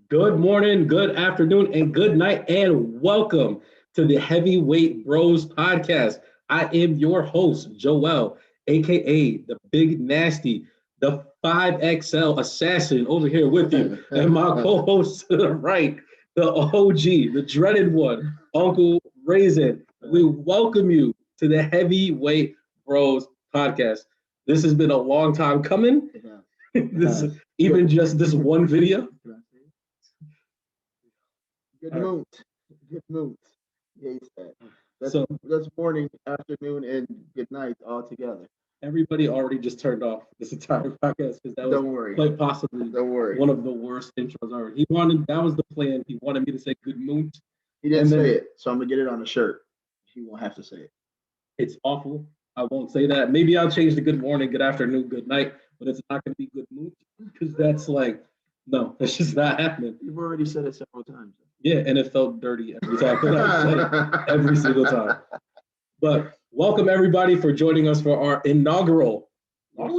Good morning, good afternoon, and good night, and welcome to the Heavyweight Bros podcast. I am your host, Joel, aka the Big Nasty, the 5XL assassin over here with you, and my co-host to the right, the OG, the dreaded one, Uncle Raisin. We welcome you to the Heavyweight Bros podcast. This has been a long time coming. Even just this one video. Good mood. Good mood. Yeah, he said. That's morning, afternoon, and good night all together. Everybody already just turned off this entire podcast because that was quite possibly one of the worst intros ever. That was the plan. He wanted me to say good mood. He didn't say it, so I'm gonna get it on a shirt. He won't have to say it. It's awful. I won't say that. Maybe I'll change the good morning, good afternoon, good night, but it's not gonna be good mood because that's no, it's just not happening. You've already said it several times. Yeah, and it felt dirty every time I said it, every single time. But welcome everybody for joining us for our inaugural, our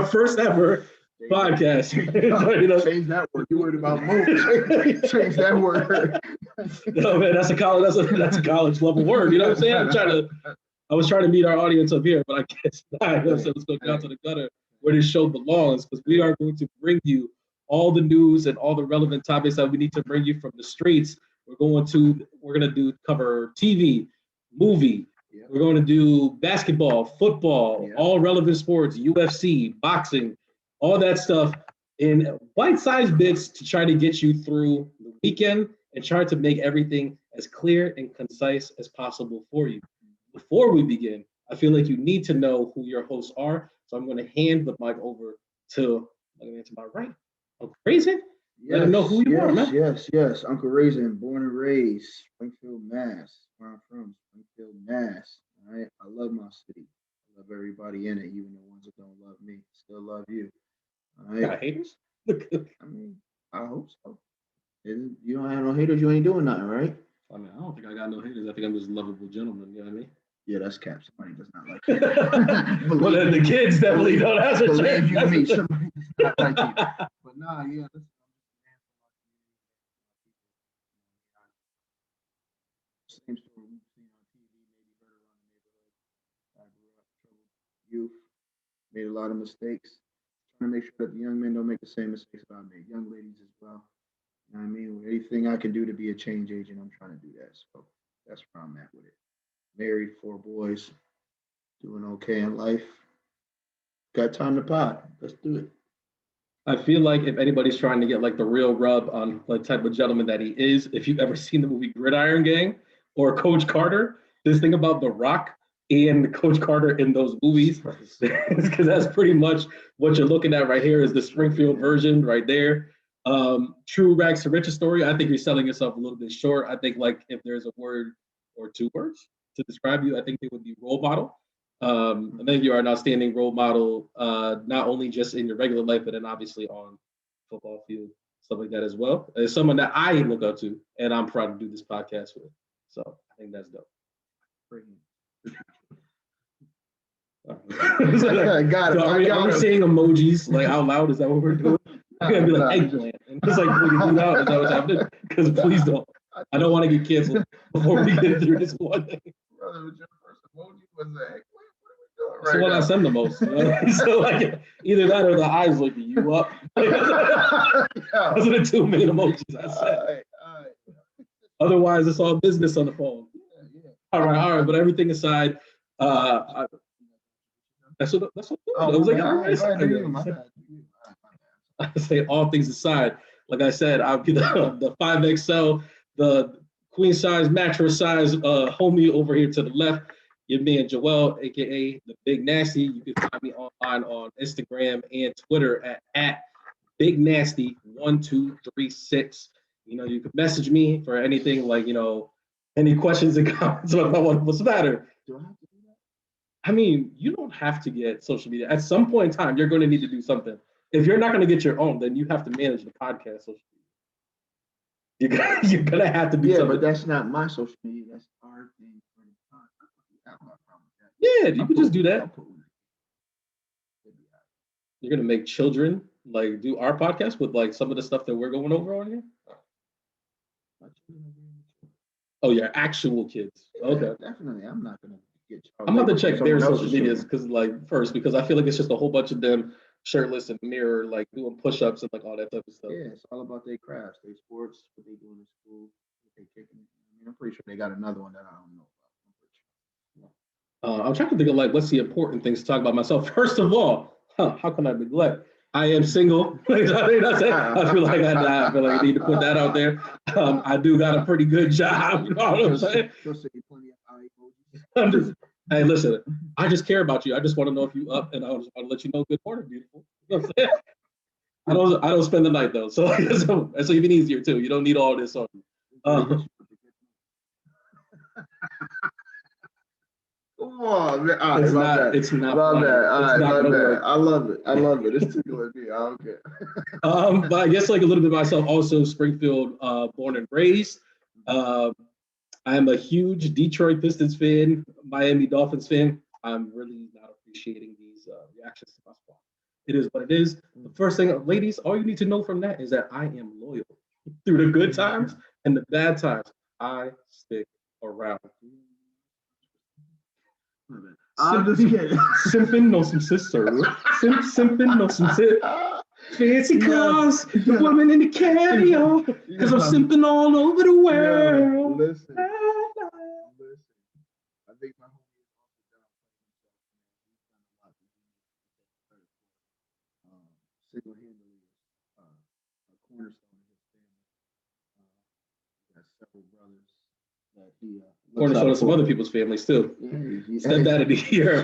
first ever podcast. Change that word. You worried about move? Change that word. No man, that's a college level word. You know what I'm saying? I was trying to meet our audience up here, but I guess not. So let's go down to the gutter where this show belongs, because we are going to bring you all the news and all the relevant topics that we need to bring you from the streets. We're going to cover TV, movie. Yep. We're going to do basketball, football, all relevant sports, UFC, boxing, all that stuff in bite-sized bits to try to get you through the weekend and try to make everything as clear and concise as possible for you. Before we begin, I feel like you need to know who your hosts are. So I'm going to hand the mic over to my right, Uncle Raisin. Let him know who you are, man. Yes. Uncle Raisin, born and raised, Springfield, Mass. Where I'm from, Springfield, Mass. All right. I love my city. I love everybody in it, even the ones that don't love me. Still love you. All right. Got haters? I mean, I hope so. You don't have no haters, you ain't doing nothing, right? I mean, I don't think I got no haters. I think I'm just a lovable gentleman. You know what I mean? Yeah, that's cap. Somebody does not like you. Well, then the kids definitely don't have to believe you me. Somebody does not like you. But nah, yeah. Same story we've seen on TV, maybe heard around the neighborhood. I grew up troubled youth, made a lot of mistakes. Trying to make sure that the young men don't make the same mistakes that I made. Young ladies as well. You know what I mean? Anything I can do to be a change agent, I'm trying to do that. So that's where I'm at with it. Married, 4 boys, doing okay in life. Got time to pod. Let's do it. I feel like if anybody's trying to get like the real rub on the type of gentleman that he is, if you've ever seen the movie Gridiron Gang or Coach Carter, this thing about The Rock and Coach Carter in those movies, because that's pretty much what you're looking at right here is the Springfield version right there. True rags to riches story. I think you're selling yourself a little bit short. I think like if there's a word or 2 words to describe you, I think they would be role model. I think you are an outstanding role model, not only just in your regular life, but then obviously on football field, stuff like that as well. It's someone that I look up to, and I'm proud to do this podcast with. So I think that's dope. Got it. Are we saying emojis like out loud? Is that what we're doing? We're gonna be like eggplant, and just like we can do that. Is that what's happening? Because please don't. I don't want to get canceled before we get through this one thing. Brother, was your first emoji was the eggplant? It's the one I send the most. You know? So like either that or the eyes looking you up. Those are the 2 main emojis I sent. All right. Otherwise, it's all business on the phone. Yeah. All right. But everything aside, that's what I was like. All right. I say all things aside. Like I said, I'll be the 5XL, the queen size, mattress size homie over here to the left. Your man Joel, aka the Big Nasty. You can find me online on Instagram and Twitter at Big Nasty 1236. You know, you can message me for anything like, any questions and comments about what's the matter. Do I have to do that? I mean, you don't have to get social media. At some point in time, you're going to need to do something. If you're not going to get your own, then you have to manage the podcast social media. You're going to have to do something. Yeah, but that's not my social media. That's our thing for the podcast. Yeah, you can just do that. You're going to make children like do our podcast with like some of the stuff that we're going over on here? Oh yeah, actual kids. Okay. Definitely. I'm not gonna get. I'm about to check their someone social else's medias children. because I feel like it's just a whole bunch of them shirtless in the mirror, like doing push-ups and like all that type of stuff. Yeah, it's all about their crafts, their sports, what they do in school, what they kicking. I mean, I'm pretty sure they got another one that I don't know about. I'm pretty sure. I'm trying to think of like what's the important things to talk about myself. First of all, how can I neglect? I am single. I feel like I need to put that out there. I do got a pretty good job. You know what I'm saying? I'm just, hey, listen. I just care about you. I just want to know if you up, and I just want to let you know. Good morning, beautiful. You know what I'm saying? I don't spend the night though, so that's even easier too. You don't need all this on you. Come on, man. All right, it's not. Love funny. that. All It's right, not love gonna that. work. I love it. I love it. It's tickling me. I don't care. But I guess like a little bit myself. Also, Springfield, born and raised. I am a huge Detroit Pistons fan, Miami Dolphins fan. I'm really not appreciating these reactions to my spot. It is what it is. The first thing, ladies, all you need to know from that is that I am loyal through the good times and the bad times. I stick around. I'm just kidding. Simping no some sister. Simping no some sis. Fancy cars, the woman in the cameo, because I'm simping all over the world. Listen. I think my homie is also down single-handedly a cornerstone of his family. He has several brothers that he Cornerstone of some other people's families too. Step that in the year.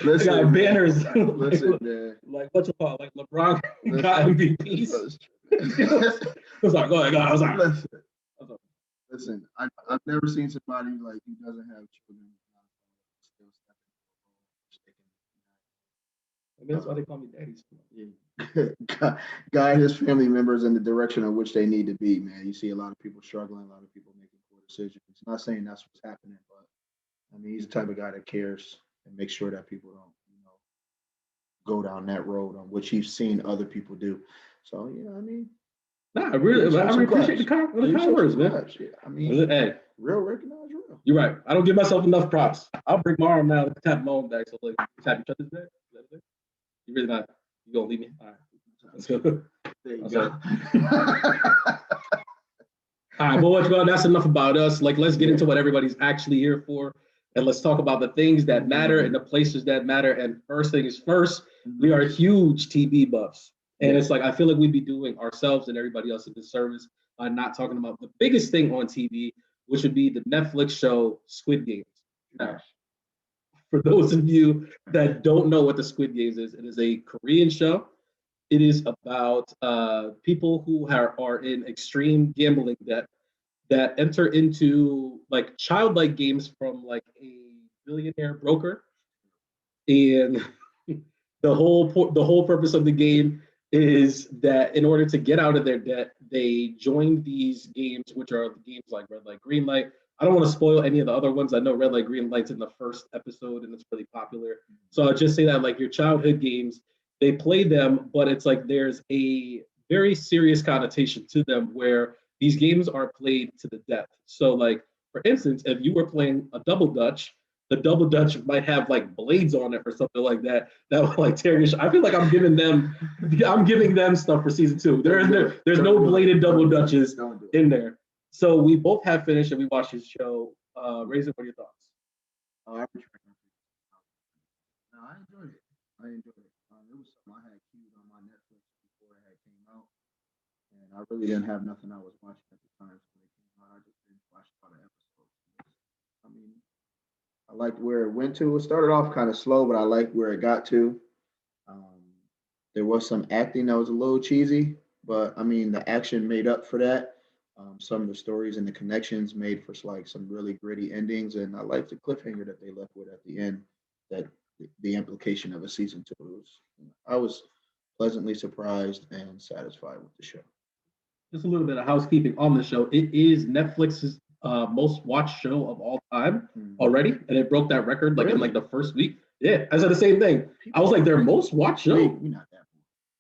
Listen, got banners. Listen, man. Like what's it called? Like LeBron got MVPs. I was like, go ahead, I was like, listen. I've never seen somebody like who doesn't have children. Maybe that's why they call me daddy. Guide his family members in the direction in which they need to be, man. You see a lot of people struggling, a lot of people making poor decisions. I'm not saying that's what's happening, but I mean, he's the type of guy that cares and makes sure that people don't, go down that road on which he's seen other people do. So, I mean. Nah, I really appreciate the kind words, man. Yeah, I mean, hey, real recognize real. You're right. I don't give myself enough props. I'll bring my arm out and tap my own back. So like, tap each other's back. You really not? You gonna leave me? All right. Let's go. There you go. All right, but that's enough about us. Like, let's get into what everybody's actually here for, and let's talk about the things that matter and the places that matter. And first thing is first, we are huge TV buffs, and it's like I feel like we'd be doing ourselves and everybody else a disservice by not talking about the biggest thing on TV, which would be the Netflix show Squid Games. Now, for those of you that don't know what the Squid Games is, it is a Korean show. It is about people who are in extreme gambling debt that enter into like childlike games from like a billionaire broker, and the whole purpose of the game is that in order to get out of their debt, they join these games, which are games like red light, green light. I don't want to spoil any of the other ones. I know red light, green light's in the first episode and it's really popular. So I'll just say that like your childhood games, they play them, but it's like there's a very serious connotation to them where these games are played to the death. So like, for instance, if you were playing a double dutch, the double dutch might have like blades on it or something like that. That would like tear your. I feel like I'm giving them stuff for season 2. There's no bladed double dutches in there. So we both have finished and we watched his show. Raisin, what are your thoughts? I enjoyed it. It was something I had queued on my Netflix before it had came out, and I really didn't have nothing I was watching at the time when it came out. I just didn't watch a lot of episodes. I mean, I liked where it went to. It started off kind of slow, but I liked where it got to. There was some acting that was a little cheesy, but I mean, the action made up for that. Some of the stories and the connections made for like some really gritty endings, and I liked the cliffhanger that they left with at the end. That the implication of a season 2 I was pleasantly surprised and satisfied with the show. Just a little bit of housekeeping on the show. It is Netflix's most watched show of all time already, and it broke that record like in like the first week. Yeah, I said the same thing. I was like, their most watched show. We're not that.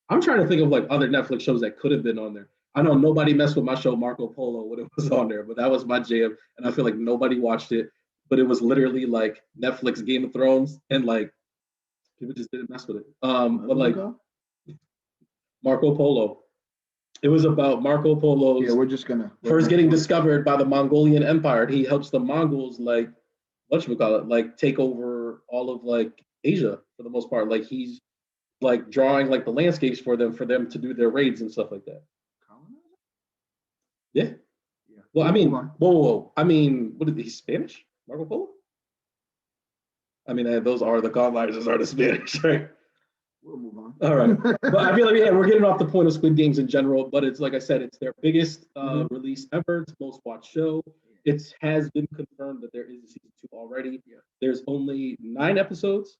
I'm trying to think of like other Netflix shows that could have been on there. I know nobody messed with my show Marco Polo when it was on there, but that was my jam, and I feel like nobody watched it. But it was literally like Netflix Game of Thrones, and like people just didn't mess with it. But like Marco Polo, it was about Marco Polo's Yeah, we're just gonna first getting discovered by the Mongolian Empire. He helps the Mongols like whatchamacallit, like take over all of like Asia for the most part. Like he's like drawing like the landscapes for them to do their raids and stuff like that. Yeah. Yeah. Well, I mean, whoa. I mean, what is he Spanish? Marco Polo? I mean, those are the colonizers are the Spanish, right? We'll move on. All right. But I feel like, yeah, we're getting off the point of Squid Games in general, but it's like I said, it's their biggest release ever. It's most watched show. It has been confirmed that there is a season 2 already. Yeah. There's only 9 episodes,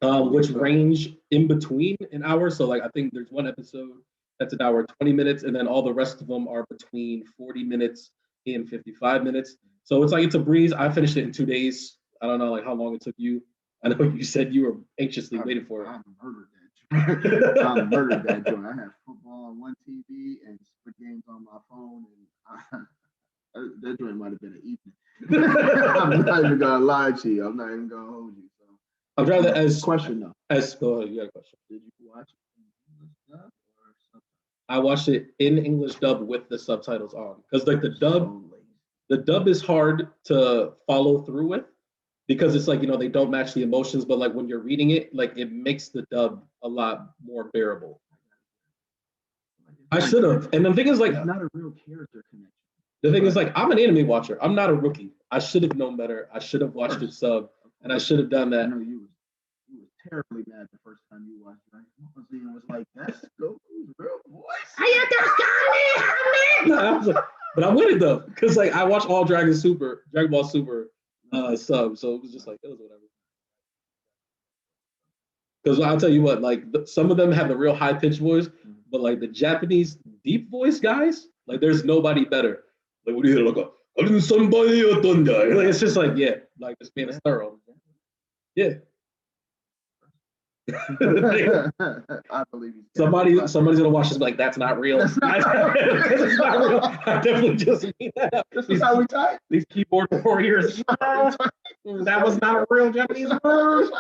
which range in between an hour. So, like, I think there's one episode that's an hour 20 minutes, and then all the rest of them are between 40 minutes and 55 minutes. So it's like it's a breeze. I finished it in 2 days. I don't know like how long it took you. I know you said you were anxiously waiting for it. I murdered that joint. I murdered that joint. I had football on one TV and Squid Games on my phone, and that joint might have been an evening. I'm not even gonna lie to you. I'm not even gonna hold you. So I'd rather as question though. Go ahead, you got a question. Did you watch it in English dub or subtitles? I watched it in English dub with the subtitles on because like the dub is hard to follow through with because it's like they don't match the emotions, but like when you're reading it, like it makes the dub a lot more bearable. I should have, and the thing is like it's not a real character connection. The thing is like I'm an anime watcher. I'm not a rookie. I should have known better. I should have watched it sub, and I should have done that. I know you was terribly mad the first time you watched Dragon Ball Z and was like, "That's Goku's real voice." But I wanted though, because like I watched all Dragon Ball Super sub, so it was just like it was whatever. Because I'll tell you what, like some of them have a real high pitched voice, but like the Japanese deep voice guys, like there's nobody better. Like what do you hear? Like somebody like it's just like like this man is thorough. Yeah. I believe you. Somebody's gonna watch this and be like, that's not real. It's not real. I definitely just mean that. This is how we type. These keyboard warriors. That was not a real Japanese word.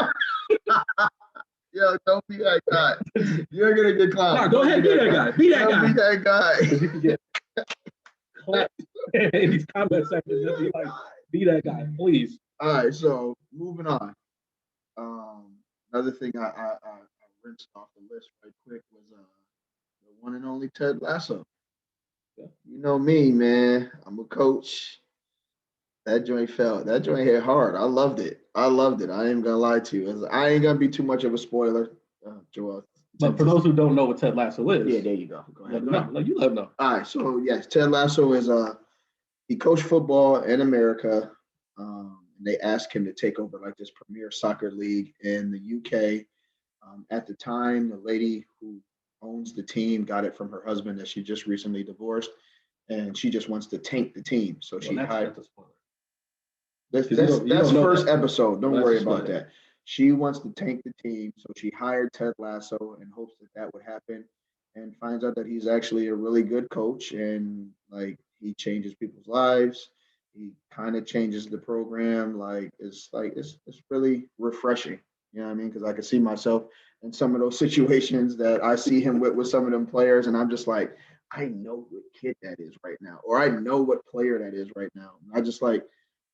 Yo, don't be that guy. You're gonna get clowned. No, go ahead, be that guy. Be that guy. Be that guy. You can get clapped in these comment sections. Just be like, be that guy, please. All right, so moving on. Another thing I rinsed off the list right quick was the one and only Ted Lasso. Yeah. You know me, man. I'm a coach. That joint hit hard. I loved it. I ain't gonna lie to you. I ain't gonna be too much of a spoiler, Joel. But for those who don't know what Ted Lasso is, yeah, there you go. Go ahead. No, you let them know. All right, so yes, Ted Lasso is he coached football in America. They asked him to take over like this premier soccer league in the UK. At the time, the lady who owns the team got it from her husband that she just recently divorced, and she just wants to tank the team. So she hired. That's a spoiler. That's first episode. Don't worry about that. She wants to tank the team, so she hired Ted Lasso in hopes that would happen, and finds out that he's actually a really good coach, and like he changes people's lives. He kind of changes the program. It's really refreshing. You know what I mean? Because I can see myself in some of those situations that I see him with some of them players, and I'm just like, I know what kid that is right now, or I know what player that is right now. And I just like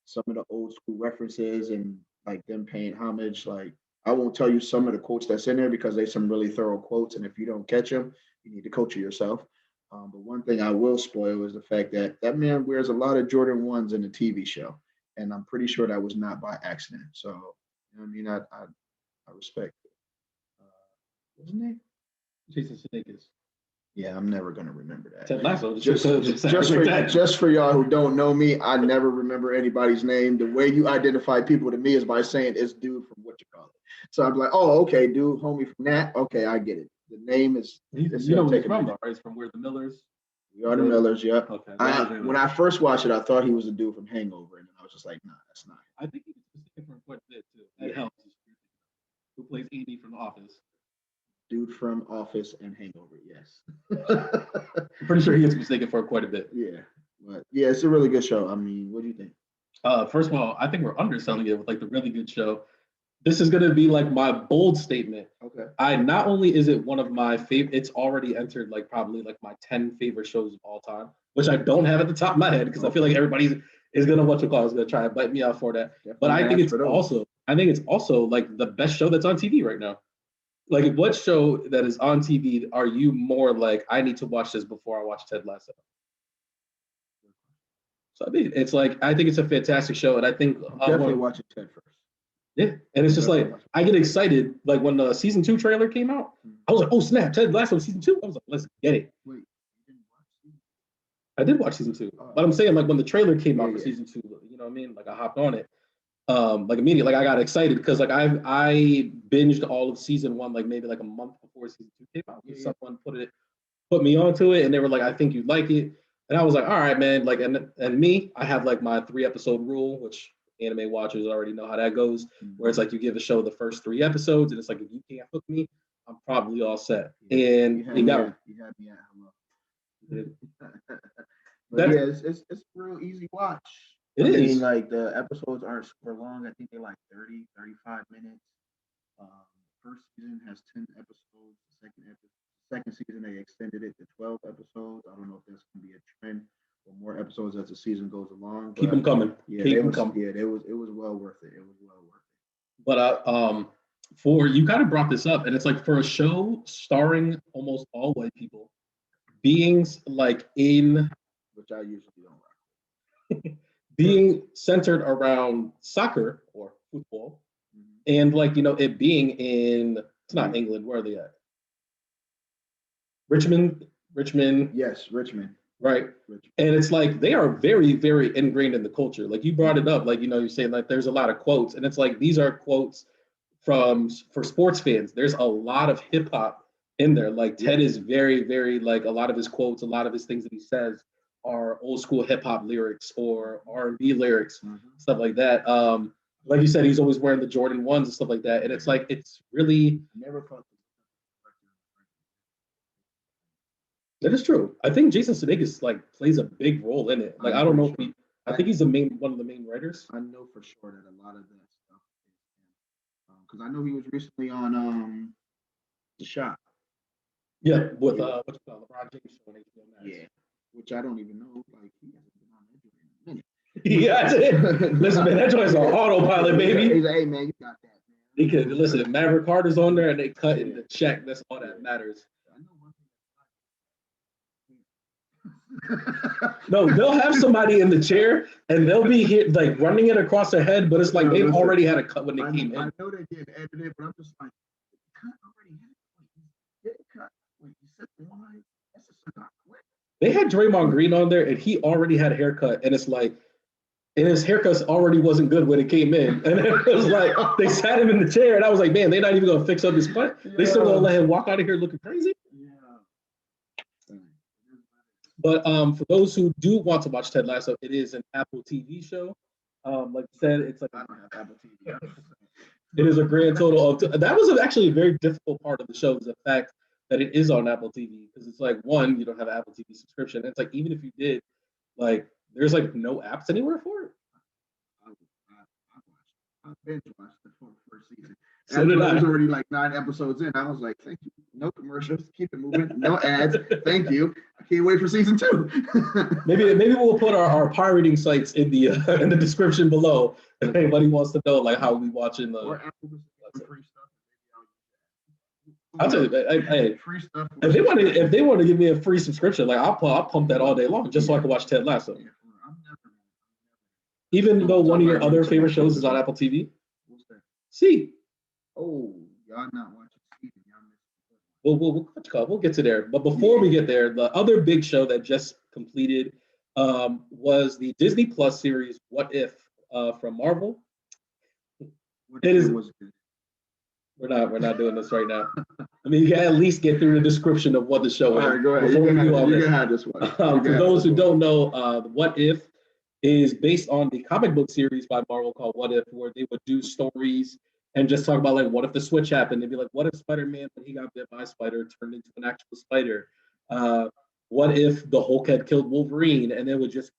some of the old school references and like them paying homage. Like I won't tell you some of the quotes that's in there because there's some really thorough quotes, and if you don't catch them, you need to coach it yourself. But one thing I will spoil is the fact that man wears a lot of Jordan 1s in the TV show, and I'm pretty sure that was not by accident. So, you know what I mean? I respect it. What's his name? Jason Sudeikis. Yeah, I'm never gonna remember that. Ted Lasso. Just for y'all who don't know me, I never remember anybody's name. The way you identify people to me is by saying it's dude from what you call it. So I'm like, oh, okay, dude, homie from that. Okay, I get it. The name is. You know where he's from, though, right? It's from Where the Millers. We are the Millers, yeah. Okay. When I first watched it, I thought he was a dude from Hangover, and I was just like, nah, that's not. I think he was specific for quite a bit too. That helps. Who plays Andy from The Office? Dude from Office and Hangover. Yes. I'm pretty sure he gets mistaken for quite a bit. Yeah, but yeah, it's a really good show. I mean, what do you think? First of all, I think we're underselling it with like the really good show. This is gonna be like my bold statement. Okay. I not only is it one of my favorite, it's already entered like probably like my 10 favorite shows of all time, which I don't have at the top of my head because I feel like everybody is gonna is gonna try and bite me out for that. But I think it's also like the best show that's on TV right now. Like, what show that is on TV are you more like, I need to watch this before I watch Ted Lasso? So I mean, it's like I think it's a fantastic show, and I think definitely watch it Ted first. Yeah, and it's just like I get excited. Like when the season 2 trailer came out, I was like, "Oh snap! Ted Lasso season 2." I was like, "Let's get it." Wait, you didn't watch season 2? I did watch season 2, but I'm saying like when the trailer came out for season 2, you know what I mean? Like I hopped on it, like immediately. Like I got excited because like I binged all of season 1 like maybe like a month before season 2 came out. Someone put me onto it, and they were like, "I think you'd like it," and I was like, "All right, man." Like and me, I have like my 3-episode rule, which anime watchers already know how that goes, where it's like you give a show the first 3 episodes, and it's like if you can't hook me, I'm probably all set. And you had me at hello. But yeah, it's real easy watch. I mean, like the episodes aren't super long. I think they're like 30, 35 minutes. First season has 10 episodes. The second season they extended it to 12 episodes. I don't know if that's gonna be a trend. More episodes as the season goes along. Keep them coming. Yeah, it was well worth it. It was well worth it. But for you kind of brought this up, and it's like for a show starring almost all white people, beings like in which I usually don't rock. Being centered around soccer or football, and like you know it being in it's not England. Where are they at? Richmond. Yes, Richmond. Right. And it's like they are very, very ingrained in the culture. Like you brought it up, like, you know, you're saying like there's a lot of quotes, and it's like these are quotes for sports fans. There's a lot of hip hop in there. Like Ted is very, very like a lot of his quotes, a lot of his things that he says are old school hip hop lyrics or R&B lyrics, stuff like that. Like you said, he's always wearing the Jordan 1s and stuff like that. And it's like it's really never felt. That is true. I think Jason Sudeikis like plays a big role in it. Like I don't know if I think he's one of the main writers. I know for sure that a lot of that stuff is because I know he was recently on The Shot. Yeah, with what's it called, LeBron James show on HBO Max. Yeah, which I don't even know. Like he hasn't been on that joint in a minute. Yeah, listen, man, that joint's on autopilot, baby. He's like, hey man, you got that, man. Because listen, Maverick Carter's on there and they cut in the check. That's all that matters. No, they'll have somebody in the chair and they'll be here like running it across their head, but it's like they've already had a cut when they came in. I know they did edit it, but I'm just like, the cut already hit. Cut. Wait, you said why? That's just not quick. They had Draymond Green on there and he already had a haircut, and it's like, and his haircut already wasn't good when it came in. And it was like they sat him in the chair, and I was like, man, they're not even gonna fix up his butt. They still gonna let him walk out of here looking crazy. But for those who do want to watch Ted Lasso, it is an Apple TV show. Like I said, it's like I don't have Apple TV. It is a grand total of that was actually a very difficult part of the show, is the fact that it is on Apple TV, because it's like, one, you don't have an Apple TV subscription. And it's like even if you did, like there's like no apps anywhere for it. I binge watched the first season. So did I. Was already like 9 episodes in. I was like, thank you. No commercials. Keep it moving. No ads. Thank you. I can't wait for season 2. maybe we'll put our pirating sites in the description below if anybody wants to know like how we watching the. Or Apple free stuff. I'll tell you, hey, free stuff. If they want to give me a free subscription, like I'll pump that all day long just so I can watch Ted Lasso. Even though one of your other favorite shows is on Apple TV. What's that? See. Oh, y'all not watching TV. We'll get to there. But before we get there, the other big show that just completed was the Disney Plus series What If from Marvel. Was good. We're not doing this right now. I mean, you can at least get through the description of what the show is. All right, go ahead. You can have this one. For those who don't know, What If is based on the comic book series by Marvel called What If, where they would do stories and just talk about like what if the switch happened. They'd be like, what if Spider-Man, when he got bit by a spider, turned into an actual spider? What if the Hulk had killed Wolverine? And it would just,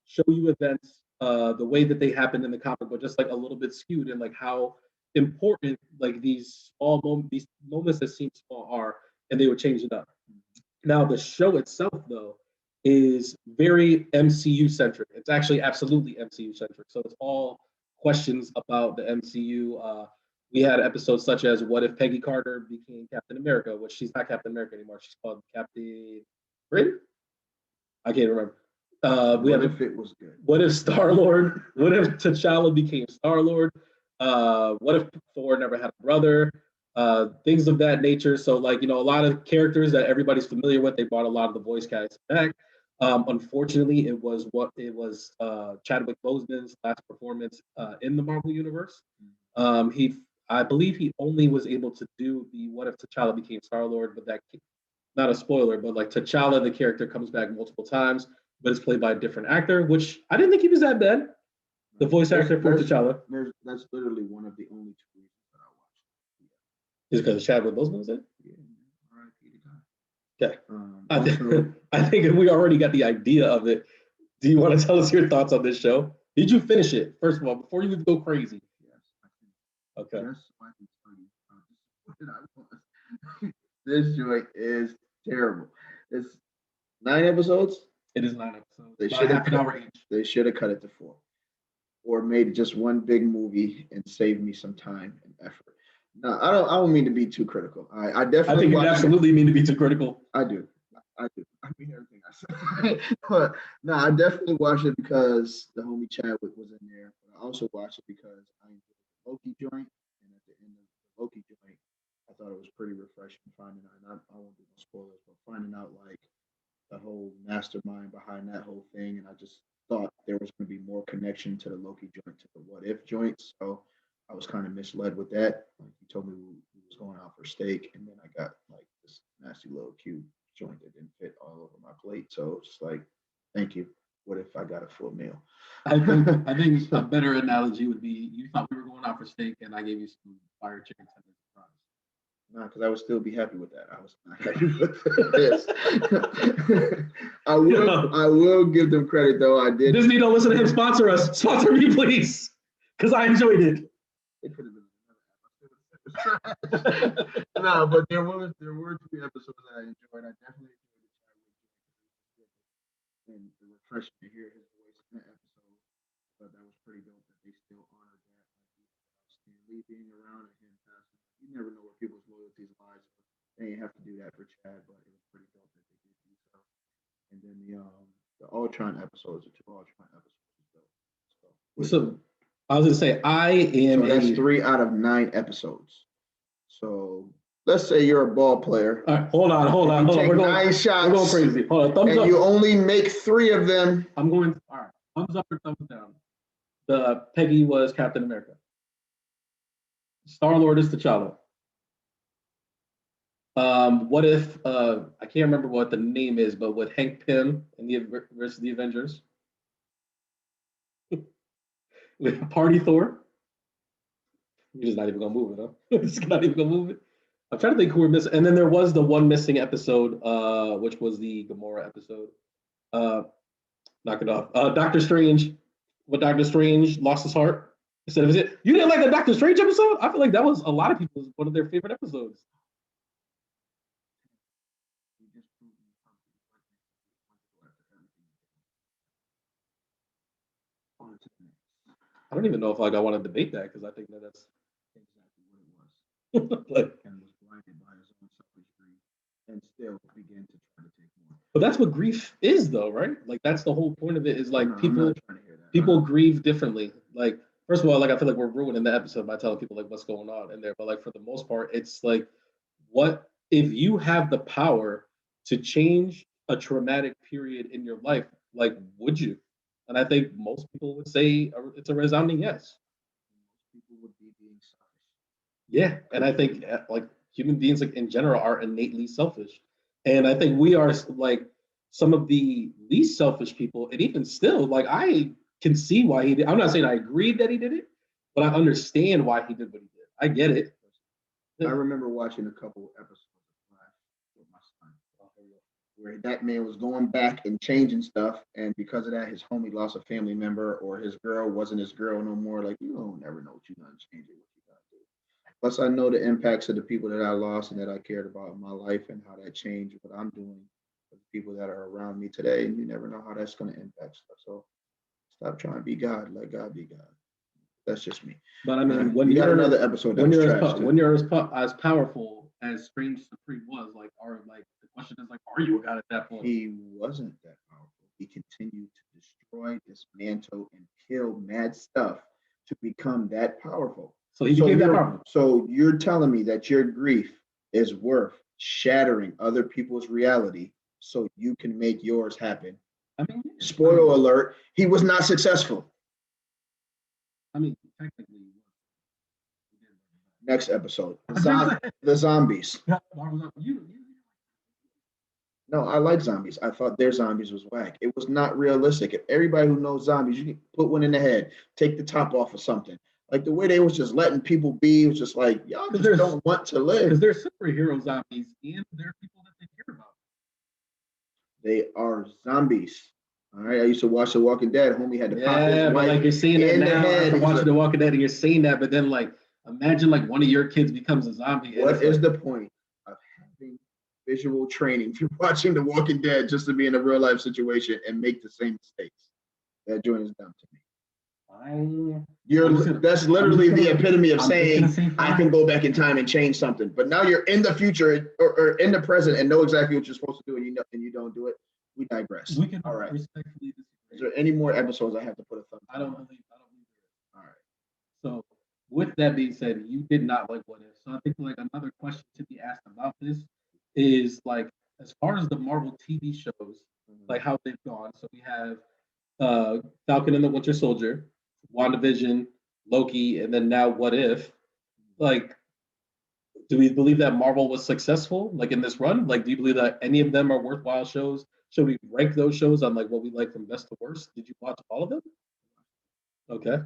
show you events the way that they happened in the comic, but just like a little bit skewed, and like how important like these moments that seem small are, and they would change it up. Now the show itself though is very MCU centric. It's actually absolutely MCU centric. So it's all questions about the MCU. We had episodes such as what if Peggy Carter became Captain America, which she's not Captain America anymore. She's called Captain Britain. I can't remember. What if it was good? What if Star-Lord? What if T'Challa became Star-Lord? What if Thor never had a brother? Things of that nature. So, like, a lot of characters that everybody's familiar with, they brought a lot of the voice cast back. Unfortunately, it was Chadwick Boseman's last performance in the Marvel Universe. I believe he only was able to do the what if T'Challa became Star-Lord, but that, not a spoiler, but like T'Challa, the character comes back multiple times, but it's played by a different actor, which I didn't think he was that bad. The voice actor for T'Challa. That's literally one of the only two reasons that I watched. Is it because Chadwick Boseman was in? Yeah, Okay. I think we already got the idea of it. Do you want to tell us your thoughts on this show? Did you finish it, first of all, before you go crazy? Yes, I think. Okay. Just so I can tell you, this joint is terrible. It's 9 episodes. It is 9 episodes. They should have half an hour each. They should have cut it to 4, or made just one big movie and saved me some time and effort. No, I don't mean to be too critical. I definitely. I think you absolutely mean to be too critical. I do. I mean everything I say. But no, I definitely watched it because the homie Chadwick was in there. But I also watched it because I enjoyed the Loki joint, and at the end of the Loki joint, I thought it was pretty refreshing finding out. And I won't do no spoilers, but finding out like the whole mastermind behind that whole thing, and I just thought there was going to be more connection to the Loki joint to the What If joint. So I was kind of misled with that. Like he told me we was going out for steak, and then I got like this nasty little cute joint that didn't fit all over my plate. So it's like, thank you. What if I got a full meal? I think a better analogy would be you thought we were going out for steak, and I gave you some fire chicken tenders fries. No, because I would still be happy with that. I was not happy with this. I will give them credit though. I did. Disney, don't listen to him. Sponsor us. Sponsor me, please, because I enjoyed it. It could have been another episode. No, but there were 2 episodes that I enjoyed. I definitely enjoyed the Chadwick, and the refreshing to hear his voice in that episode. But that was pretty dope that they still honored that. Like Stan Lee being around and him passing. You never know where people's loyalties lie. So they didn't have to do that for Chad, but it was pretty dope that they did do so. And then the Ultron episodes, the 2 Ultron episodes, was dope. So I was gonna say So that's 3 out of 9 episodes. So let's say you're a ball player. All right, hold on. Take We're 9 shots. We're going crazy. Hold on, thumbs and up. You only make 3 of them. I'm going. All right, thumbs up or thumbs down. The Peggy was Captain America. Star-Lord is T'Challa. What if I can't remember what the name is, but with Hank Pym in the versus the Avengers? With Party Thor. You're just not even gonna move it, huh? Just not even gonna move it. I'm trying to think who we're missing. And then there was the one missing episode, which was the Gamora episode. Knock it off. Doctor Strange. When Doctor Strange lost his heart. Instead of it. You didn't like the Doctor Strange episode? I feel like that was a lot of people's one of their favorite episodes. I don't even know if like I want to debate that because I think that's exactly what it was. Like, and was blinded by his own selfish greed and still began to try to take more. But that's what grief is, though, right? Like that's the whole point of it. Is like No, people grieve differently. Like first of all, like I feel like we're ruining the episode by telling people like what's going on in there. But like for the most part, it's like, what if you have the power to change a traumatic period in your life? Like, would you? And I think most people would say it's a resounding yes. Most people would be being selfish. Yeah, and I think like human beings like in general are innately selfish, and I think we are like some of the least selfish people. And even still, like I can see why he did. I'm not saying I agreed that he did it, but I understand why he did what he did. I get it. I remember watching a couple episodes of Flash with my son, where that man was going back and changing stuff, and because of that, his homie lost a family member, or his girl wasn't his girl no more. Like, you don't never know what you're gonna change it, what you gotta do. Plus, I know the impacts of the people that I lost and that I cared about in my life, and how that changed what I'm doing with the people that are around me today. And you never know how that's gonna impact stuff. So stop trying to be God. Let God be God. That's just me. But I mean, when you got another episode that when was you're trash, when you're as powerful as Strange Supreme was, like, the question is, like, are you a god at that point? He wasn't that powerful. He continued to destroy, dismantle, and kill mad stuff to become that powerful. So he became that powerful. So you're telling me that your grief is worth shattering other people's reality so you can make yours happen? I mean, spoiler alert, he was not successful. I mean, technically. Next episode, the zombies. No, I like zombies. I thought their zombies was whack. It was not realistic. If everybody who knows zombies, you can put one in the head, take the top off of something. Like the way they was just letting people be, was just like, y'all just don't want to live. Because they're superhero zombies, and they're people that they care about. They are zombies. All right, I used to watch The Walking Dead. Homie had to pop his but wife like you're saying that now after watching like, The Walking Dead, and you're saying that, but then like imagine like one of your kids becomes a zombie. What is the point of having visual training if you're watching The Walking Dead just to be in a real life situation and make the same mistakes? That joint is dumb to me. That's literally the epitome of saying I can go back in time and change something. But now you're in the future or in the present and know exactly what you're supposed to do, and you don't do it. We digress. We can all right. Respectfully disagree. Is there any more episodes I have to put a thumb? I don't believe there is. All right. So with that being said, you did not like What If. So I think like another question to be asked about this is like as far as the Marvel TV shows, like how they've gone. So we have Falcon and the Winter Soldier, WandaVision, Loki, and then now What If. Like, do we believe that Marvel was successful like in this run? Like, do you believe that any of them are worthwhile shows? Should we rank those shows on like what we like from best to worst? Did you watch all of them? Okay.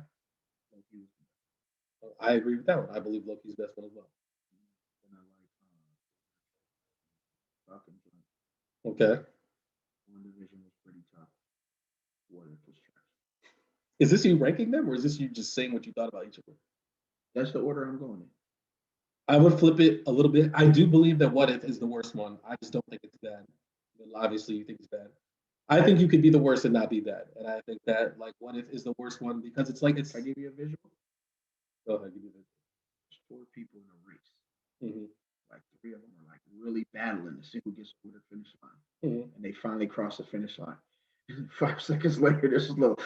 I agree with that one. I believe Loki's best one as well. Okay. WandaVision was pretty tough. What If was trash. Is this you ranking them, or is this you just saying what you thought about each of them? That's the order I'm going in. I would flip it a little bit. I do believe that What If is the worst one. I just don't think it's bad. But obviously, you think it's bad. I think you could be the worst and not be bad. And I think that like What If is the worst one because it's like it's. Can I give you a visual? Go ahead, give me a visual. There's 4 people in a race. Mm-hmm. Like 3 of them are like really battling to see who gets over the finish line. Mm-hmm. And they finally cross the finish line. 5 seconds later, there's a little.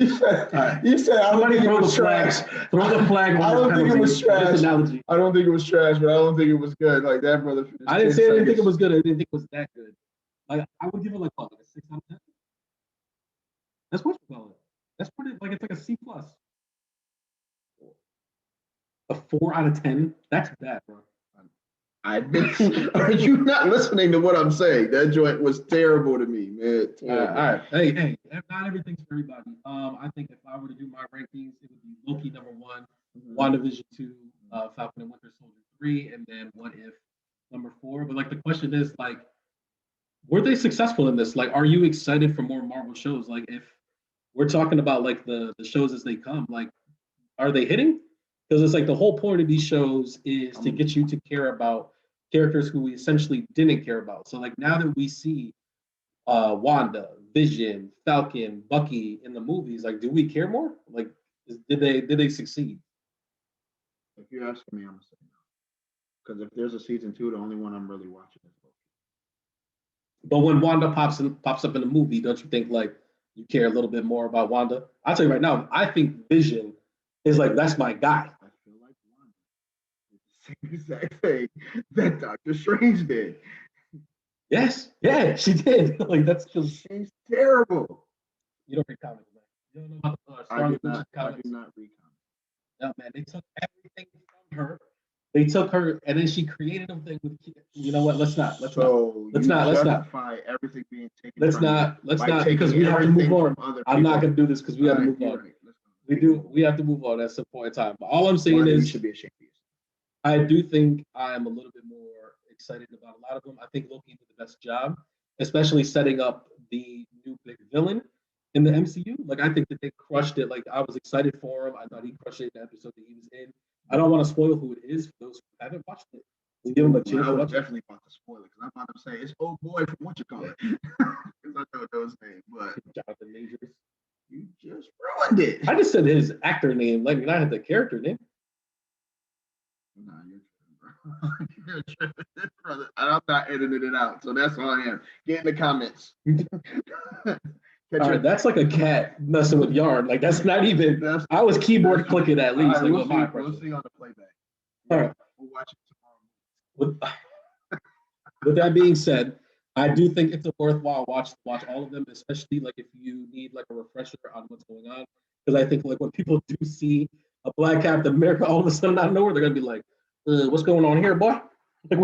You said I don't think it was trash. Throw the flag. I don't think it was trash. I don't think it was trash, but I don't think it was good. Like that brother. I didn't say I didn't think it was good. I didn't think it was that good. Like I would give it like what, like a 6 out of 10. That's what you call it. That's pretty like it's like a C plus. A 4 out of 10. That's bad, bro. Are you not listening to what I'm saying? That joint was terrible to me, man. All right. Hey, not everything's for everybody. I think if I were to do my rankings, it would be Loki number 1, WandaVision 2, Falcon and Winter Soldier 3, and then What If number 4. But like the question is like, were they successful in this? Like, are you excited for more Marvel shows? Like, if we're talking about like the shows as they come, like, are they hitting? Because it's like the whole point of these shows is to get you to care about characters who we essentially didn't care about. So like now that we see Wanda, Vision, Falcon, Bucky in the movies, like do we care more? Like did they succeed? If you're asking me, I'm gonna say no. Because if there's a season 2, the only one I'm really watching is Loki. But when Wanda pops up in the movie, don't you think like you care a little bit more about Wanda? I'll tell you right now, I think Vision is like that's my guy. I feel like Wanda did the same exact thing that Doctor Strange did. Yes, yeah, she did. Like that's just she's terrible. You don't read comics, man. You don't know about the I do not read comics. No, man, they took everything from her. They took her and then she created a thing with. You know what? Let's not. Justify everything being taken. Let's not because we have to move on. I'm not gonna do this because we have to move on. Right. We have to move on at some point in time. But all I'm saying is, you should be ashamed of yourself. I do think I am a little bit more excited about a lot of them. I think Loki did the best job, especially setting up the new big villain in the MCU. Like, I think that they crushed it. Like, I was excited for him. I thought he crushed it in the episode that he was in. I don't want to spoil who it is for those who haven't watched it. We'll give him a chance. I was definitely about to spoil it because I'm about to say it's old boy from what you call it. Because I know those names, but Jonathan Majors. You just ruined it. I just said his actor name, like not the character name. Nah, you're tripping, bro. You're tripping, brother. I'm not editing it out, so that's all I am. Get in the comments. All right, that's like a cat messing with yarn. Like, that's not even. I was keyboard clicking at least. Right, like, we'll see on the playback. All right. We'll watch it tomorrow. With that being said, I do think it's a worthwhile watch all of them, especially like if you need like a refresher on what's going on. Because I think like when people do see a Black Captain America all of a sudden out of nowhere, they're gonna be like, "What's going on here, boy? Like,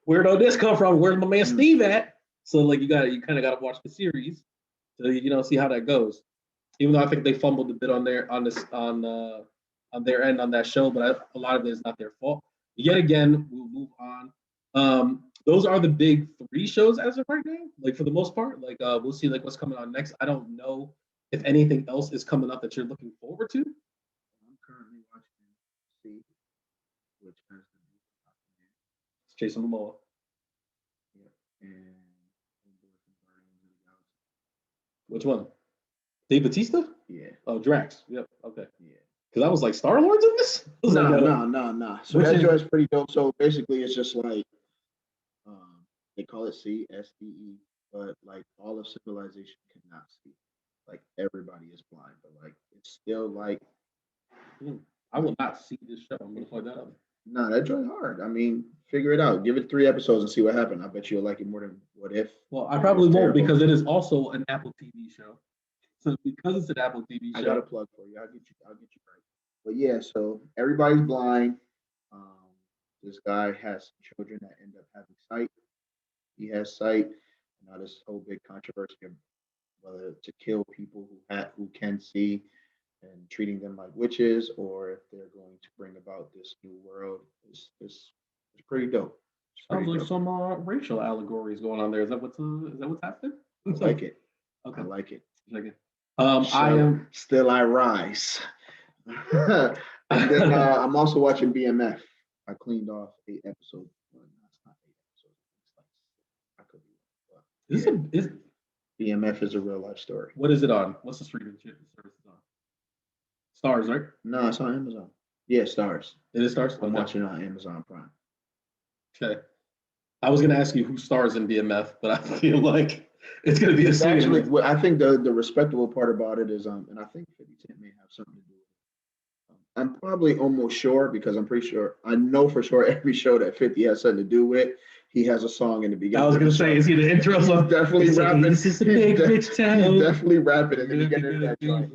where'd this come from? Where's my man Steve at?" So like you kind of gotta watch the series to see how that goes. Even though I think they fumbled a bit on their end on that show, but a lot of it is not their fault. Yet again, we'll move on. Those are the big three shows as of right now. Like for the most part, like we'll see like what's coming on next. I don't know if anything else is coming up that you're looking forward to. I'm currently watching C, which has It's Jason Momoa. Yeah, and which one? Dave Bautista? Yeah. Oh, Drax. Yep. Okay. Yeah. Because I was like, Star Lord's in this? No. So that joint's pretty dope. So basically, it's just like they call it CSDE, but like all of civilization cannot see. Like everybody is blind, but like it's still like. I will not see this show. I'm gonna point that out. No, that joint hard. I mean, figure it out. Give it 3 episodes and see what happens. I bet you'll like it more than What If. Well, I probably won't because it is also an Apple TV show. So because it's an Apple TV show, I got a plug for you. I'll get you right. But yeah, so everybody's blind. This guy has children that end up having sight. He has sight. Now this whole big controversy of whether to kill people who can see and treating them like witches, or if they're going to bring about this new world. It's pretty dope. Sounds like some racial allegories going on there. Is that what's happening? I like it. Okay. I like it. I am still I rise. And then I'm also watching BMF. I cleaned off 8 episodes. Well, that's not 8 episodes. It's like I could be. Is BMF is a real life story. What is it on? What's the streaming service on? Stars, right? No, it's on Amazon. Yeah, Stars. It is Stars. I'm watching it on Amazon Prime. Okay. I was gonna ask you who stars in BMF, but I feel like it's gonna be a actually. I think the respectable part about it is and I think 50 Cent may have something to do with it. I'm probably almost sure because I'm pretty sure I know for sure every show that 50 has something to do with. He has a song in the beginning. I was gonna say, is he the intro song? Definitely rapping. Like, this is a big rich town. He's definitely rapping in the beginning of that joint.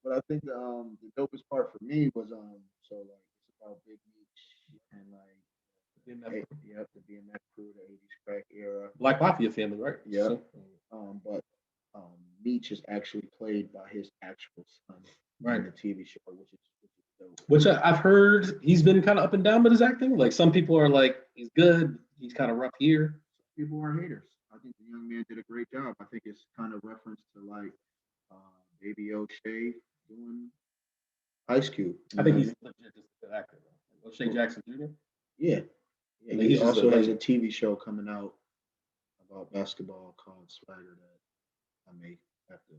But I think the dopest part for me was so like it's about Big Meech and like the BMF crew, the 80s crack era. Black Mafia family, right? Yeah. So. But Meech is actually played by his actual son in the TV show, which is dope. Which I've heard he's been kind of up and down with his acting. Like some people are like, he's good, he's kind of rough here. Some people are haters. I think the young man did a great job. I think it's kind of reference to like Baby O'Shea doing Ice Cube. I think he's legit just a good actor. O'Shea Jackson Jr. Yeah. He also has a TV show coming out about basketball called Swagger that I may have to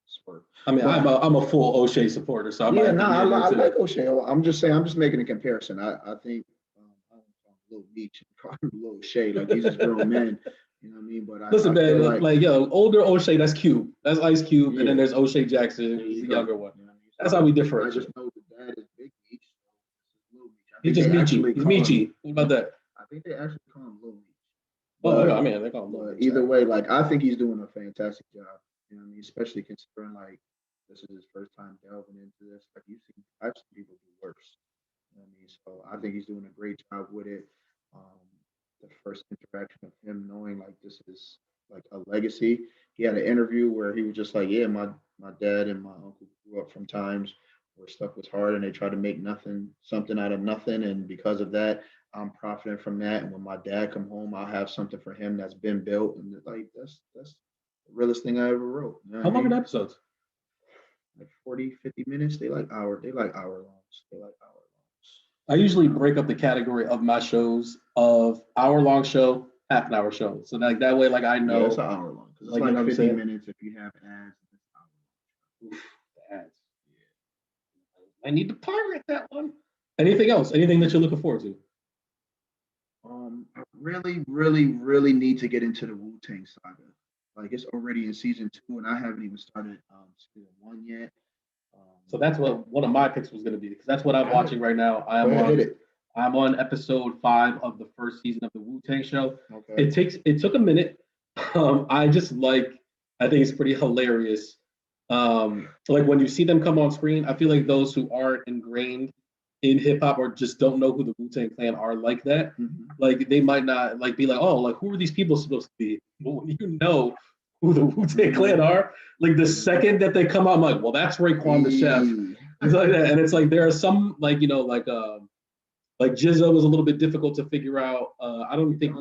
spurt. I mean, I'm a full O'Shea supporter, so I like O'Shea. I'm just saying, I'm just making a comparison. I think I don't call him Lil Meech and call him Lil O'Shea, like he's just grown man. You know what I mean? But listen, man, like older O'Shea, that's Cube. That's Ice Cube, and then there's O'Shea Jackson, he's the younger one. You know, that's how we differ. I just know the dad is Big Meech, so Lil Meech. He's just Meechy. He's Meechy. What about that? I think they actually call him Lil Meech. Well, I mean, they call him Lil Meech. Either way, like I think he's doing a fantastic job. You know what I mean? Especially considering like this is his first time delving into this. Like I've seen people do worse. You know what I mean? So I think he's doing a great job with it. Um, the first interaction of him knowing like this is like a legacy. He had an interview where he was just like, "Yeah, my dad and my uncle grew up from times where stuff was hard, and they tried to make something out of nothing, and because of that, I'm profiting from that. And when my dad come home, I'll have something for him that's been built, and like that's the realest thing I ever wrote. You know How what I long are the mean? episodes? Like 40, 50 minutes. They like hour longs. They like hour I usually break up the category of my shows of hour-long show, half-an-hour show. So like that way, like I longs. Yeah, it's know, an hour long because it's like you like know what I'm 50 saying. minutes if you have ads. It's an hour long. Oof, the ads. I need to pirate that one. Anything else? Anything that you're looking forward to? I really, really, really need to get into the Wu Tang saga. Like it's already in season 2, and I haven't even started season 1 yet. So that's what one of my picks was going to be because that's what I'm Go ahead, watching right now. go ahead, hit it. I'm on episode 5 of the first season of the Wu Tang show. Okay. It took a minute. I think it's pretty hilarious. Like when you see them come on screen, I feel like those who aren't ingrained in hip hop or just don't know who the Wu Tang Clan are like that. Mm-hmm. Like they might not like be like, oh, like who are these people supposed to be? But when you know who the Wu Tang Clan are, like the second that they come out, I'm like, well, that's Raekwon the chef. It's like that, and it's like there are some like like Jizza was a little bit difficult to figure out. I don't think.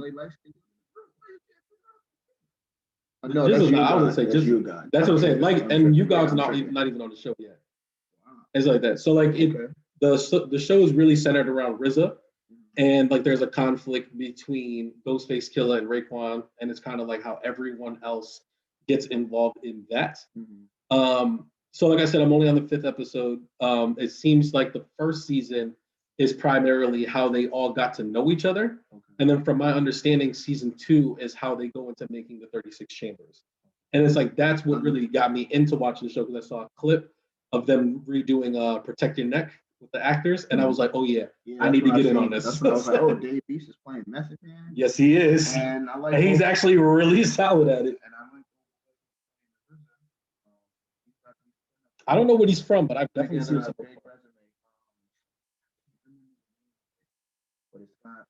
No, that's you, I would God. say That's just you, God. that's what I'm saying. Like, I'm and you tripping. Yeah, guys I'm not tripping. not even on the show yet. Wow. It's like that. So like it, Okay. the show is really centered around RZA, and like there's a conflict between Ghostface Killer and Raekwon, and it's kind of like how everyone else gets involved in that. So like I said, I'm only on the 5th episode. It seems like the first season is primarily how they all got to know each other. Okay. And then from my understanding, season 2 is how they go into making the 36 chambers. And it's like, that's what really got me into watching the show because I saw a clip of them redoing Protect Your Neck with the actors. And I was like, oh yeah, I need to get in on this. That's what I was like, oh, Dave Beast is playing Method Man. Yes, he is. And I like and he's actually really solid at it. And I like I don't know what he's from, but I've definitely seen him before. But it's not.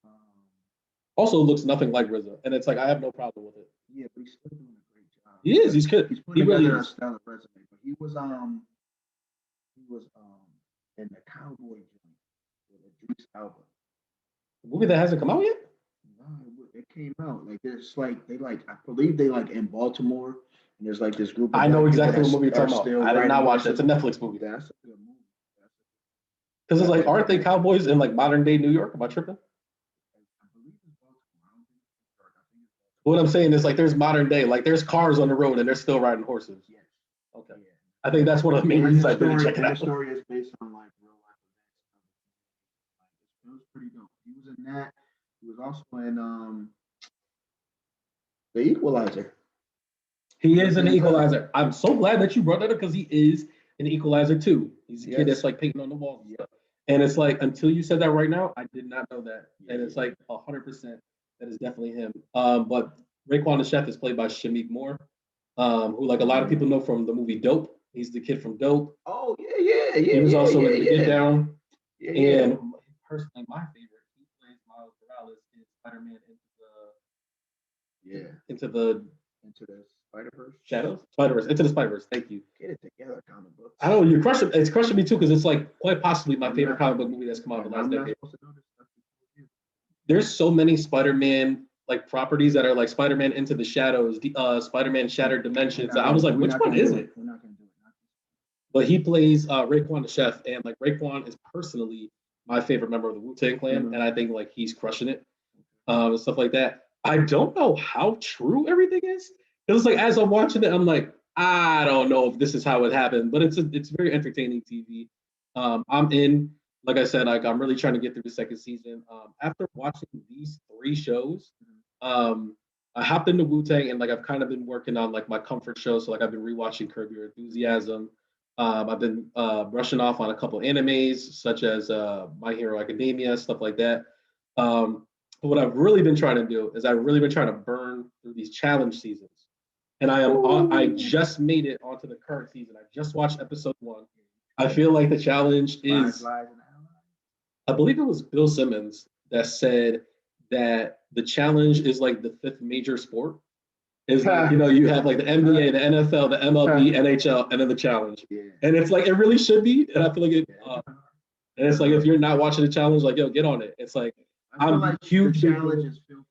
Also looks nothing like RZA, and it's like I have no problem with it. Yeah, but he's still doing a great job. He is. He's good. He's putting together a stellar resume. But he was in the Cowboy joint with Idris Elba. A movie that hasn't come out yet? No, it came out. Like there's like I believe they like in Baltimore, and there's like this group. I know exactly what movie you're talking about. I did not watch it. It's a Netflix movie. That's a good movie. Because it's like, aren't they cowboys in like modern day New York? Am I tripping? What I'm saying is like there's modern day, like there's cars on the road and they're still riding horses. Yes. Okay. Yeah. I think that's one of the main reasons I didn't check it out. The story is based on like real life events. It was pretty dope. He was in that. He was also in The Equalizer. He is an Equalizer. I'm so glad that you brought that up because he is an Equalizer too. He's a kid that's like painting on the walls. Yeah. And it's like until you said that right now, I did not know that. Yeah. And it's like 100%. That is definitely him. But Raekwon the Chef is played by Shameik Moore, who like a lot of people know from the movie Dope. He's the kid from Dope. Oh yeah. He was also in The Get Down. Yeah. And personally, my favorite, he plays Miles Morales in Spider-Man into the Spider-Verse. Shadows? Spider-Verse. Into the Spider-Verse. Thank you. Get it together, comic books. I know you're crushing. It's crushing me too because it's like quite possibly my favorite comic book movie that's come out in the last decade. There's so many Spider-Man like properties that are like Spider-Man Into the Shadows, Spider-Man Shattered Dimensions. I was like, which one is it? We're not gonna do it. But he plays Raekwon the Chef, and like Raekwon is personally my favorite member of the Wu-Tang Clan, and I think like he's crushing it, and stuff like that. I don't know how true everything is. It was like as I'm watching it, I'm like, I don't know if this is how it happened, but it's very entertaining TV. I'm in. Like I said, like I'm really trying to get through the second season. After watching these 3 shows, I hopped into Wu-Tang and like I've kind of been working on like my comfort shows. So like I've been rewatching Curb Your Enthusiasm. I've been brushing off on a couple animes such as My Hero Academia, stuff like that. But what I've really been trying to do is I've really been trying to burn through these challenge seasons. and I just made it onto the current season. I just watched episode 1. I feel like the challenge is, I believe it was Bill Simmons that said that the challenge is like the 5th major sport. Is like, you have like the NBA, the NFL, the MLB, NHL, and then the challenge. Yeah. And it's like, it really should be. And I feel like it, and it's like, if you're not watching the challenge, like, yo, get on it. It's like, I'm like huge. The challenge is Phil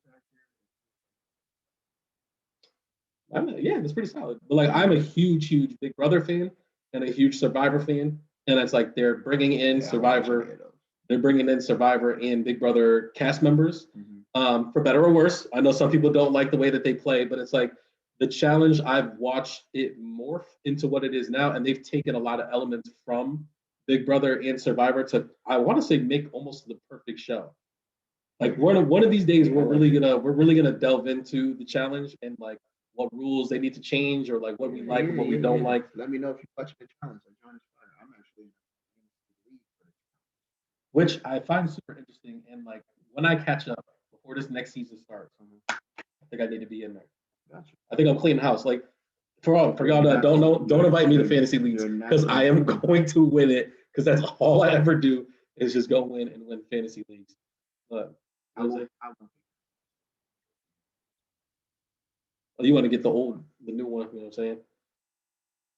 Factor. Yeah, it's pretty solid. But like, I'm a huge Big Brother fan and a huge Survivor fan. And it's like, they're bringing in Survivor. They're bringing in Survivor and Big Brother cast members. For better or worse. I know some people don't like the way that they play, but it's like the challenge, I've watched it morph into what it is now, and they've taken a lot of elements from Big Brother and Survivor to, I want to say, make almost the perfect show. Like one of these days, we're really gonna delve into the challenge and like what rules they need to change or like what we like and what we don't like. Let me know if you watch the challenge. I'm actually which I find super interesting. And like when I catch up before this next season starts, I think I need to be in there. Gotcha. I think I'm cleaning house. Like for y'all that don't know, don't invite me to fantasy leagues because I am going to win it because that's all I ever do is just go win and win fantasy leagues. But I won't. You want to get the new one, you know what I'm saying?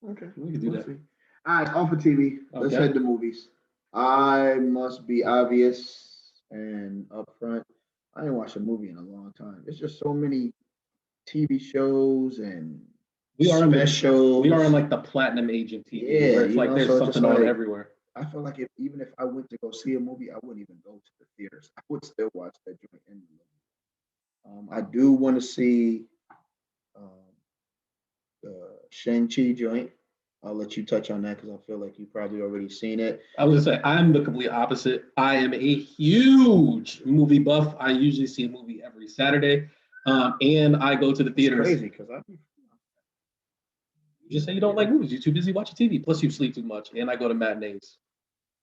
Okay. We can do that. See. All right, off of TV. Let's head to movies. I must be obvious and upfront. I didn't watch a movie in a long time. There's just so many TV shows and specials. We are in like the platinum age of TV. Yeah, where it's like there's something on everywhere. I feel like even if I went to go see a movie, I wouldn't even go to the theaters. I would still watch that joint in the movie. I do want to see the Shang-Chi joint. I'll let you touch on that because I feel like you probably already seen it. I was gonna say I'm the complete opposite. I am a huge movie buff. I usually see a movie every Saturday, and I go to the theaters. It's crazy because you just say you don't like movies. You're too busy watching TV. Plus, you sleep too much, and I go to matinees.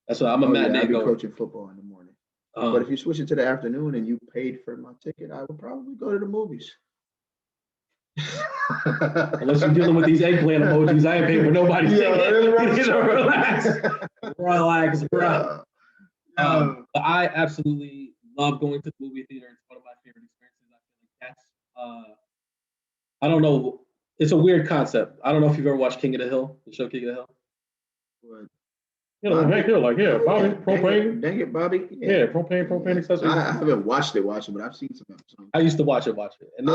That's why I'm a matinee goer. I be coaching football in the morning. But if you switch it to the afternoon and you paid for my ticket, I would probably go to the movies. Unless you're dealing with these eggplant emojis, I ain't paying for nobody's ticket. Relax, bro. But I absolutely love going to the movie theater. It's one of my favorite experiences. I feel like that's, I don't know. It's a weird concept. I don't know if you've ever watched King of the Hill, the show King of the Hill. What? Hank Hill, like, Bobby, propane. Dang it, Bobby. Yeah, propane accessories. I haven't watched it, but I've seen some episodes. I used to watch it. And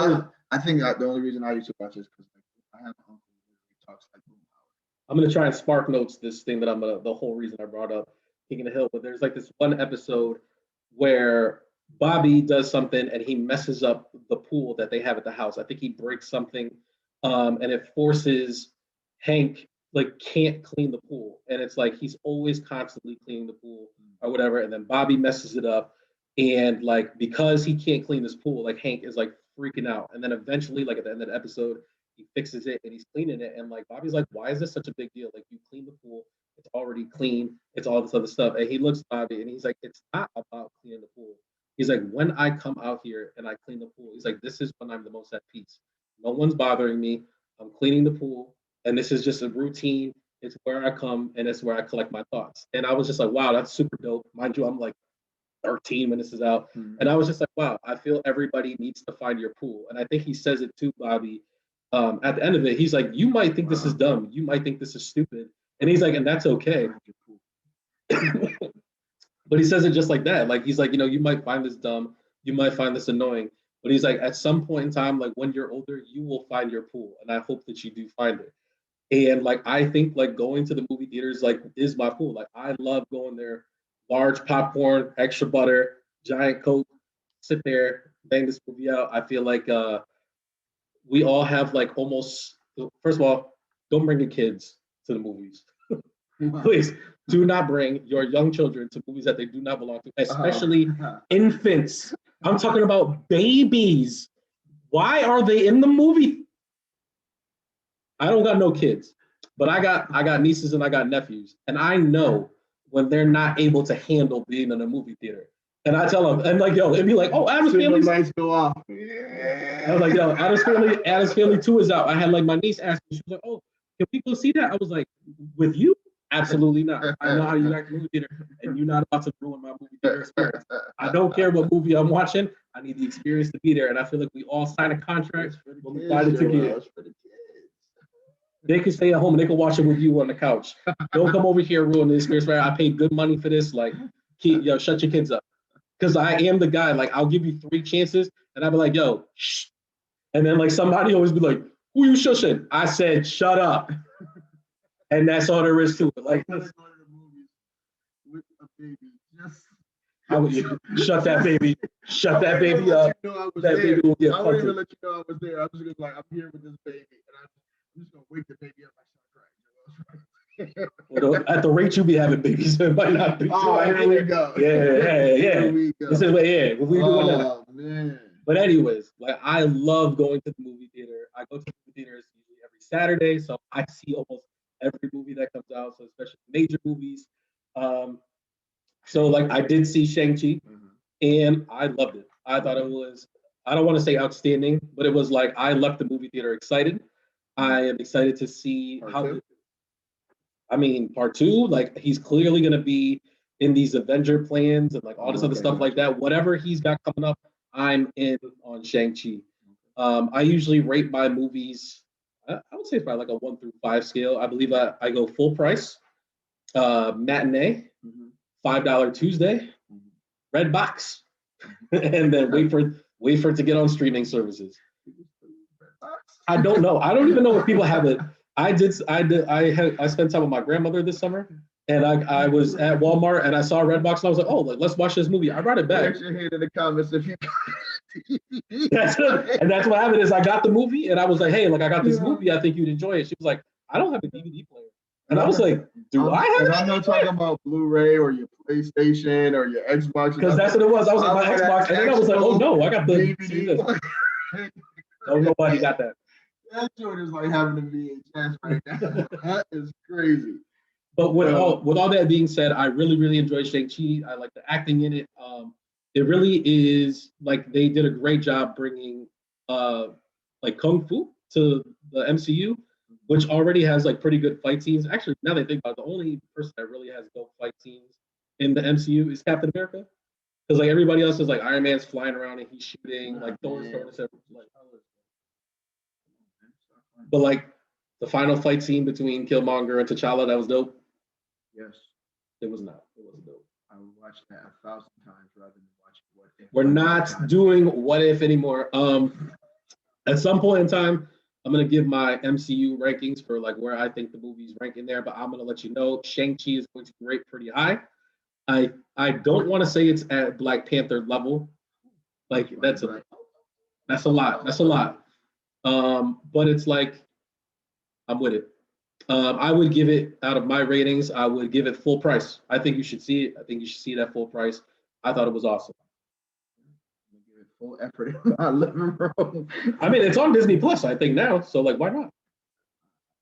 I think the only reason I used to watch it is because I have an uncle who talks like Boom Howard. I'm going to try and spark notes this thing that the whole reason I brought up King of the Hill, but there's like this one episode where Bobby does something and he messes up the pool that they have at the house. I think he breaks something and it forces Hank like can't clean the pool. And it's like he's always constantly cleaning the pool or whatever. And then Bobby messes it up. And like because he can't clean this pool, like Hank is like freaking out. And then eventually, like at the end of the episode, he fixes it and he's cleaning it. And like Bobby's like, why is this such a big deal? Like you clean the pool, it's already clean, it's all this other stuff. And he looks at Bobby and he's like, it's not about cleaning the pool. He's like, when I come out here and I clean the pool, he's like, this is when I'm the most at peace. No one's bothering me. I'm cleaning the pool. And this is just a routine. It's where I come and it's where I collect my thoughts. And I was just like, wow, that's super dope. Mind you, I'm like 13 when this is out. Mm-hmm. And I was just like, wow, I feel everybody needs to find your pool. And I think he says it to Bobby at the end of it. He's like, you might think this is dumb. You might think this is stupid. And he's like, and that's okay. But he says it just like that. Like, he's like, you might find this dumb. You might find this annoying. But he's like, at some point in time, like when you're older, you will find your pool. And I hope that you do find it. And like, I think like going to the movie theaters, like is my pool. Like I love going there, large popcorn, extra butter, giant Coke, sit there, bang this movie out. I feel like we all have like almost, first of all, don't bring your kids to the movies. Please do not bring your young children to movies that they do not belong to, especially infants. I'm talking about babies. Why are they in the movie? I don't got no kids, but I got nieces and I got nephews. And I know when they're not able to handle being in a movie theater. And I tell him, and like, yo, it'd be like, oh, Adam's Family. Lights go off. Yeah. I was like, yo, Adam's Family 2 is out. I had like my niece ask me, she was like, oh, can we go see that? I was like, with you? Absolutely not. I know how you like the movie theater, and you're not about to ruin my movie theater experience. I don't care what movie I'm watching. I need the experience to be there. And I feel like we all sign a contract when we buy the ticket. They can stay at home and they can watch it with you on the couch. Don't come over here and ruin the experience. Right? I paid good money for this. Like, shut your kids up. Because I am the guy, like, I'll give you 3 chances, and I'll be like, yo, shh. And then, like, somebody always be like, who you shushing? I said, shut up. And that's all there is to it. Like, with a baby. I would shut that baby. Shut that baby up. That baby will get I wouldn't even let you know I was there. I was just like, I'm here with this baby, and I'm just gonna wake the baby up. At the rate you be having babies, it might not be. Oh, here we go. Yeah. Here we go. This is what, we doing that. Oh man. But anyways, like, I love going to the movie theater. I go to the movie theaters usually every Saturday, so I see almost every movie that comes out, so especially major movies. So like, I did see Shang-Chi, and I loved it. I thought it was, I don't want to say outstanding, but it was like, I left the movie theater excited. I am excited to see part 2, like, he's clearly going to be in these Avenger plans and like all this other stuff like that. Whatever he's got coming up, I'm in on Shang-Chi. I usually rate my movies, I would say it's probably like a 1 through 5 scale. I believe I go full price, matinee, $5 Tuesday, red box, and then wait for it to get on streaming services. I don't know. I don't even know if people have it. I spent time with my grandmother this summer, and I was at Walmart and I saw Redbox and I was like, oh, let's watch this movie. I brought it back. Raise your hand in the comments if you. That's what happened is I got the movie and I was like, hey, like, I got this movie. I think you'd enjoy it. She was like, I don't have a DVD player. And I was like, I have? I'm not talking about Blu-ray or your PlayStation or your Xbox. Because that's what it was. I was like, my Xbox. And then I was like, oh no, I got the DVD. Oh, nobody got that. That joint is like having a VHS right now. That is crazy. But with all that being said, I really, really enjoyed Shang-Chi. I like the acting in it. It really is like they did a great job bringing like Kung Fu to the MCU, which already has like pretty good fight scenes. Actually, now that I think about it, the only person that really has dope fight scenes in the MCU is Captain America. Because like everybody else is like Iron Man's flying around and he's shooting, like Thor's throwing his like. But like the final fight scene between Killmonger and T'Challa, that was dope. Yes. It was not. It wasn't dope. I would watch that 1,000 times rather than watching What If. We're not doing What If anymore. At some point in time, I'm gonna give my MCU rankings for like where I think the movie's ranking there, but I'm gonna let you know Shang-Chi is going to rate pretty high. I don't want to say it's at Black Panther level. Like that's a lot. That's a lot. But it's like I'm with it. I would give it, out of my ratings, I would give it full price. I think you should see it. I think you should see it at full price. I thought it was awesome. Give it full effort in my living room. I mean, it's on Disney Plus, I think now. So like, why not?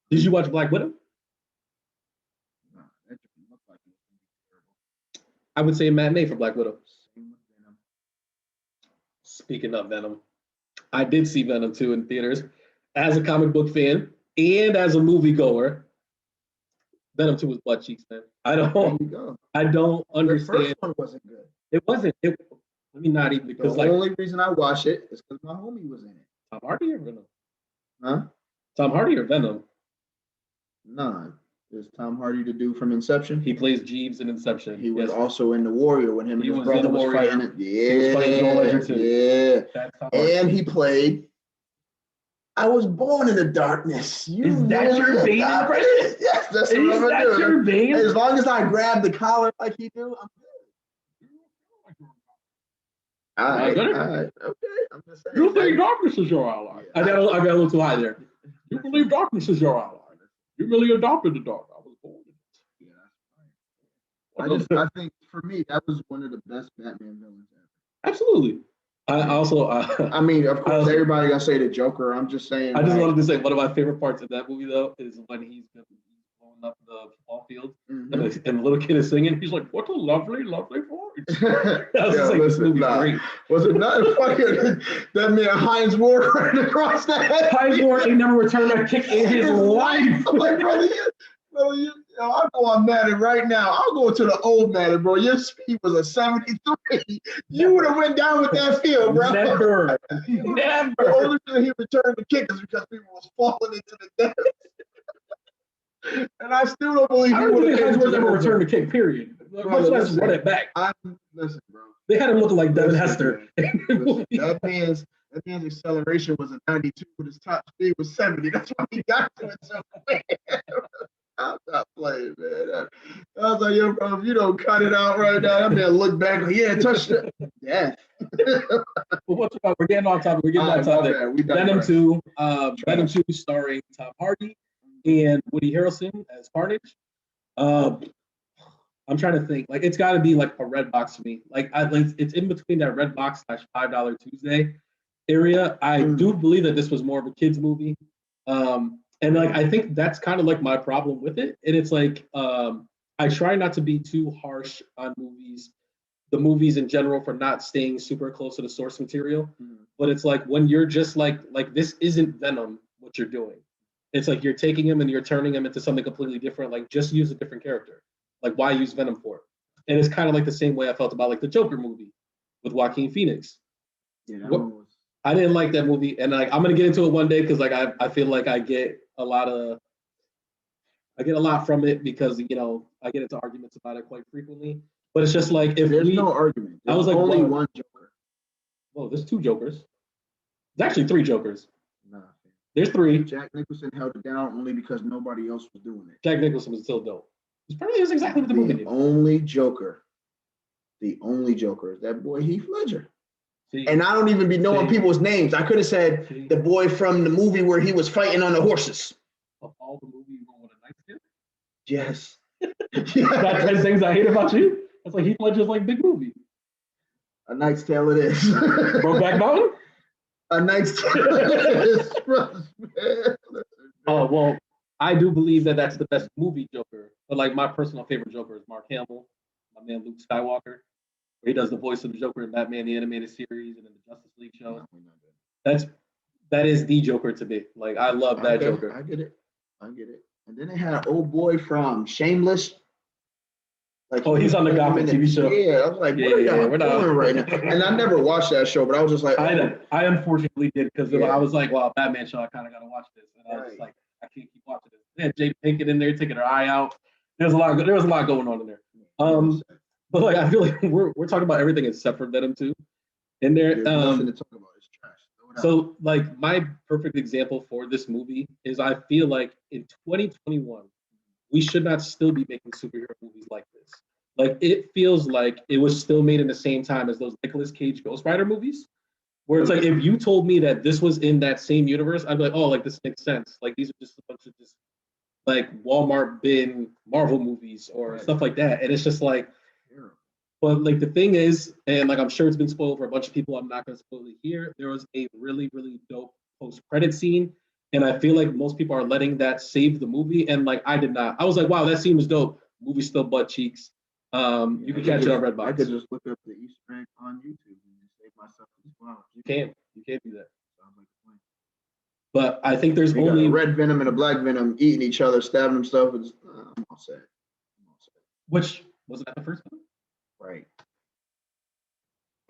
Did you watch Black Widow? No, that didn't look like it was gonna be terrible. I would say a matinee for Black Widow. Speaking of Venom, I did see Venom 2 in theaters as a comic book fan and as a moviegoer. Venom 2 was butt cheeks, man. I don't understand. The first one wasn't good. It wasn't. Let me not even, because the only reason I watched it is because my homie was in it. Tom Hardy or Venom? Huh? Tom Hardy or Venom? None. There's Tom Hardy, the dude from Inception. He plays Jeeves in Inception. He was also in The Warrior when him and his brother was fighting it. Yeah. And he played I Was Born in the Darkness. Is that your Bane impression? Yes, that's what I'm gonna do. Is that your Bane? As long as I grab the collar like he do, I'm good. All right. Okay. I'm just saying. You think darkness is your ally? Yeah. I got a little too high there. You believe darkness is your ally? You really adopted the dark. I was born in it. Yeah, that's right. I think for me that was one of the best Batman villains ever. Absolutely. I also. I mean, of course, everybody gonna say the Joker. I'm just saying. I just wanted to say one of my favorite parts of that movie though is when he's blowing up the ball field and the little kid is singing. He's like, "What a lovely, lovely voice." I was just like, this movie's great. Was it not fucking that man Heinz Ward running across the head? Heinz Ward ain't never returned that kick in his life. I'm like, brother, I'll go on Madden right now. I'll go to the old Madden, bro. Your speed was a 73. You would have went down with that field, bro. Never. The only reason he returned the kick is because people was falling into the depths. And I still don't believe I don't think Heinz Ward ever returned the kick, period. Much less run it back. Listen, bro. They had him looking like Devin Hester. That man's acceleration was a 92, but his top speed was 70. That's why he got to it so quick. I'm not playing, man. I was like, yo, bro, if you don't cut it out right now, that man look back like, yeah, touchdown. Yeah. But what's about? We're getting off topic. Venom 2, Venom 2 starring Tom Hardy and Woody Harrelson as Carnage. I'm trying to think. Like, it's got to be like a red box for me. It's in between that red box / $5 Tuesday area. I do believe that this was more of a kids movie. And like, I think that's kind of like my problem with it. And it's like, I try not to be too harsh on the movies in general, for not staying super close to the source material. But it's like, when you're just like this isn't Venom, what you're doing. It's like you're taking him and you're turning him into something completely different. Like, just use a different character. Like, why use Venom for it? And it's kind of like the same way I felt about like the Joker movie with Joaquin Phoenix. Yeah, I didn't like that movie, and like, I'm gonna get into it one day because like I feel like I get a lot from it because, you know, I get into arguments about it quite frequently. But it's just like, if there's no argument. I was like, only one Joker. Well, there's 2 Jokers. There's actually 3 Jokers. Nah. There's 3. Jack Nicholson held it down only because nobody else was doing it. Jack Nicholson was still dope. It's exactly what the movie did. The only Joker is that boy Heath Ledger. See, and I don't even be knowing people's names. I could have said the boy from the movie where he was fighting on the horses. Of all the movies you want a night skip? Yes. That's things I hate about you. That's like Heath Ledger's like big movie. A Knight's Tale it is. Brokeback Mountain? A Knight's Tale it is. Oh, well, I do believe that that's the best movie Joker. But like, my personal favorite Joker is Mark Hamill, my man Luke Skywalker, where he does the voice of the Joker in Batman the Animated Series and in the Justice League show. That is the Joker to me. Like, I love that Joker. I get it. And then they had an old boy from Shameless. Like, he's on the Gotham TV show. Yeah, I was like, what are y'all doing right now? And I never watched that show, but I was just like, I unfortunately did, because I was like, well, Batman show, I kind of got to watch this. And I was just like, I can't keep watching this. They had Jada Pinkett in there taking her eye out. There was a lot going on in there. But like, I feel like we're talking about everything except for Venom 2 in there. There's nothing to talk about. It's trash. So like, my perfect example for this movie is, I feel like in 2021, we should not still be making superhero movies like this. Like, it feels like it was still made in the same time as those Nicolas Cage Ghost Rider movies, where it's like, if you told me that this was in that same universe, I'd be like, oh, like, this makes sense. Like, these are just a bunch of just like Walmart bin Marvel movies or stuff like that. And it's just like, but like, the thing is, and like, I'm sure it's been spoiled for a bunch of people, I'm not going to spoil it here. There was a really, really dope post-credit scene. And I feel like most people are letting that save the movie. And like, I did not. I was like, wow, that scene was dope. Movie's still butt cheeks. You can catch it on Redbox. I could just look up the Easter egg on YouTube and save myself these flowers. You can't do that. Sounds like a plan. But I think there's only got a red Venom and a black Venom eating each other, stabbing themselves. I'm all set. Which wasn't that the first one? Right.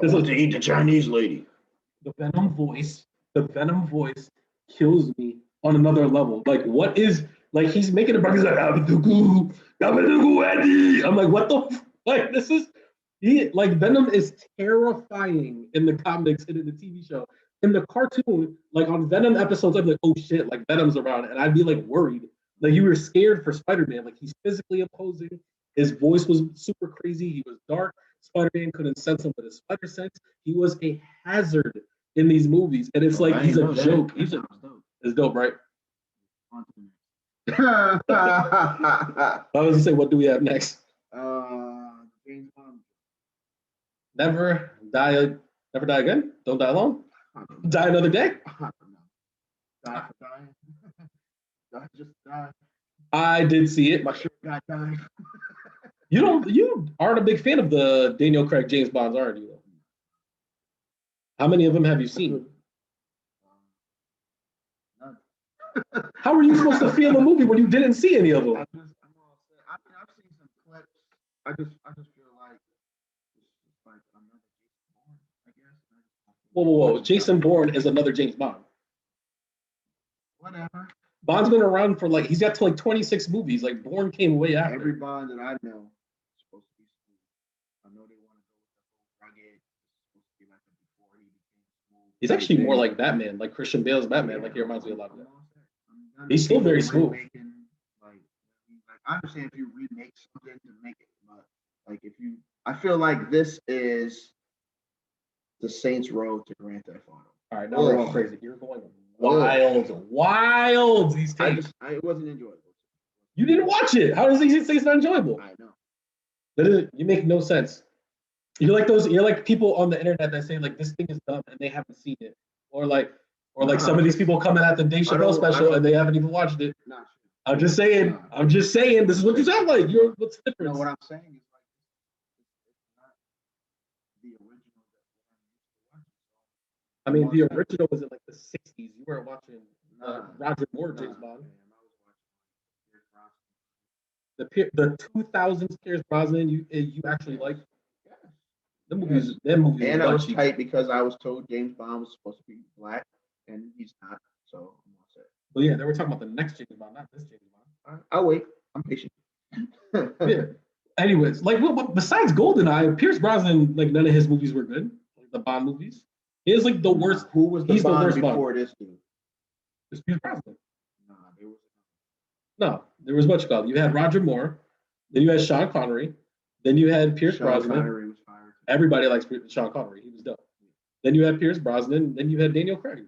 I want to eat the Chinese lady. The Venom voice kills me on another level. Like, what is, like, he's making a breakfast like, I'm like, what the like, this is, like, Venom is terrifying in the comics and in the TV show. In the cartoon, like, on Venom episodes, I'd be like, oh shit, like, Venom's around, and I'd be like worried. Like, you were scared for Spider-Man. Like, he's physically opposing. His voice was super crazy. He was dark. Spider-Man couldn't sense him with his spider sense. He was a hazard in these movies, and it's like, he's a joke. It's dope, right? I was gonna say, what do we have next? Never die again. Don't die alone. Die another day. Die for dying. Just die. I did see it. My shirt got died. You aren't a big fan of the Daniel Craig James Bonds, are you? How many of them have you seen? None. How are you supposed to feel the movie when you didn't see any of them? I'm all set. I mean, I've seen some clips. I just feel like it's like another Jason Bourne, I guess. Whoa. Jason Bourne is another James Bond. Whatever. Bond's been around for he's got to 26 movies. Like Bourne came way after. Every Bond that I know is supposed to be smooth. I know they want to go with the whole rugged. It's supposed to be like before he became smooth. He's actually more like Batman, like Christian Bale's Batman. Yeah, Like he reminds me a lot of that. He's still very smooth. Like I understand if you remake something to make it, but I feel like this is the Saints Row to Grand Theft Auto. All right, now we're going crazy. You're going wild these days. It wasn't enjoyable. You didn't watch it. How does he say it's not enjoyable? I know. You make no sense. You're like people on the internet that say like this thing is dumb and they haven't seen it, or some of these people coming at the Dave Chappelle special and they haven't even watched it. Nah, I'm just saying. This is what you sound like. What's the difference? No, what I'm saying is it's not the original that I'm used to watching. I mean, the original was in like the 60s. You weren't watching Roger Moore James Bond. Man, I was watching The 2000s Pierce Brosnan. You actually like the movies. And I was tight because I was told James Bond was supposed to be black, and he's not. So I'm all set. Well, yeah, they were talking about the next James Bond, not this James Bond. I'll wait. I'm patient. Yeah. Anyways, besides GoldenEye, Pierce Brosnan, none of his movies were good. Like the Bond movies. He is the worst. Who was the Bond before this dude? It's Pierce Brosnan. No, there was much called. You had Roger Moore, then you had Sean Connery, then you had Pierce Brosnan. Connery was fired. Everybody likes Sean Connery. He was dope. Then you had Pierce Brosnan, then you had Daniel Craig.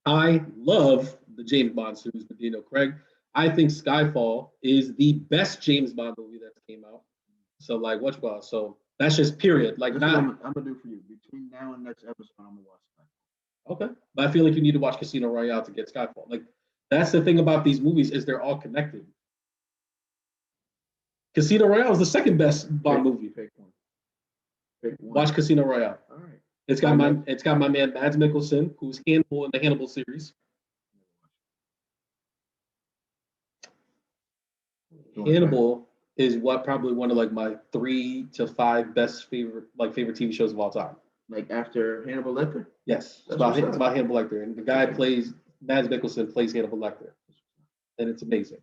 I love the James Bond series with Daniel Craig. I think Skyfall is the best James Bond movie that came out. So so that's just period. I'm gonna do for you. Between now and next episode, I'm gonna watch Skyfall. Okay. But I feel like you need to watch Casino Royale to get Skyfall. That's the thing about these movies is they're all connected. Casino Royale is the second best Bond movie. Pick one. Watch Casino Royale. All right. It's got my man Mads Mikkelsen, who's Hannibal in the Hannibal series. Hannibal is probably one of my 3 to 5 best favorite TV shows of all time. Like after Hannibal Lecter? Yes, it's about Hannibal Lecter, and the guy Mads Mikkelsen plays Hannibal Lecter, and it's amazing.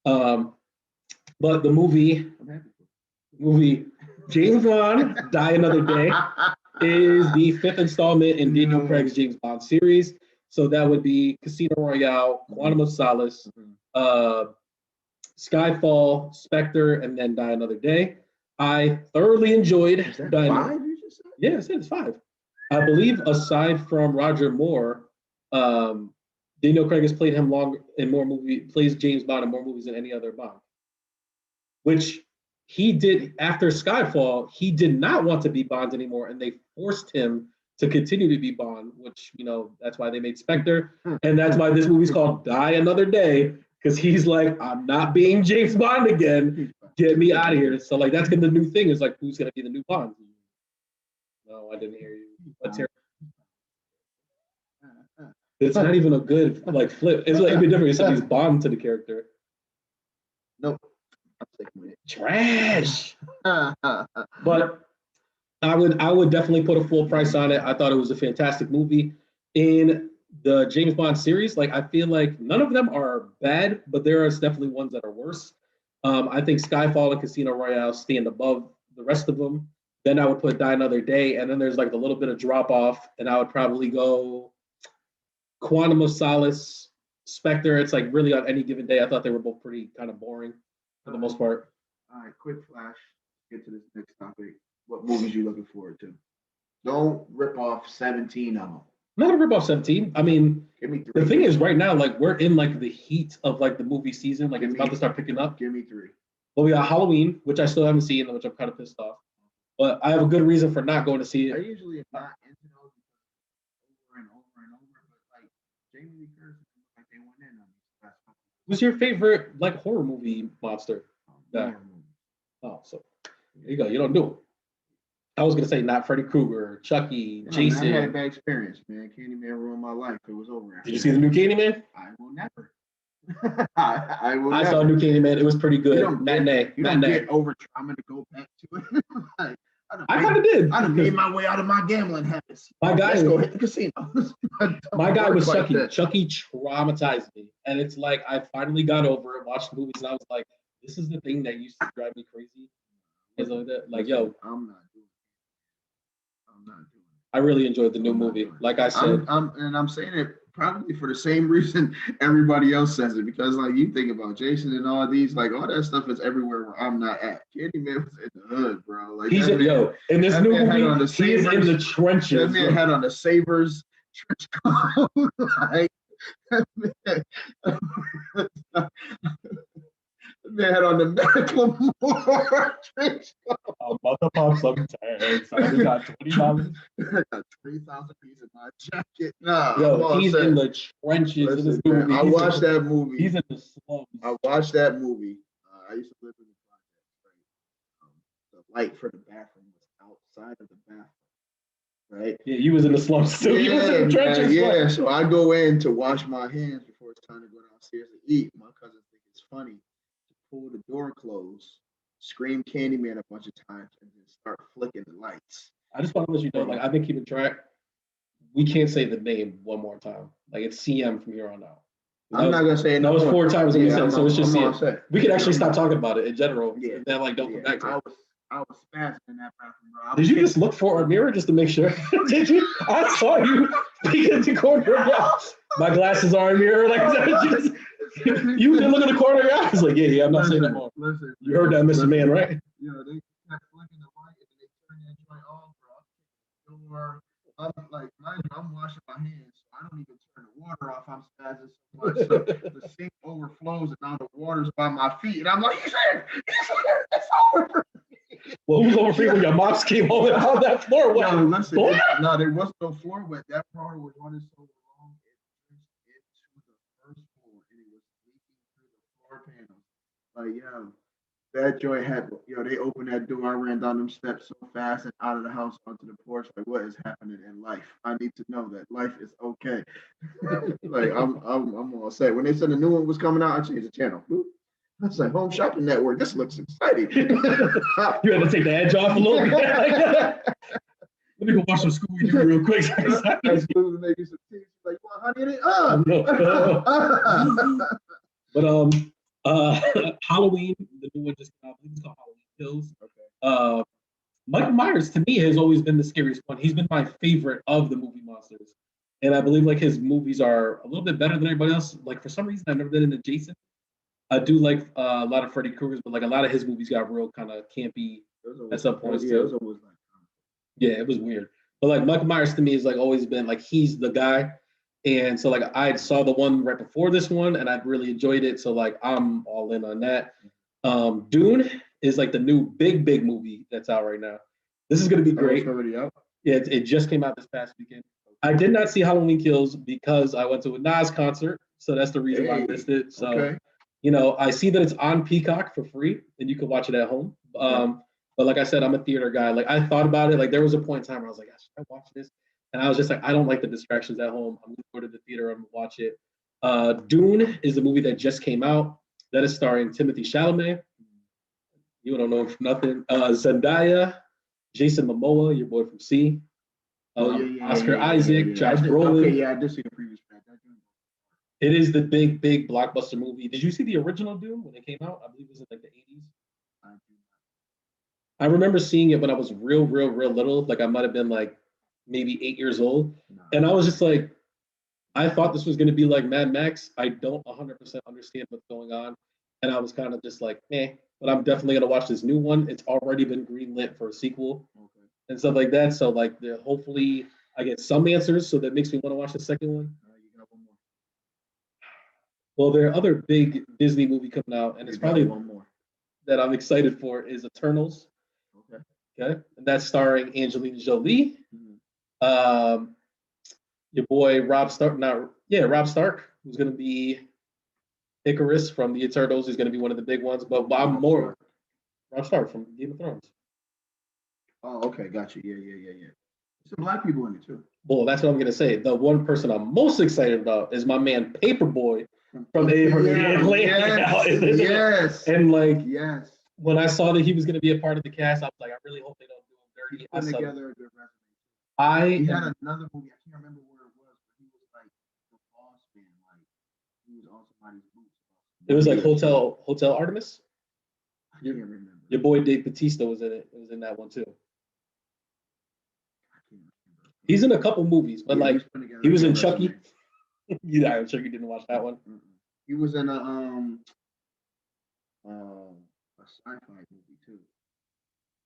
But the movie James Bond Die Another Day is the 5th installment in Daniel Craig's James Bond series. So that would be Casino Royale, Quantum of Solace, Skyfall, Spectre, and then Die Another Day. I thoroughly enjoyed Die Another Day. Yeah, it's 5. I believe aside from Roger Moore, Daniel Craig has played him plays James Bond in more movies than any other Bond. Which he did after Skyfall, he did not want to be Bond anymore, and they forced him to continue to be Bond, which, that's why they made Spectre, and that's why this movie's called Die Another Day, because he's like, I'm not being James Bond again, get me out of here. So, that's gonna be the new thing, is who's gonna be the new Bond? No, I didn't hear you. Let's hear. It's not even a good, flip. It's it'd be different if somebody's Bond to the character. Nope. Trash. But I would definitely put a full price on it. I thought it was a fantastic movie. In the James Bond series, I feel like none of them are bad, but there are definitely ones that are worse. I think Skyfall and Casino Royale stand above the rest of them. Then I would put Die Another Day, and then there's a little bit of drop off, and I would probably go Quantum of Solace, Spectre. It's really on any given day. I thought they were both pretty kind of boring for the most part. All right, quick flash. Get to this next topic. What movies you looking forward to? Don't rip off 17 of them. I'm not gonna rip off 17. I mean, give me 3. The thing is, right now, we're in the heat of the movie season. It's about to start picking up. Give me 3. Well, we got Halloween, which I still haven't seen, which I'm kind of pissed off. But I have a good reason for not going to see it. I usually am not into those over and over and over, but Jamie Lee Curtis, they went in on me. Who's your favorite horror movie monster? Yeah. Oh, so there you go. You don't do it. I was gonna say not Freddy Krueger, Chucky, Jason. Man, I had a bad experience, man. Candyman ruined my life. It was over. Did you see the new Candyman? I will never. I will. I never. saw new Candyman. It was pretty good. You don't get over trauma to go back to it. Like, I kind of did. I done made my way out of my gambling habits. Let's go hit the casino. My guy was Chucky. Like Chucky traumatized me, and it's like I finally got over it, watched the movies, and I was like, "This is the thing that used to drive me crazy." Is like that. Like, yo, I'm not doing it. I really enjoyed the new movie. Like I said, I'm saying it probably for the same reason everybody else says it, because like you think about Jason and all these, like all that stuff is everywhere where I'm not at. Candyman was in the hood, bro. Like he's in this new movie. He is in the trenches. That man had on the Sabres trench coat. Like that man had on the medical trench coat. I'm about to pop some tags. I got $20. I got 3,000 pieces in my jacket. Nah, yo, he's in the trenches. Listen, in this movie. I watched that movie. He's in the slums. I watched that movie. I used to live in the project. Right? The light for the bathroom was outside of the bathroom. Right? Yeah, you was in the slums too. Yeah, you was in the trenches. Yeah, so I go in to wash my hands before it's time to go downstairs to eat. My cousins think it's funny to pull the door closed, scream Candyman a bunch of times, and then start flicking the lights. I just want to let you know, like I've been keeping track. We can't say the name one more time. Like it's CM from here on out. I'm not gonna say it. That was 4 times we said, so it's just CM. We could actually stop talking about it in general. Yeah. And then like don't come back to it. I was spazzing in that bathroom, bro. Did you just look for a mirror just to make sure? Did you? I saw you peek in the corner of your eye. My glasses are a mirror. Like you can look in the corner of your eyes. Like, yeah, I'm not saying that more. Listen, you heard that, Mr. Man, right? Yeah, they kept flicking the light and they turned that joint off, bro. I'm washing my hands, so I don't even turn the water off. I'm spazzing so much. So the sink overflows and now the water's by my feet. And I'm like, he's here. It's over for me. Well, who's over for you when your mops came home and found that floor wet? No, listen, there was no floor wet. That water was running so long, it reached into the first floor and it was leaking through the floor panels. Like, that joint had, they opened that door. I ran down them steps so fast and out of the house onto the porch. Like, what is happening in life? I need to know that life is okay. Like, I'm all set. When they said the new one was coming out, I changed the channel. I was like, Home Shopping Network. This looks exciting. You had to take the edge off a little bit. Let me go watch some Scooby-Doo real quick. Scooby maybe some tea. Like, well, honey, it ain't But Halloween, the new one just came out. I believe it's called Halloween Kills. Okay. Michael Myers to me has always been the scariest one. He's been my favorite of the movie monsters, and I believe like his movies are a little bit better than everybody else. Like for some reason, I've never been into Jason. I do like a lot of Freddy Krueger's, but like a lot of his movies got real kind of campy at some points too. Yeah, it was weird. But like Michael Myers to me has like always been like he's the guy. And so like I saw the one right before this one and I really enjoyed it. So like I'm all in on that. Dune is like the new big movie that's out right now. This is gonna be great. It's already out. Yeah, it just came out this past weekend. I did not see Halloween Kills because I went to a Nas concert. So that's the reason why I missed it. So I see that it's on Peacock for free and you can watch it at home. But like I said, I'm a theater guy. Like I thought about it. Like there was a point in time where I was like, should I watch this? And I was just like, I don't like the distractions at home. I'm going to go to the theater and watch it. Dune is the movie that just came out. That is starring Timothée Chalamet. You don't know him from nothing. Zendaya, Jason Momoa, your boy from C. Oscar Isaac, Josh Brolin. Okay, I did see the previous track. It is the big blockbuster movie. Did you see the original Dune when it came out? I believe it was in like the 80s. I remember seeing it when I was real little. Like I might have been like maybe 8 years old. And I was just like, I thought this was going to be like Mad Max. I don't 100% understand what's going on. And I was kind of just like, but I'm definitely going to watch this new one. It's already been greenlit for a sequel and stuff like that. So like hopefully I get some answers. So that makes me want to watch the second one. You got one more. Well, there are other big Disney movie coming out. And it's probably one more that I'm excited for is Eternals. Okay. And that's starring Angelina Jolie. Your boy Rob Stark, who's gonna be Icarus from the Eternals is going to be one of the big ones, but I'm more Rob Stark from Game of Thrones. Oh, okay, got you. Yeah. Some black people in it too. Well, that's what I'm going to say. The one person I'm most excited about is my man Paperboy from Abraham. Yes. And like, yes. When I saw that he was going to be a part of the cast, I was like, I really hope they don't do him dirty. Put together a good resume. He had another movie. I can't remember where it was, but he was like the boss man. Like he was on somebody's boots. It was like Hotel Artemis. I can't remember. Your boy Dave Bautista was in it. It was in that one too. I can't remember. He's in a couple movies, but like he was in Chucky. Yeah, I'm sure you didn't watch that one. He was in a sci-fi movie too.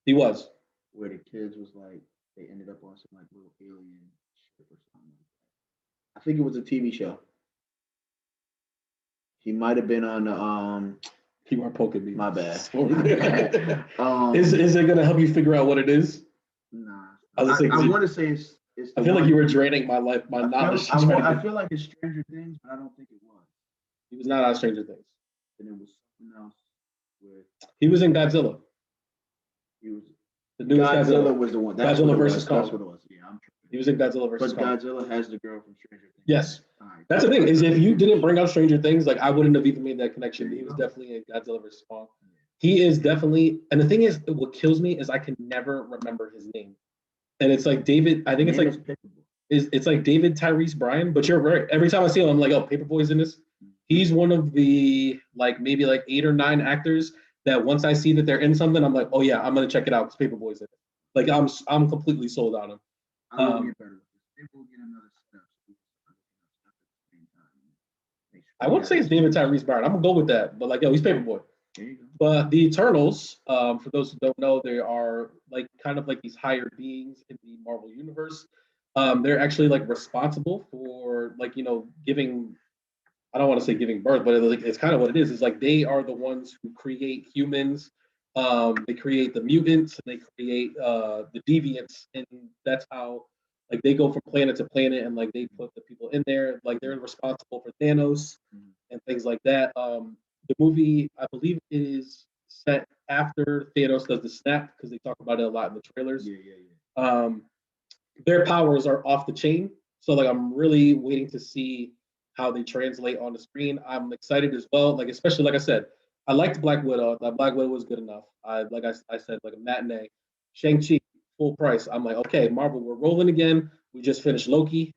He was. Where the kids was like they ended up on some like little alien ship or something like that. I think it was a TV show. He might have been on the You are poking me. My bad. Is it gonna help you figure out what it is? Nah. I want to say it's I feel like you were draining my knowledge. I feel like it's Stranger Things, but I don't think it was. He was not on Stranger Things. And it was something else with. He was in Godzilla. He was. The newest Godzilla was the one. Godzilla versus Kong. That's what it was. Yeah, I'm tripping. He was in Godzilla versus Kong. But Godzilla has the girl from Stranger Things. Yes. Right. That's the thing, is if you didn't bring up Stranger Things, like I wouldn't have even made that connection. He was definitely in Godzilla versus Kong. He is definitely, and the thing is, what kills me is I can never remember his name. And it's like David, I think it's like it's like David Tyrese Bryan, but you're right. Every time I see him, I'm like, oh, Paperboy's in this. He's one of the like maybe like 8 or 9 actors that once I see that they're in something, I'm like, oh yeah, I'm gonna check it out because Paperboy's in it. Like I'm completely sold on him. I will get better with this. Maybe we'll get another step. I wouldn't say it's David Tyrese Bryan. I'm gonna go with that, but like, yo, he's Paperboy. But the Eternals, for those who don't know, they are like kind of like these higher beings in the Marvel universe. They're actually like responsible for like giving. I don't want to say giving birth, but it's kind of what it is. It's like they are the ones who create humans. They create the mutants and they create the deviants, and that's how like they go from planet to planet and like they put the people in there. Like they're responsible for Thanos and things like that. The movie, I believe, is set after Thanos does the snap because they talk about it a lot in the trailers. Yeah. Their powers are off the chain, so like I'm really waiting to see how they translate on the screen. I'm excited as well. Like especially like I said, I liked Black Widow. That Black Widow was good enough. I said like a matinee. Shang-Chi, full price. I'm like, okay, Marvel, we're rolling again. We just finished Loki.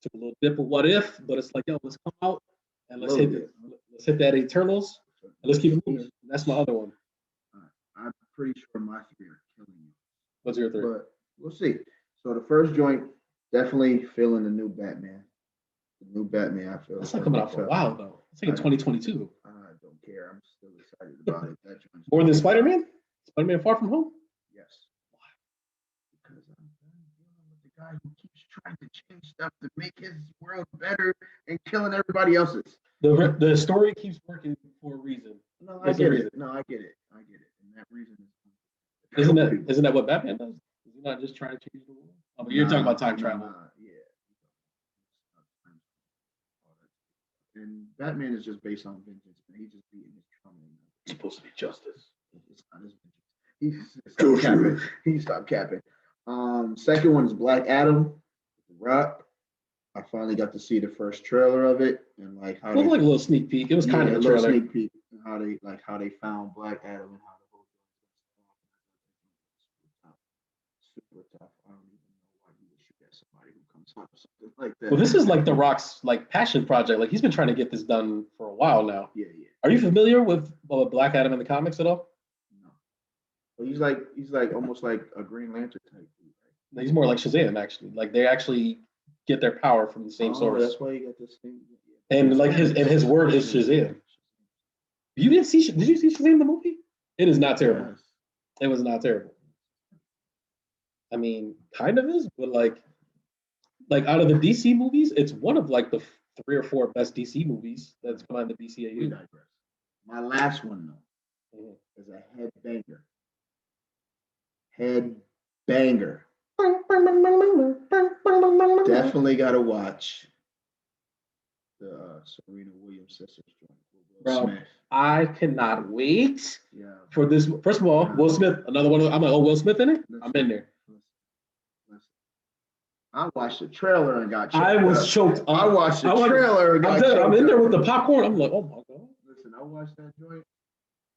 Took a little dip of What If, but it's like, yo, let's come out and let's hit that Eternals and let's keep it moving. That's my other one. I'm pretty sure my 3 are killing you. What's your 3? But we'll see. So the first joint, definitely feeling the new Batman. The new Batman, I feel. That's not coming out for a while though. It's like in 2022. I don't care. I'm still excited about it. That joint. More than Spider-Man? Spider-Man Far From Home? Yes. Why? Because I'm dealing with the guy who keeps trying to change stuff to make his world better and killing everybody else's. The story keeps working for a reason. No, I get it. No, I get it. And that reason is isn't that what Batman does? Is he not just trying to change the world? Oh, but you're talking about time travel. Yeah. And Batman is just based on vengeance, and he's just beating his trauma. It's supposed to be justice. It's not his vengeance. He's capping. He stopped capping. Second one is Black Adam, Rock. I finally got to see the first trailer of it, and like how it was like a little sneak peek. It was kind of a little sneak peek. And how they found Black Adam and how the whole thing super tough. I don't even know why you would shoot at somebody who comes up or something like that. Well, this is like The Rock's like passion project. Like he's been trying to get this done for a while now. Yeah. Are you familiar with Black Adam in the comics at all? No. Well, he's like almost like a Green Lantern type dude, right? He's more like Shazam actually. Like they actually get their power from the same source. That's why you got this thing. And like his word is Shazam. Did you see Shazam the movie? It is not terrible. Yes. It was not terrible. I mean, kind of is, but like out of the DC movies, it's one of like the 3 or 4 best DC movies that's come out of the DCAU. My last one though is a headbanger. Definitely got to watch the Serena Williams sisters joint. Bro, Smith. I cannot wait Yeah. for this. First of all, Will Smith, another one. I'm like, oh, Will Smith in it? I'm in there. Listen. I watched the trailer and got choked I was up. choked up. I watched the trailer and got choked I'm in there up. with the popcorn. I'm like, oh my God. Listen, I watched that joint.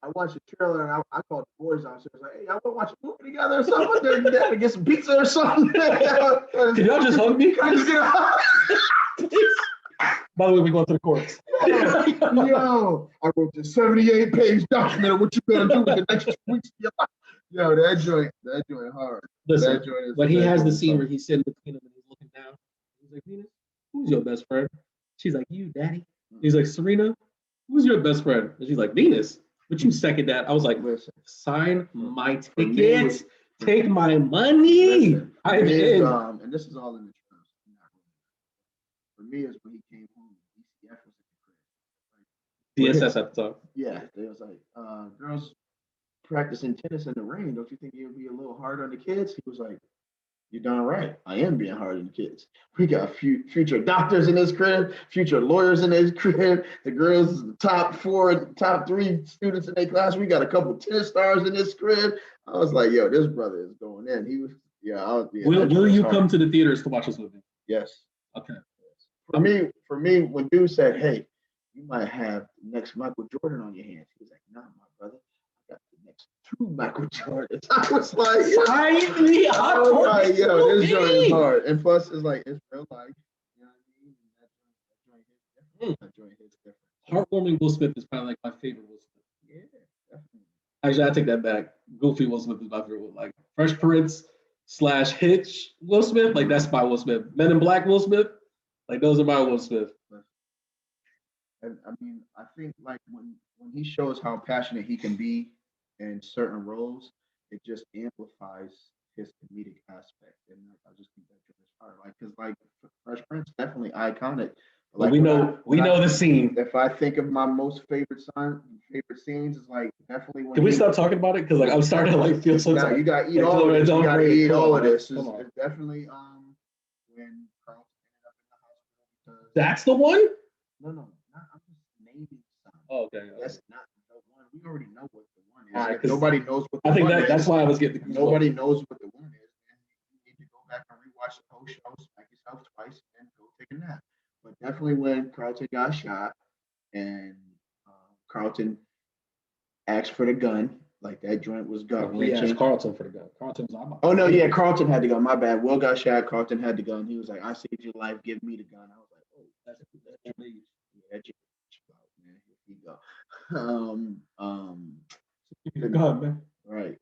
I watched the trailer and I called the boys out. So I was like, hey, y'all want to watch a movie together or something? They had to get some pizza or something. Can y'all just hug me? Can I just get a hug? By the way, we're going to the courts. Yo, I wrote this 78-page document of what you better do with the next 2 weeks of your life. Yo, that joint hard. Listen, that joint is, when he has the scene hard. where he's sitting between them and he's looking down, he's like, Venus, who's your best friend? She's like, you, Daddy. He's like, Serena, who's your best friend? And she's like, Venus. But you second that. I was like, listen, sign my ticket, take my money. Listen, I'm in. And this is all in the terms. For me, is when he came home, DCF was at the crib. DSS at the time. Yeah, they was like, girls practicing tennis in the rain. Don't you think it would be a little hard on the kids? He was like, you're darn right. I am being hard on the kids. We got future doctors in this crib, future lawyers in this crib. The girls, the top 3 students in their class. We got a couple tennis stars in this crib. I was like, yo, this brother is going in. He was, Will you come to the theaters to watch this movie? Yes. Okay. For me, when dude said, hey, you might have the next Michael Jordan on your hands, he was like, nah, my brother. Got the next 2 Michael Jordans. I was like, yo, this joint is hard. And plus, it's like, it's real life. You know what I mean? That joint hits different. Heartwarming Will Smith is probably like my favorite Will Smith. Yeah, definitely. Actually, I take that back. Goofy Will Smith is my favorite. Like Fresh Prince / Hitch Will Smith, like that's my Will Smith. Men in Black Will Smith, like those are my Will Smith. And I mean, I think like when he shows how passionate he can be in certain roles, it just amplifies his comedic aspect, and like, I just think that is hard. Like, because like Fresh Prince, definitely iconic. Like we know the scene. If I think of my most favorite scenes, is like definitely when. Can we stop talking about it? Because like I'm starting to like feel so. You got to eat all of this. You got to eat all of this. It's definitely when Carl ended up in the hospital. That's the one. No, I'm just naming some. Oh, okay. That's not the one. We already know what the one is. Right, nobody knows what the one is. I think that's why I was getting. Nobody knows what the one is. And you need to go back and rewatch the whole show, smack yourself twice, and go take a nap. But definitely when Carlton got shot and Carlton asked for the gun, like that joint was gut wrenching. He asked Carlton for the gun. Carlton was oh no, yeah, Carlton had the gun. My bad. Will got shot. Carlton had the gun. He was like, "I saved your life. Give me the gun." I was like, "Oh, that's your man. Here you go." Go ahead, man. Right.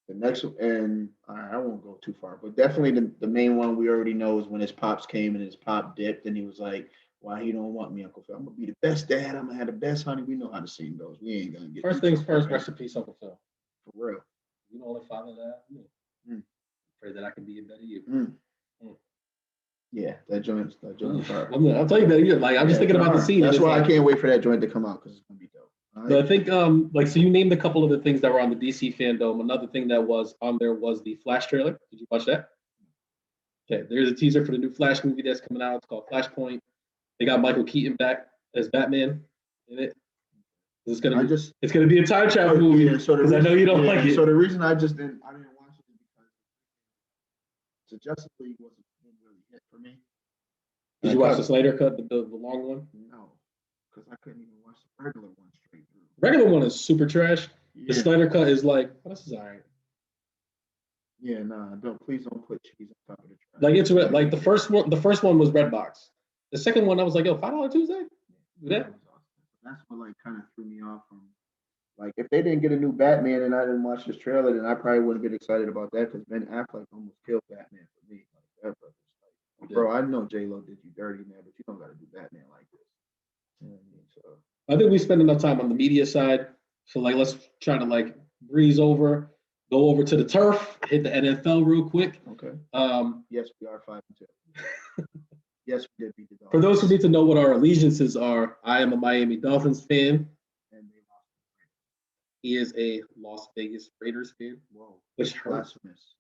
The next one, and I won't go too far, but definitely the main one we already know is when his pops came and his pop dipped, and he was like, "Why he don't want me, Uncle Phil? I'm gonna be the best dad. I'm gonna have the best honey." We know how the scene goes. We ain't gonna get first things first. Rest in peace, Uncle Phil. For real. You know, only father that I have. Pray that I can be a better you. Yeah, that joint's hard. I'll tell you that. Like I'm just thinking about the scene. That's why I can't wait for that joint to come out because it's gonna be dope. Right. But I think so you named a couple of the things that were on the DC fandom. Another thing that was on there was the Flash trailer. Did you watch that? Okay, there's a teaser for the new Flash movie that's coming out. It's called Flashpoint. They got Michael Keaton back as Batman in it. It's gonna be a time travel movie. Yeah, so I know you don't like it. So the reason I didn't watch it is because the Justice League didn't really hit for me. Did you watch the Snyder cut, the long one? No, because I couldn't even watch the regular one straight through. Regular one is super trash. Yeah. The Snyder cut is like, oh, this is all right. Yeah, please don't put cheese on top of the trash. Like it's like the first one was Redbox. The second one I was like, yo, $5 Tuesday? Do that? That's what like kind of threw me off from like if they didn't get a new Batman and I didn't watch this trailer, then I probably wouldn't get excited about that because Ben Affleck almost killed Batman for me. Like that brother's like, bro, I know J-Lo did you dirty, man, but you don't gotta do Batman like this. You know what I mean? So I think we spend enough time on the media side. So like let's try to like breeze over, go over to the turf, hit the NFL real quick. Okay. Yes, we are 5-2. Yes, we did beat the Dolphins. For those who need to know what our allegiances are, I am a Miami Dolphins fan. And they lost. He is a Las Vegas Raiders fan. Whoa. Which hurts. Blasphemous.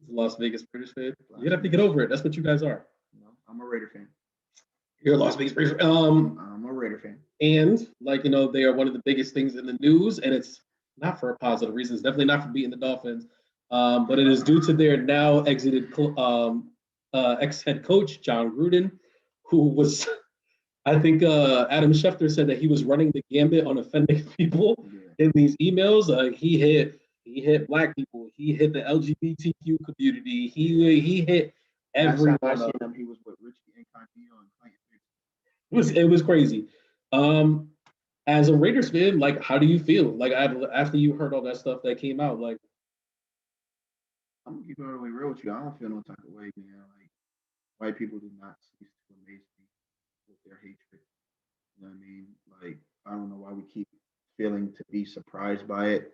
He's a Las Vegas Raiders fan. Blasphemous. You have to get over it. That's what you guys are. No, I'm a Raider fan. You're a Las Vegas Raiders. I'm a a Raider fan. And like, you know, they are one of the biggest things in the news, and it's not for a positive reason. It's definitely not for beating the Dolphins, but it is due to their now exited ex-head coach, John Gruden, who was, I think Adam Schefter said that he was running the gambit on offending people in these emails. He hit black people. He hit the LGBTQ community. He hit everyone. I seen him. He was with Richie Incognito and it was crazy. As a Raiders fan, like, how do you feel? Like, after you heard all that stuff that came out, like, I'm gonna keep it all the way real with you. I don't feel no type of way, man. Like, white people do not cease to amaze me with their hatred. You know what I mean? Like, I don't know why we keep feeling to be surprised by it.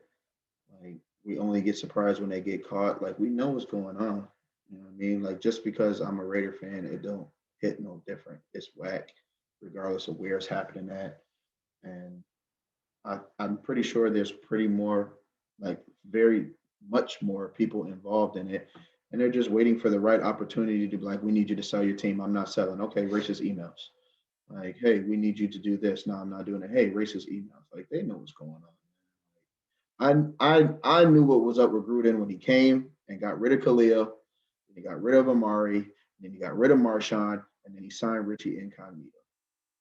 Like, we only get surprised when they get caught. Like, we know what's going on. You know what I mean? Like, just because I'm a Raider fan, it don't hit no different. It's whack, regardless of where it's happening at. And I'm pretty sure there's very much more people involved in it. And they're just waiting for the right opportunity to be like, we need you to sell your team. I'm not selling. Okay, racist emails. Like, hey, we need you to do this. No, I'm not doing it. Hey, racist emails. Like, they know what's going on. I knew what was up with Gruden when he came and got rid of Khalil, and he got rid of Amari, and then he got rid of Marshawn, and then he signed Richie Incognito.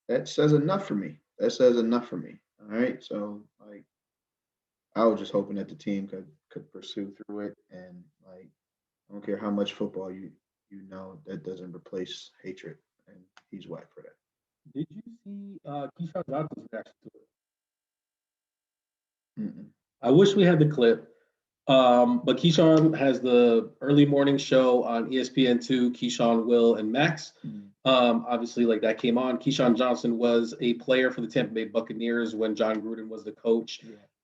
That says enough for me. All right. So, like, I was just hoping that the team could pursue through it, and like, I don't care how much football you know, that doesn't replace hatred, and he's whack for that. did you see Keyshawn Johnson's reaction to it? Mm-mm. I wish we had the clip. But Keyshawn has the early morning show on ESPN2, Keyshawn, Will, and Max. Obviously, like, that came on. Keyshawn Johnson was a player for the Tampa Bay Buccaneers when John Gruden was the coach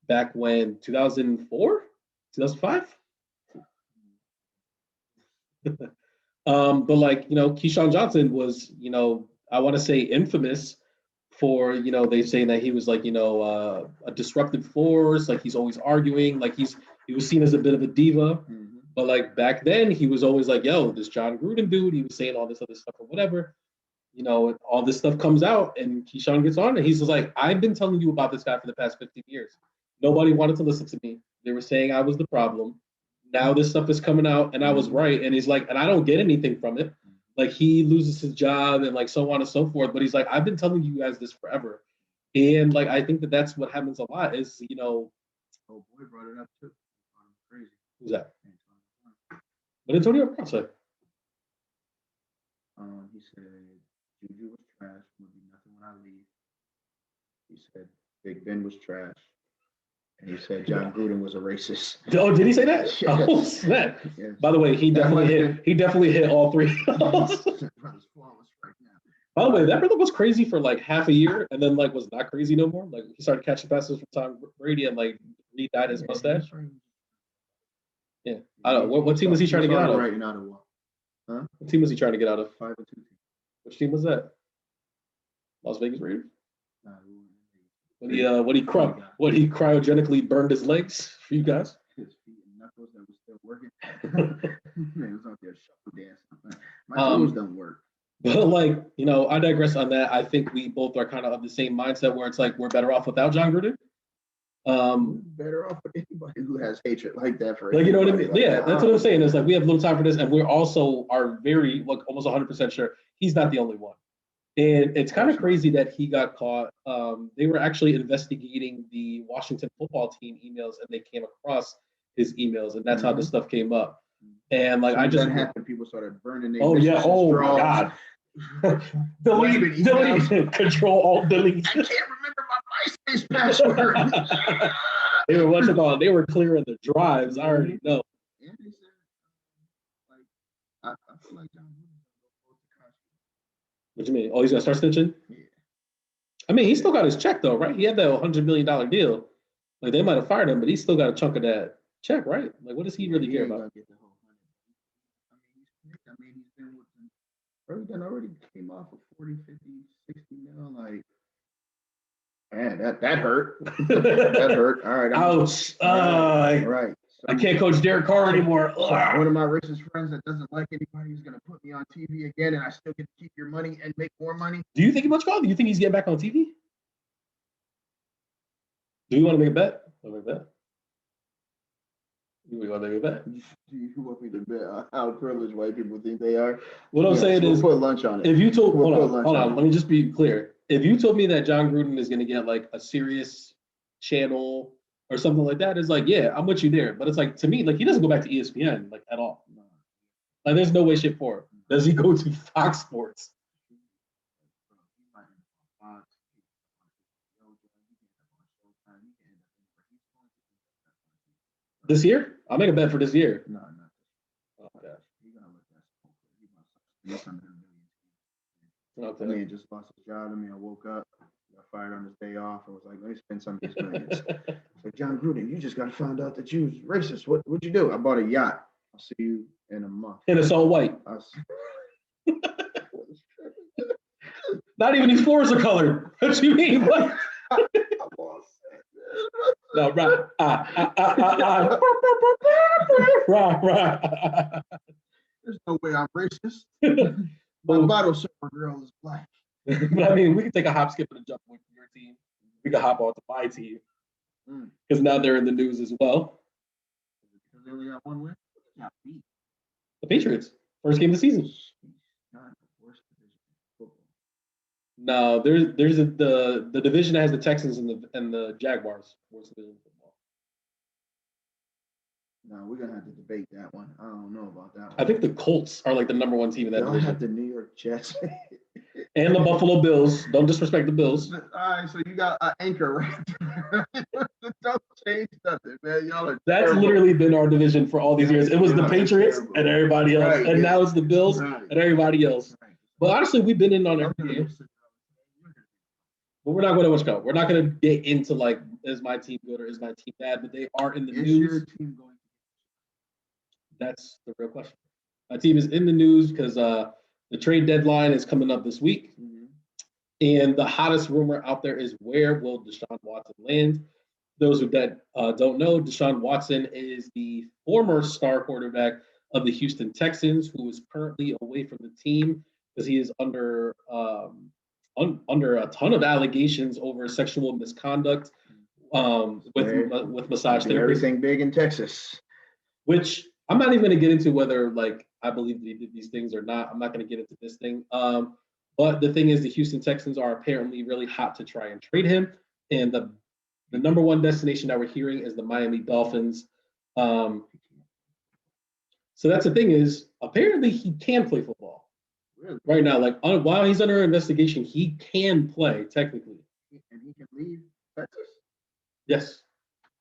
back when 2004, 2005. But like, you know, Keyshawn Johnson was, you know, I want to say infamous for, you know, they saying that he was like, you know, a disruptive force, like he's always arguing, like he was seen as a bit of a diva. But like back then, he was always like, yo, this John Gruden dude, he was saying all this other stuff or whatever. You know, all this stuff comes out, and Keyshawn gets on, and he's just like, I've been telling you about this guy for the past 15 years. Nobody wanted to listen to me. They were saying I was the problem. Now this stuff is coming out, and I was right. And he's like, and I don't get anything from it. Like, he loses his job and like so on and so forth. But he's like, I've been telling you guys this forever. And like, I think that that's what happens a lot is, you know. Oh, boy brought it up too. Crazy. Who's that? What did Antonio Brown say? He said Juju was trash. Would be nothing when I leave. He said Big Ben was trash. And he said John Gruden was a racist. Oh, did he say that? Yes. Oh, snap. Yes. By the way, he definitely hit all three. By the way, that brother was crazy for like half a year, and then like was not crazy no more. Like, he started catching passes from Tom Brady, and like re-dyed his mustache. Yeah, I don't know. What team was he trying to get out of? Huh? What team was he trying to get out of? 5-2. Which team was that? Las Vegas Raiders. Nah, When he cryogenically burned his legs for you guys. His feet and knuckles that was still working. He was out there shuffle dancing. My toes don't work. But like, you know, I digress on that. I think we both are kind of the same mindset where it's like we're better off without John Gruden. Better off with anybody who has hatred like that for like, you know what I mean? Like, yeah, that's what I'm saying. It's like we have little time for this, and we're also are very like almost 100% sure he's not the only one. And it's kind of crazy that he got caught. They were actually investigating the Washington football team emails, and they came across his emails, and that's how the stuff came up. And like, I just that happened. People started burning their. Oh yeah! Oh my God! delete, Control Alt Delete. I can't remember my MySpace password. They were what's it called? They were clearing the drives. I already know. And they said, like, I feel like John Gruden. What do you mean? Oh, he's gonna start snitching? Yeah. I mean, he still got his check though, right? He had that $100 million deal. Like, they might have fired him, but he's still got a chunk of that check, right? Like, what does he really care about? Get the whole $100. He's been with them. Bro, he already came off of 40, 50, 60 mil. Like, man, that hurt. That hurt. All right. Ouch. Right. I can't coach Derek Carr anymore. One of my racist friends that doesn't like anybody who's going to put me on TV again, and I still get to keep your money and make more money. Do you think he much call? Do you think he's getting back on TV? Do you want to make a bet? Want to make a bet? You want to make a bet? Do you want me to bet how privileged white people think they are? What I'm saying is, put lunch on it. If you told, hold on, let me just be clear. If you told me that John Gruden is going to get like a serious channel or something like that, it's like, yeah, I'm with you there. But it's like, to me, like, he doesn't go back to ESPN like at all. Like, there's no way, shape, form. Does he go to Fox Sports? This year? I'll make a bet for this year. No. Oh, gosh. Okay. I mean, just lost his job. I mean, I woke up, got fired on his day off, and was like, let me spend some of these millions. So, John Gruden, you just got to find out that you was racist. What'd you do? I bought a yacht. I'll see you in a month. And it's all white. Not even these floors are colored. What you mean? What? No, right. Right. There's no way I'm racist. My bottle server girl is black. But I mean, we can take a hop, skip, and a jump with your team. We can hop on to my team because now they're in the news as well. Because they only got one win. Got beat. The Patriots, first game of the season. No, there's the division that has the Texans and the Jaguars. Worst division of football. No, we're gonna have to debate that one. I don't know about that one. I think the Colts are like the number one team in that division. Have the New York Jets and the Buffalo Bills. Don't disrespect the Bills. All right, so you got an anchor right there. Don't change nothing, man. Y'all are That's terrible. literally been our division for all these years. It was the Patriots and everybody else, right, and now it's the Bills and everybody else. Right. But honestly, we've been in on every game. But we're not going to much go. We're not going to get into like, is my team good or is my team bad? But they are in the news. Your team going? That's the real question. My team is in the news because the trade deadline is coming up this week. And the hottest rumor out there is, where will Deshaun Watson land? Those who don't know, Deshaun Watson is the former star quarterback of the Houston Texans, who is currently away from the team because he is under a ton of allegations over sexual misconduct with massage therapy. Everything big in Texas. Which I'm not even going to get into whether like I believe that he did these things or not. I'm not going to get into this thing. But the thing is, the Houston Texans are apparently really hot to try and trade him. And the number one destination that we're hearing is the Miami Dolphins. So that's the thing is, apparently he can play football. Really? Right now. Like while he's under investigation, he can play technically. And he can leave Texas? Yes.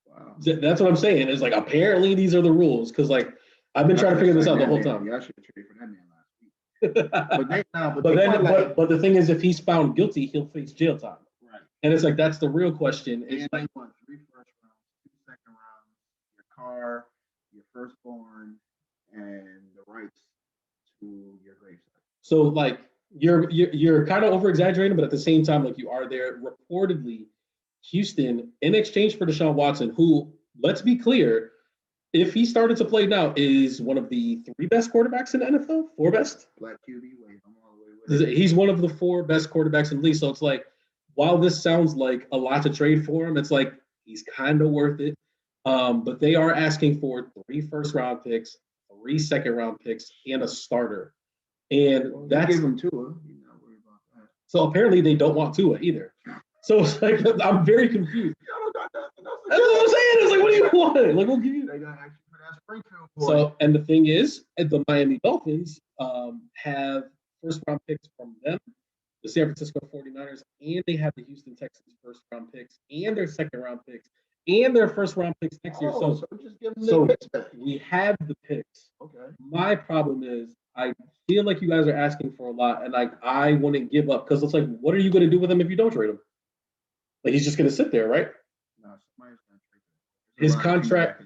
Wow. That's what I'm saying. It's like, apparently these are the rules. Because like, I've been trying to figure this out the whole time. Y'all should have traded for that man last week. But the thing is, if he's found guilty, he'll face jail time. Right. And it's like, that's the real question. It's like, 3 first rounds, 2 second rounds, your car, your firstborn, and the rights to your gravesite. So like, you're kind of over exaggerating, but at the same time, like, you are there. Reportedly, Houston, in exchange for Deshaun Watson, who, let's be clear, if he started to play now, is one of the 3 best quarterbacks in the NFL, 4 best. Black QB, wait, I'm all the way with it. He's one of the 4 best quarterbacks in the league. So it's like, while this sounds like a lot to trade for him, it's like he's kind of worth it. But they are asking for 3 first-round picks, 3 second-round picks, and a starter. And that's give him Tua. You're not worried about that. So apparently they don't want Tua either. So it's like, I'm very confused. That's what I'm saying. It's like, what do you want? Like, we'll give you. They got actually for that Springfield boy. So, and the thing is, the Miami Dolphins have first-round picks from them, the San Francisco 49ers, and they have the Houston Texans first-round picks, and their second-round picks, and their first-round picks next year. So just give them their picks back. We have the picks. Okay. My problem is, I feel like you guys are asking for a lot, and like, I wouldn't give up, because it's like, what are you going to do with him if you don't trade him? Like, he's just going to sit there, right? No, somebody's going to trade him. His contract.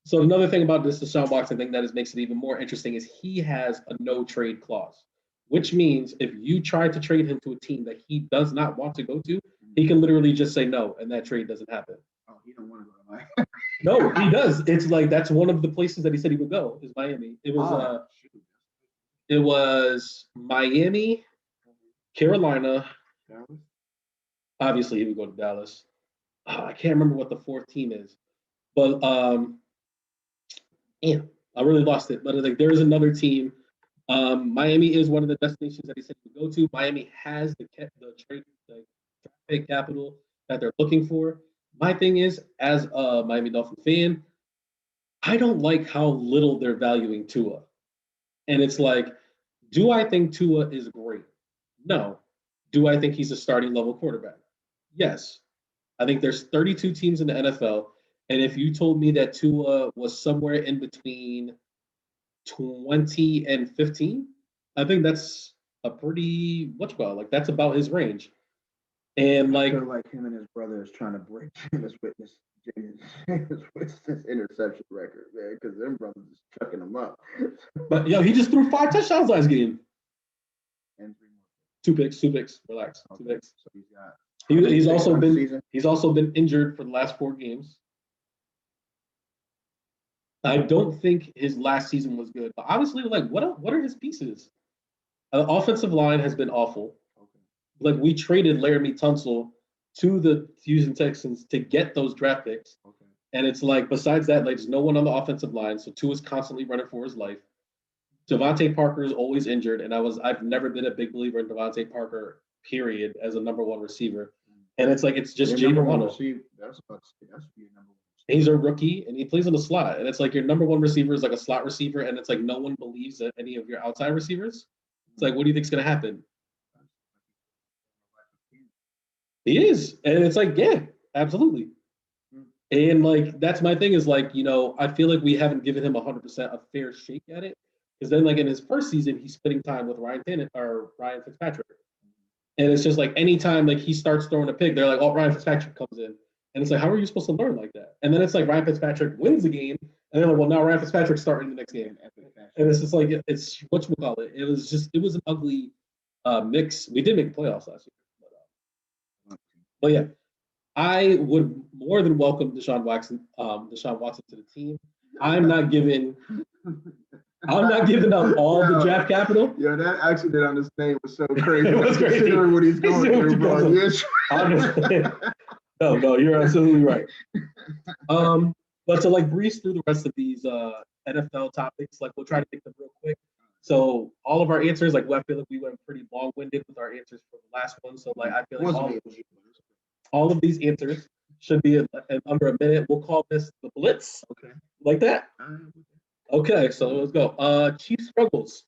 So another thing about this Deshaun Watson thing that makes it even more interesting is he has a no trade clause, which means if you try to trade him to a team that he does not want to go to, he can literally just say no, and that trade doesn't happen. Oh, he don't want to go to Miami. No, he does. It's like that's one of the places that he said he would go is Miami. It was Miami, Carolina. Dallas? Obviously, he would go to Dallas. I can't remember what the fourth team is, but yeah, I really lost it. But like, there is another team. Miami is one of the destinations that he said he would go to. Miami has the trade pick capital that they're looking for. My thing is, as a Miami Dolphin fan, I don't like how little they're valuing Tua. And it's like, do I think Tua is great? No. Do I think he's a starting level quarterback? Yes. I think there's 32 teams in the NFL. And if you told me that Tua was somewhere in between 20 and 15, I think that's a pretty, like that's about his range. And I like, feel like him and his brother is trying to break Jameis Winston's interception record, man, because them brothers is chucking him up. but he just threw 5 touchdowns last game. And 3 more. 2 picks. Relax. Okay. 2 picks. So he's got. He's also been injured for the last 4 games. I don't think his last season was good, but obviously, like, what are his pieces? Offensive line has been awful. Okay. Like, we traded Laramie Tunsil to the Houston Texans to get those draft picks. Okay. And it's like, besides that, like, there's no one on the offensive line, so Tua is constantly running for his life. Devontae Parker is always injured, and I've never been a big believer in Devontae Parker, period, as a number 1 receiver. And it's like, it's just Jay Romano. That's about to say, that's your number 1. He's a rookie, and he plays in the slot. And it's like your number 1 receiver is like a slot receiver, and it's like no one believes that any of your outside receivers. It's like, what do you think's going to happen? He is. And it's like, yeah, absolutely. And like, that's my thing is like, I feel like we haven't given him 100% a fair shake at it. Because then, like, in his first season, he's splitting time with Ryan Fitzpatrick. And it's just like anytime like he starts throwing a pick, they're like, oh, Ryan Fitzpatrick comes in. And it's like, how are you supposed to learn like that? And then it's like Ryan Fitzpatrick wins the game, and they're like, well, now Ryan Fitzpatrick's starting the next game. And it's just like, it's whatchamacallit. It was an ugly mix. We did make the playoffs last year. But yeah, I would more than welcome Deshaun Watson to the team. I'm not giving up all the draft capital. Yeah, that accident on his name was so crazy. It was crazy. Considering what he's going through, bro. Yes. No, you're absolutely right. But to like breeze through the rest of these NFL topics, like we'll try to make them real quick. So all of our answers, like I feel like we went pretty long-winded with our answers for the last one. So like I feel like all of these answers should be in under a minute. We'll call this the Blitz. Okay. Like that? Okay, so let's go. Chiefs struggles.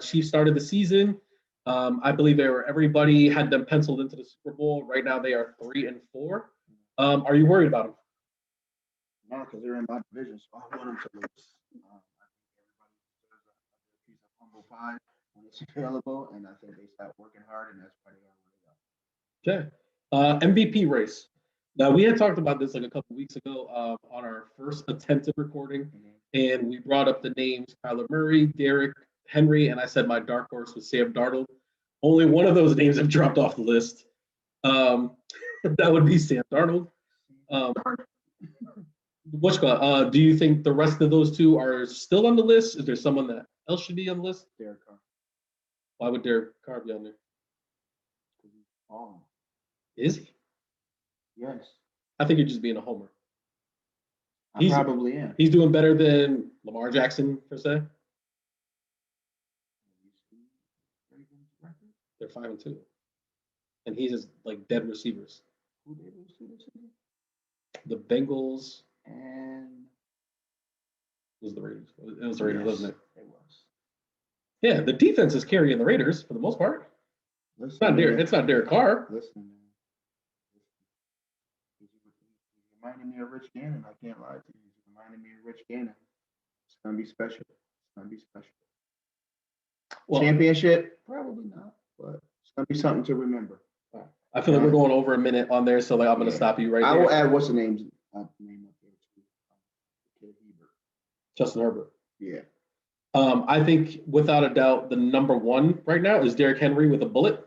Chiefs started the season. I believe everybody had them penciled into the Super Bowl. Right now they are 3-4. Are you worried about them? No, because they're in my division, so I want them to lose. I think everybody deserves a piece of humble pie when it's available, and I think they start working hard, and that's why they are where they are. Okay. MVP race. Now, we had talked about this like a couple weeks ago on our first attempted recording, and we brought up the names Kyler Murray, Derrick Henry, and I said my dark horse was Sam Darnold. Only one of those names have dropped off the list. That would be Sam Darnold. Do you think the rest of those two are still on the list? Is there someone that else should be on the list? Derek Carr. Why would Derek Carr be on there? Oh. Is he? Yes. I think you're just being a homer. I probably am. He's doing better than Lamar Jackson, per se. They're 5-2. And he's just like dead receivers. Who did lose to this season? The Bengals. And it was the Raiders. It was the Raiders, wasn't it? It was. Yeah, the defense is carrying the Raiders for the most part. It's not Derek Carr. Listen, man. He's reminding me of Rich Gannon. I can't lie to you. He's reminding me of Rich Gannon. It's gonna be special. It's gonna be special. Well, championship? Probably not, but it's gonna be something to remember. I feel like we're going over a minute on there, so like I'm gonna stop you right there. I will add what's the name up there too. Justin Herbert. Yeah. I think without a doubt the number 1 right now is Derrick Henry with a bullet.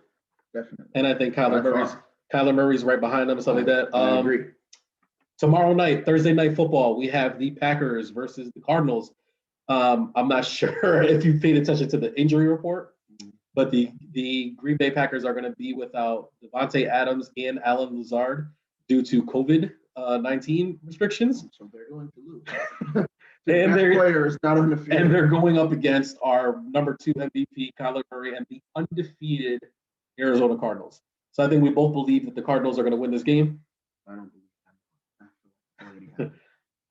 Definitely. And I think Kyler Murray's right behind him and stuff like that. I agree. tomorrow night, Thursday night football, we have the Packers versus the Cardinals. I'm not sure if you paid attention to the injury report, but the Green Bay Packers are going to be without Devontae Adams and Alan Lazard due to COVID-19 restrictions. So they're going to lose. And their player is not on the field. And they're going up against our number 2 MVP, Kyler Murray, and the undefeated Arizona Cardinals. So I think we both believe that the Cardinals are going to win this game. I don't believe that.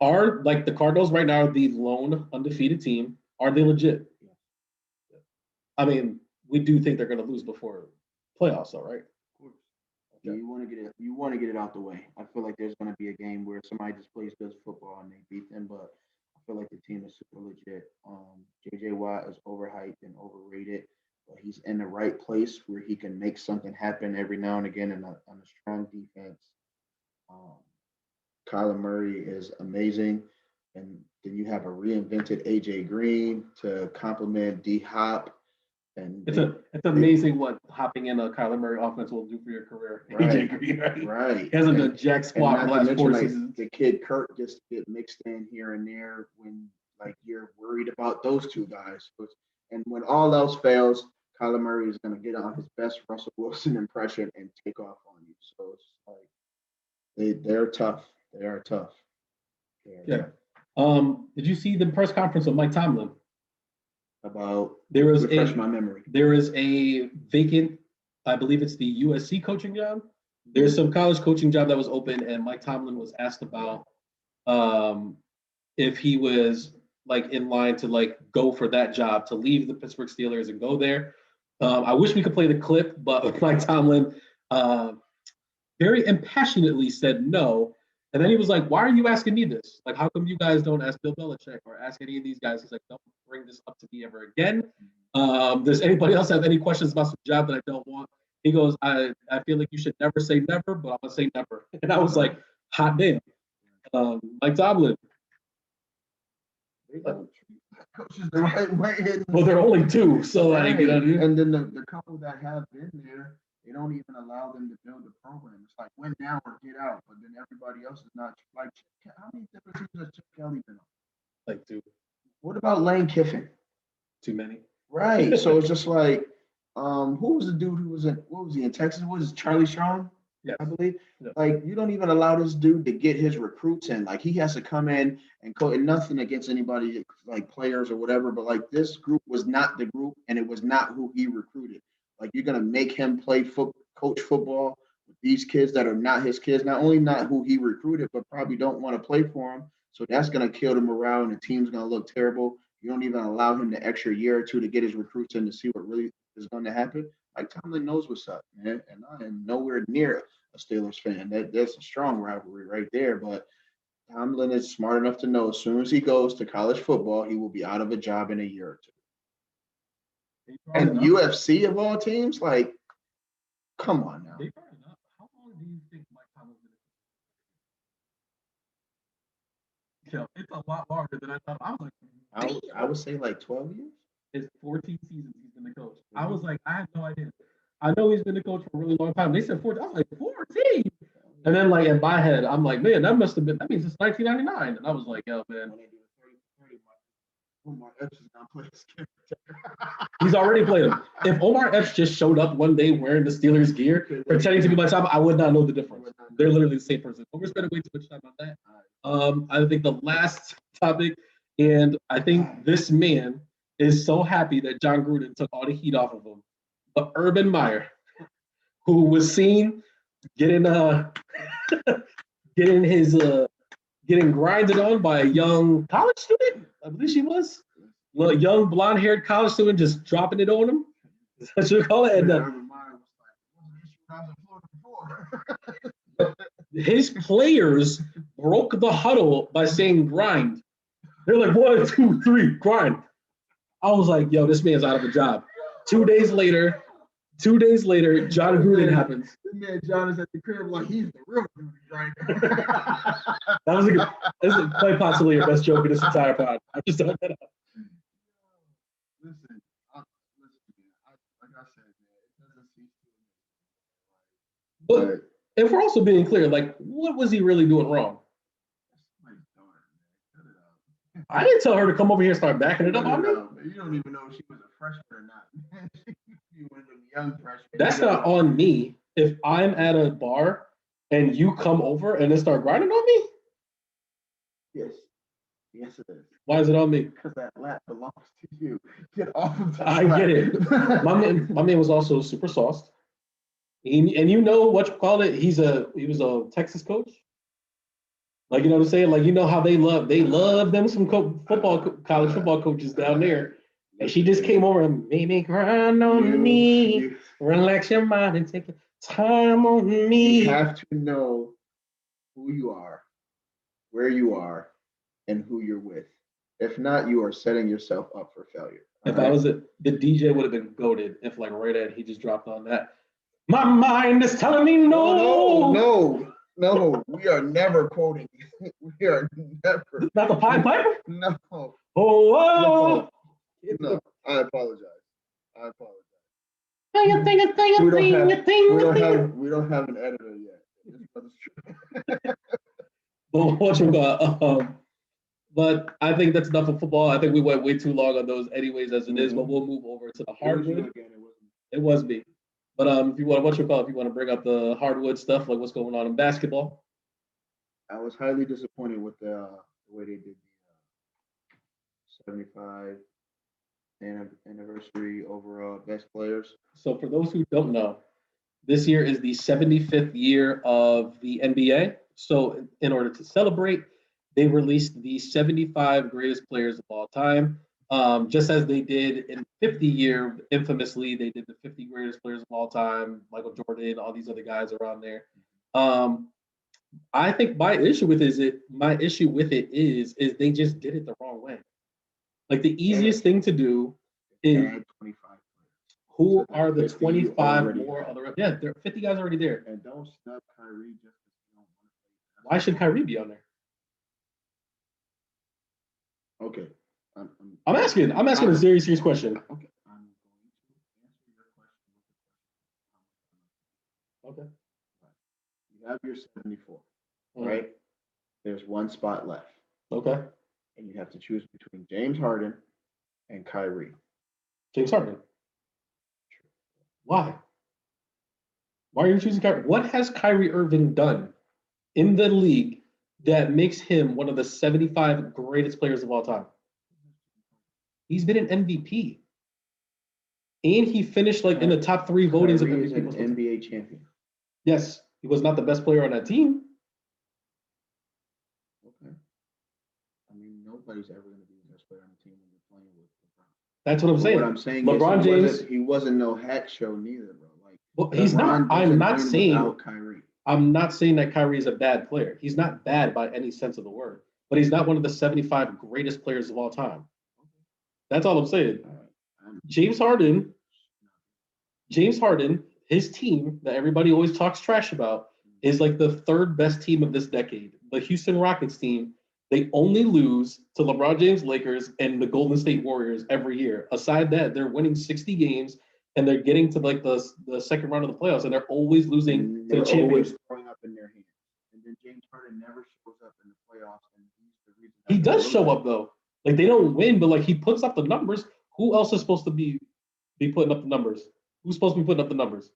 Are like the Cardinals right now the lone undefeated team? Are they legit? Yeah. I mean, we do think they're going to lose before playoffs, though, right? Of course. Yeah, you want to get it. You want to get it out the way. I feel like there's going to be a game where somebody just plays good football and they beat them, but I feel like the team is super legit. JJ Watt is overhyped and overrated, but he's in the right place where he can make something happen every now and again on a strong defense. Kyler Murray is amazing, and then you have a reinvented AJ Green to complement D Hop. And it's amazing what hopping in a Kyler Murray offense will do for your career. Right, AJ Green, right? Right. He hasn't done jack squat for the last 4 seasons. The kid Kurt just get mixed in here and there when like you're worried about those two guys. And when all else fails, Kyler Murray is going to get on his best Russell Wilson impression and take off on you. So it's like they're tough. They are tough. Yeah. Did you see the press conference of Mike Tomlin? About refresh my memory. There is a vacant, I believe it's the USC coaching job. There's some college coaching job that was open, and Mike Tomlin was asked about if he was like in line to like go for that job, to leave the Pittsburgh Steelers and go there. I wish we could play the clip, but Mike Tomlin very impassionately said no. And then he was like, why are you asking me this? Like, how come you guys don't ask Bill Belichick or ask any of these guys? He's like, don't bring this up to me ever again. Does anybody else have any questions about some job that I don't want? He goes, I feel like you should never say never, but I'm going to say never. And I was like, hot damn. Mike Tomlin. They don't treat coaches the right way. Well, there are only 2. So, like, you know. And then the couple that have been there, they don't even allow them to build the program. It's like win now or get out, but then everybody else is not like. How many different teams has Chip Kelly been on? Like 2. What about Lane Kiffin? Too many. Right. So it's just like, who was the dude who was in? What was he in Texas? What is Charlie Strong? Yeah, I believe. Yeah. Like you don't even allow this dude to get his recruits in. Like he has to come in and coach. And nothing against anybody like players or whatever, but like this group was not the group, and it was not who he recruited. Like you're gonna make him coach football with these kids that are not his kids, not only not who he recruited, but probably don't want to play for him. So that's gonna kill the morale, and the team's gonna look terrible. You don't even allow him the extra year or 2 to get his recruits in to see what really is going to happen. Mike Tomlin knows what's up, man, and I am nowhere near a Steelers fan. That's a strong rivalry right there. But Tomlin is smart enough to know as soon as he goes to college football, he will be out of a job in a year or 2. And UFC of all teams, like, come on now. How long do you think Mike Tomlin's going to? It's a lot longer than I thought. I was like, I would say like 12 years. It's 14 seasons he's been the coach. I was like, I have no idea. I know he's been the coach for a really long time. They said 14. I was like, 14. And then like in my head, I'm like, man, that must have been. That means it's 1999. And I was like, yo, man. Omar Epps is not playing his character. He's already played him. If Omar Epps just showed up one day wearing the Steelers gear, pretending to be my time, I would not know the difference. They're literally the same person. But we're spending way too much time on that. I think the last topic, and I think this man is so happy that John Gruden took all the heat off of him. But Urban Meyer, who was seen getting getting grinded on by a young college student, I believe she was. A young blonde-haired college student just dropping it on him. That's what you call it. And, his players broke the huddle by saying grind. They're like 1, 2, 3, grind. I was like, yo, this man's out of a job. 2 days later, John Gruden happens. This man John is at the crib like he's the real dude right That was quite possibly your best joke in this entire pod. I just thought that out. Listen, like I said, man, it doesn't seem to. But if we're also being clear, like, what was he really doing wrong? I didn't tell her to come over here and start backing it up on me. You don't even know if she was a freshman or not. You were a young freshman. That's not on me. If I'm at a bar and you come over and then start grinding on me, yes. Yes, it is. Why is it on me? Because that lap belongs to you. Get off of the I get it. My man was also super sauced. And you know what you call it? He was a Texas coach. Like, you know what I'm saying? Like, you know how they love them some college football coaches down there. And she just came over and made me grind on me. Relax your mind and take time on me. You have to know who you are, where you are, and who you're with. If not, you are setting yourself up for failure. If I was the DJ would have been goated if like right at he just dropped on that. My mind is telling me no. No. We are never quoting. We are never. Not the Pied Piper? No. Oh. No. I apologize. We don't have an editor yet. But I think that's enough of football. I think we went way too long on those anyways as it is, but we'll move over to the hardwood. It was me. But if you want to bring up the hardwood stuff, like what's going on in basketball. I was highly disappointed with the way they did the 75 anniversary overall best players. So for those who don't know, this year is the 75th year of the NBA. So in order to celebrate, they released the 75 greatest players of all time. Just as they did in 50 year, infamously, they did the 50 greatest players of all time, Michael Jordan, all these other guys around there. I think my issue with it is they just did it the wrong way. Like the easiest thing to do is 25 who are the 25 more other? Yeah, there are 50 guys already there. And don't snub Kyrie just because you don't want to play. Why should Kyrie be on there? Okay. I'm asking a serious question. Okay. I'm going to answer your question with the question. Okay. You have your 74, right? There's one spot left. Okay. And you have to choose between James Harden and Kyrie. James Harden. Why? Why are you choosing Kyrie? What has Kyrie Irving done in the league that makes him one of the 75 greatest players of all time? He's been an MVP. And he finished like in the top 3 votings of MVP. An NBA champion. Yes. He was not the best player on that team. Okay. I mean, nobody's ever going to be the best player on the team when you're playing with LeBron. That's what I'm saying. What I'm saying LeBron is James. He wasn't no hack show neither, bro. Like, well, he's not. I'm not saying. Kyrie. I'm not saying that Kyrie is a bad player. He's not bad by any sense of the word. But he's not one of the 75 greatest players of all time. That's all I'm saying. James Harden, his team that everybody always talks trash about is like the 3rd best team of this decade. The Houston Rockets team, they only lose to LeBron James Lakers and the Golden State Warriors every year. Aside that, they're winning 60 games and they're getting to like the second round of the playoffs and they're always losing to the champions. Always throwing up in their hands. And then James Harden never shows up in the playoffs. And he's the reason he does show up though. Like they don't win, but like he puts up the numbers. Who else is supposed to be putting up the numbers? Who's supposed to be putting up the numbers?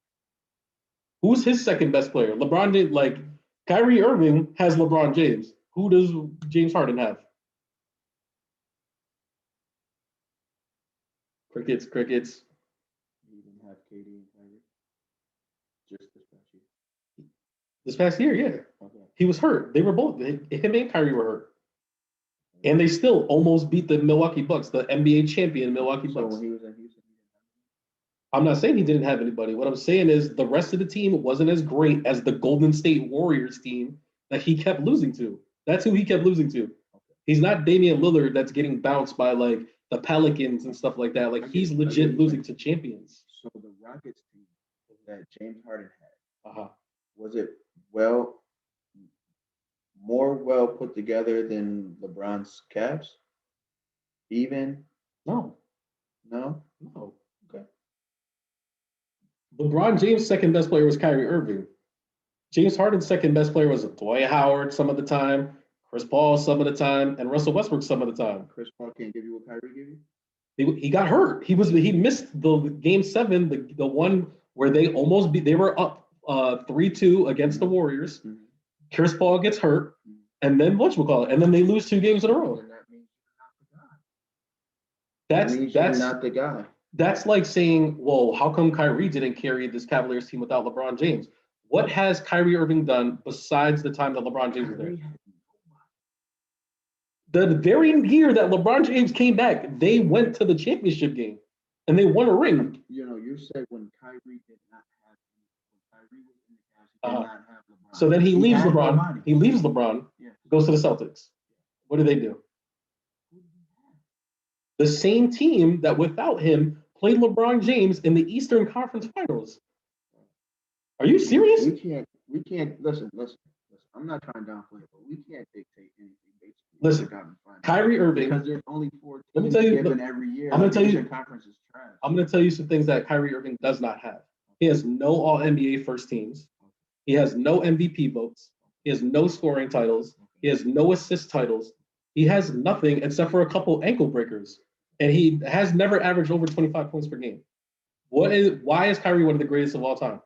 Who's his second best player? LeBron James, like Kyrie Irving has LeBron James. Who does James Harden have? Crickets. He didn't have KD and Kyrie. Just this past year. This past year, yeah. Okay. He was hurt. They were both, him and Kyrie were hurt. And they still almost beat the Milwaukee Bucks, the NBA champion Milwaukee Bucks. So when he was in Houston, I'm not saying he didn't have anybody. What I'm saying is the rest of the team wasn't as great as the Golden State Warriors team that he kept losing to. That's who he kept losing to. Okay. He's not Damian Lillard that's getting bounced by like the Pelicans and stuff like that. Like he's legit losing to champions. So the Rockets team that James Harden had, was it more well put together than LeBron's Cavs? Even? No. Okay. LeBron James' second best player was Kyrie Irving. James Harden's second best player was Dwight Howard some of the time, Chris Paul some of the time, and Russell Westbrook some of the time. Chris Paul can't give you what Kyrie give you? He got hurt. He missed the game 7, the one where they were up 3-2 against the Warriors. Mm-hmm. Chris Paul gets hurt, and then and then they lose 2 games in a row. And that means you're not the guy. That's not the guy. That's like saying, well, how come Kyrie didn't carry this Cavaliers team without LeBron James? What has Kyrie Irving done besides the time that LeBron James was there? The very year that LeBron James came back, they went to the championship game and they won a ring. You said when Kyrie did not have Kyrie was in the Cavs, he did not have LeBron. So then he leaves LeBron. He leaves LeBron, goes to the Celtics. What do? The same team that without him played LeBron James in the Eastern Conference Finals. Are you serious? We can't listen. I'm not trying to downplay it, but we can't dictate anything. Listen, Kyrie Irving. Because there's only 4 teams given every year. I'm going to tell you. Conference is trash. I'm going to tell you some things that Kyrie Irving does not have. He has no All NBA first teams. He has no MVP votes. He has no scoring titles. He has no assist titles. He has nothing except for a couple ankle breakers, and he has never averaged over 25 points per game. Why is Kyrie one of the greatest of all time?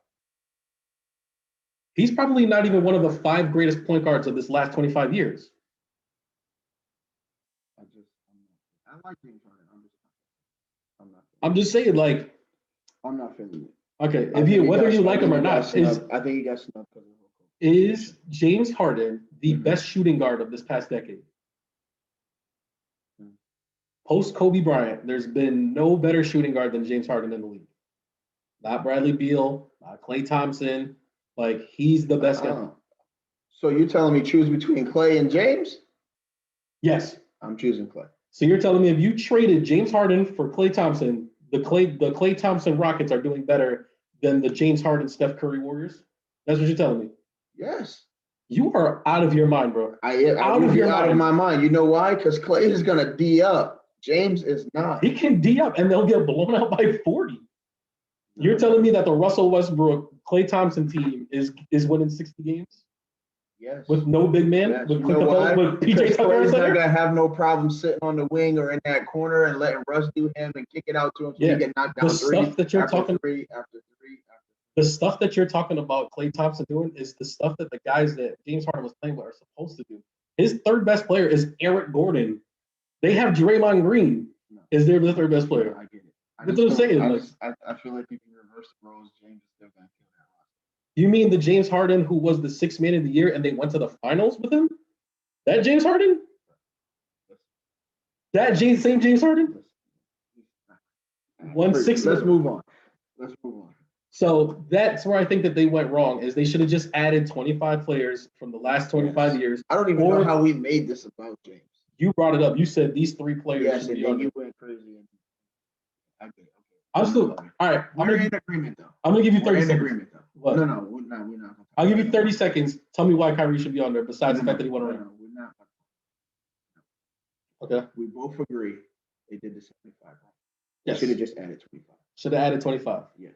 He's probably not even one of the 5 greatest point guards of this last 25 years. I like James Harden. I'm just saying, like, I'm not feeling it. Okay, whether you like him or not, I think he got snubbed. Is James Harden the best shooting guard of this past decade? Post Kobe Bryant, there's been no better shooting guard than James Harden in the league. Not Bradley Beal, not Klay Thompson. Like, he's the best guy. So you're telling me choose between Klay and James? Yes. I'm choosing Klay. So you're telling me if you traded James Harden for Klay Thompson, the Klay Thompson Rockets are doing better than the James Harden Steph Curry Warriors? That's what you're telling me? Yes. You are out of your mind, bro. I am out of my mind. You know why? Because Klay is going to D up. James is not. He can D up, and they'll get blown out by 40. You're telling me that the Russell Westbrook, Klay Thompson team is winning 60 games? Yes. With no big man? Yes. With PJ Tucker? He's not going to have no problem sitting on the wing or in that corner and letting Russ do him and kick it out to him so he get knocked down The stuff that you're talking about Klay Thompson doing is the stuff that the guys that James Harden was playing with are supposed to do. His third best player is Eric Gordon. They have Draymond Green is their third best player. I get it. That's what I'm saying. I feel like if you reverse the roles, James is still going to kill that roster. You mean the James Harden who was the 6th man of the year and they went to the finals with him? That James Harden? Same James Harden? 160. Let's move on. So that's where I think that they went wrong, is they should have just added 25 players from the last 25 years. I don't even know how we made this about James. You brought it up. You said these 3 players. Yes, and then you went crazy. I get it. I'm still all right. We're in agreement, though. I'm gonna give you 30 seconds. Agreement, though. What? No, we're not. I'll give you 30 seconds. Tell me why Kyrie should be on there, besides the fact that he won a ring. No, we're not. Okay. We both agree they did the 75. Yes. Should have just added 25. Should have added 25. Yes.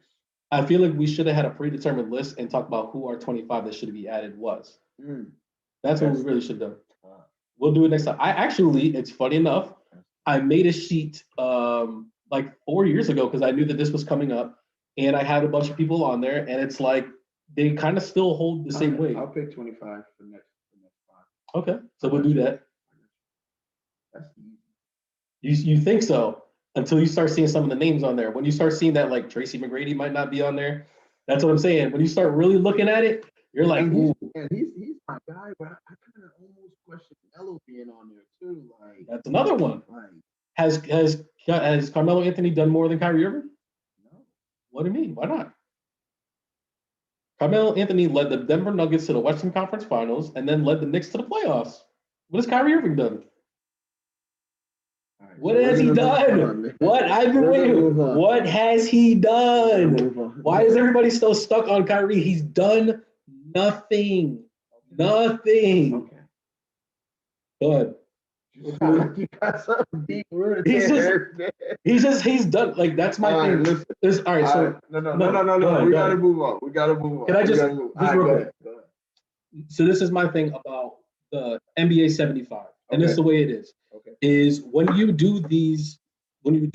I feel like we should have had a predetermined list and talk about who our 25 that should be added was. That's what we really should have done. We'll do it next time. It's funny enough, I made a sheet like 4 years ago because I knew that this was coming up, and I had a bunch of people on there, and it's like they kind of still hold the same weight. I'll pick 25 for next 5. Okay, so we'll do that. That's easy. You think so until you start seeing some of the names on there. When you start seeing that, like Tracy McGrady might not be on there, that's what I'm saying. When you start really looking at it, you're like, ooh. And he's my guy, but I kind of almost question Melo being on there too. Like, that's another one. Like, has Carmelo Anthony done more than Kyrie Irving? No. What do you mean? Why not? Carmelo Anthony led the Denver Nuggets to the Western Conference Finals and then led the Knicks to the playoffs. What has Kyrie Irving done? Right, what has he done? I've been waiting. What has he done? Why is everybody still stuck on Kyrie? He's done nothing. Nothing. Okay. Go ahead. You got something deep rooted. He's done. Like, that's my thing. Listen. All right. So no. We gotta move on. Can I just go ahead. So this is my thing about the NBA 75, and this is the way it is. Okay. Is when you do these what you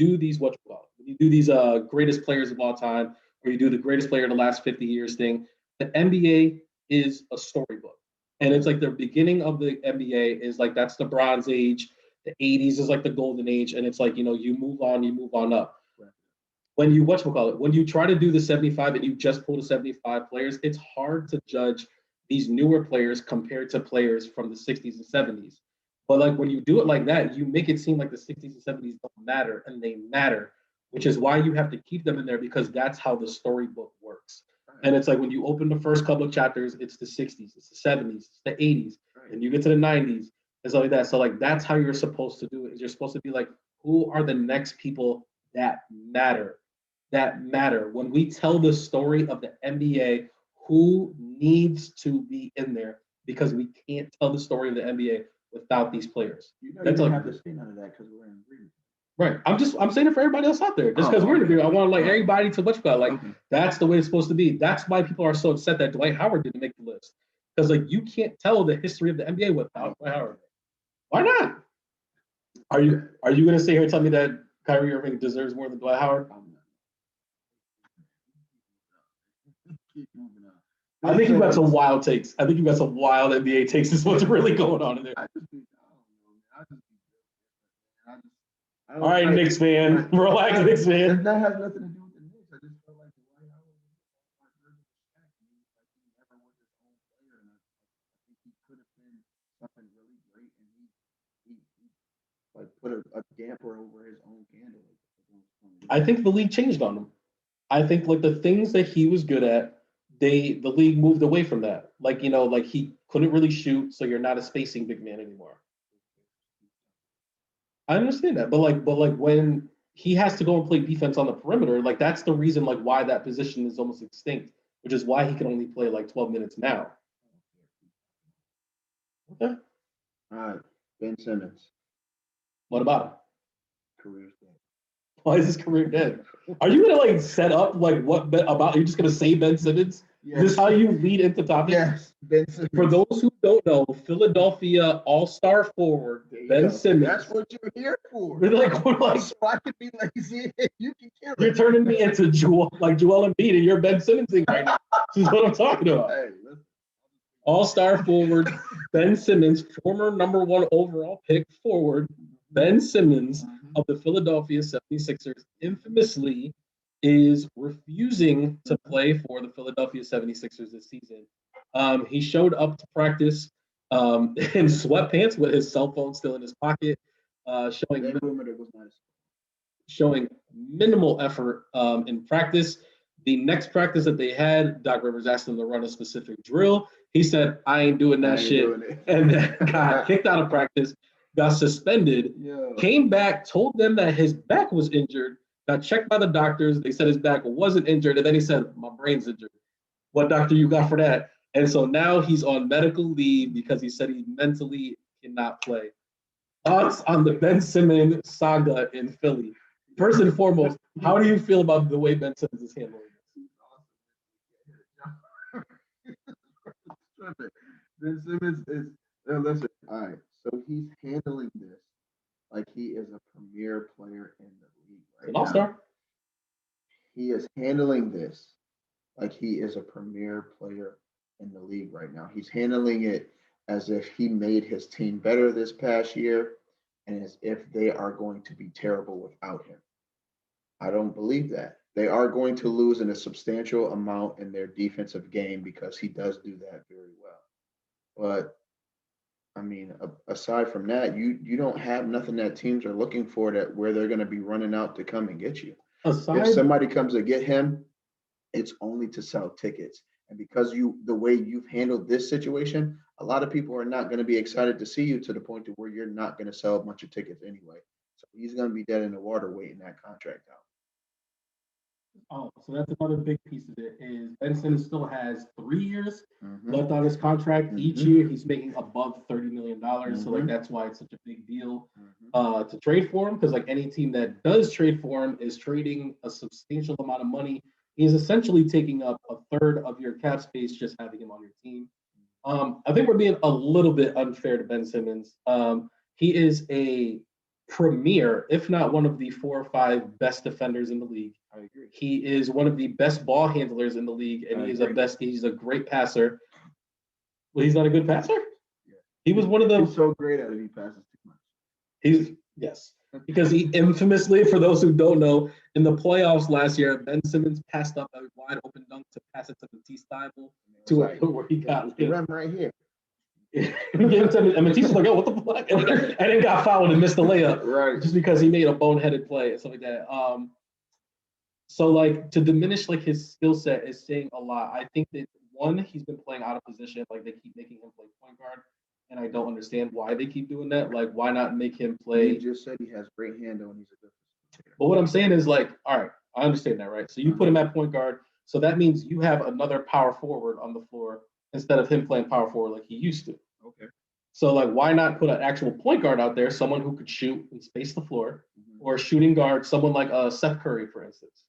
call it, when you do these greatest players of all time, or you do the greatest player in the last 50 years thing, the NBA is a storybook. And it's like the beginning of the NBA is like that's the Bronze Age, the 80s is like the golden age, and it's like, you move on up. Right. When you when you try to do the 75 and you just pull the 75 players, it's hard to judge these newer players compared to players from the 60s and 70s. But like when you do it like that, you make it seem like the 60s and 70s don't matter, and they matter, which is why you have to keep them in there, because that's how the storybook works. And it's like when you open the first couple of chapters, it's the 60s, it's the 70s, it's the 80s, and you get to the 90s, and stuff like that. So like that's how you're supposed to do it. Is you're supposed to be like, who are the next people that matter? That matter. When we tell the story of the NBA, who needs to be in there? Because we can't tell the story of the NBA without these players. You That's don't like, have to say none of that because we're in agreement. right. I'm saying it for everybody else out there. Just because we're in agreement, I want like everybody to like that's the way it's supposed to be. That's why people are so upset that Dwight Howard didn't make the list. Because like you can't tell the history of the NBA without Dwight Howard. Why not? Are you gonna sit here and tell me that Kyrie Irving deserves more than Dwight Howard? Keep moving on. I think you got some wild takes. I think you got some wild NBA takes. Is what's really going on in there. All right, Knicks fan. Relax, Knicks fan. That has nothing to do with the Knicks. I just felt like Dwight Howard was he never was his own player, and I think he could have been something really great, and he like put a damper over his own candle. I think the league changed on him. I think like the things that he was good at, the league moved away from that. Like, like he couldn't really shoot, so you're not a spacing big man anymore. I understand that, but like when he has to go and play defense on the perimeter, like that's the reason like why that position is almost extinct, which is why he can only play like 12 minutes now. Okay. All right, Ben Simmons. What about him? Career's dead. Why is his career dead? Are you gonna like set up like what about? Are you just gonna say Ben Simmons? Yes. Is this how you lead into topics? Yes, Ben Simmons. For those who don't know, Philadelphia All-Star forward Ben Simmons. That's what you're here for. We're like so I can be lazy. You can kill it. You're turning me into Joel Embiid, and you're Ben Simmons right now. This is what I'm talking about. Hey, All-Star forward Ben Simmons, former number 1 overall pick forward Ben Simmons of the Philadelphia 76ers, infamously is refusing to play for the Philadelphia 76ers this season. He showed up to practice in sweatpants with his cell phone still in his pocket, showing minimal effort in practice. The next practice that they had, Doc Rivers asked him to run a specific drill. He said, I ain't doing that shit. And then got kicked out of practice, got suspended, came back, told them that his back was injured, got checked by the doctors. They said his back wasn't injured. And then he said, my brain's injured. What doctor you got for that? And so now he's on medical leave because he said he mentally cannot play. Thoughts on the Ben Simmons saga in Philly? First and foremost, how do you feel about the way Ben Simmons is handling this? Ben Simmons is, listen, all right, so he's handling this like he is a premier player in the league right now. All-star. He is handling this like he is a premier player in the league right now. He's handling it as if he made his team better this past year and as if they are going to be terrible without him. I don't believe that. They are going to lose in a substantial amount in their defensive game because he does do that very well. But, I mean, aside from that, you don't have nothing that teams are looking for that where they're going to be running out to come and get you. If somebody comes to get him, it's only to sell tickets. And because the way you've handled this situation, a lot of people are not going to be excited to see you to the point to where you're not going to sell a bunch of tickets anyway. So he's going to be dead in the water waiting that contract out. Oh, so that's another big piece of it is Ben Simmons still has 3 years left on his contract. Each year he's making above $30 million. So like that's why it's such a big deal to trade for him, because like any team that does trade for him is trading a substantial amount of money. He's essentially taking up a third of your cap space just having him on your team. I think we're being a little bit unfair to Ben Simmons. He is a premier, if not one of the 4 or 5 best defenders in the league. I agree. He is one of the best ball handlers in the league, and he's a great passer. Well, he's not a good passer? Yeah. He was one of the He's so great at it, he passes too much. Yes. Because he infamously, for those who don't know, in the playoffs last year, Ben Simmons passed up a wide open dunk to pass it to Matisse Thybulle to a point where he got the rim right here. He gave it to him, and Matisse was like, "Oh, what the fuck?" And then got fouled and missed the layup, right? Just because he made a boneheaded play and stuff like that. So like to diminish like his skill set is saying a lot. I think that one, he's been playing out of position. Like they keep making him play point guard, and I don't understand why they keep doing that. Like why not make him play? He just said he has great handle and he's a good facilitator. But what I'm saying is like, all right, I understand that, right? So you put him at point guard, so that means you have another power forward on the floor instead of him playing power forward like he used to. Okay. So like, why not put an actual point guard out there, someone who could shoot and space the floor, or shooting guard, someone like Seth Curry, for instance,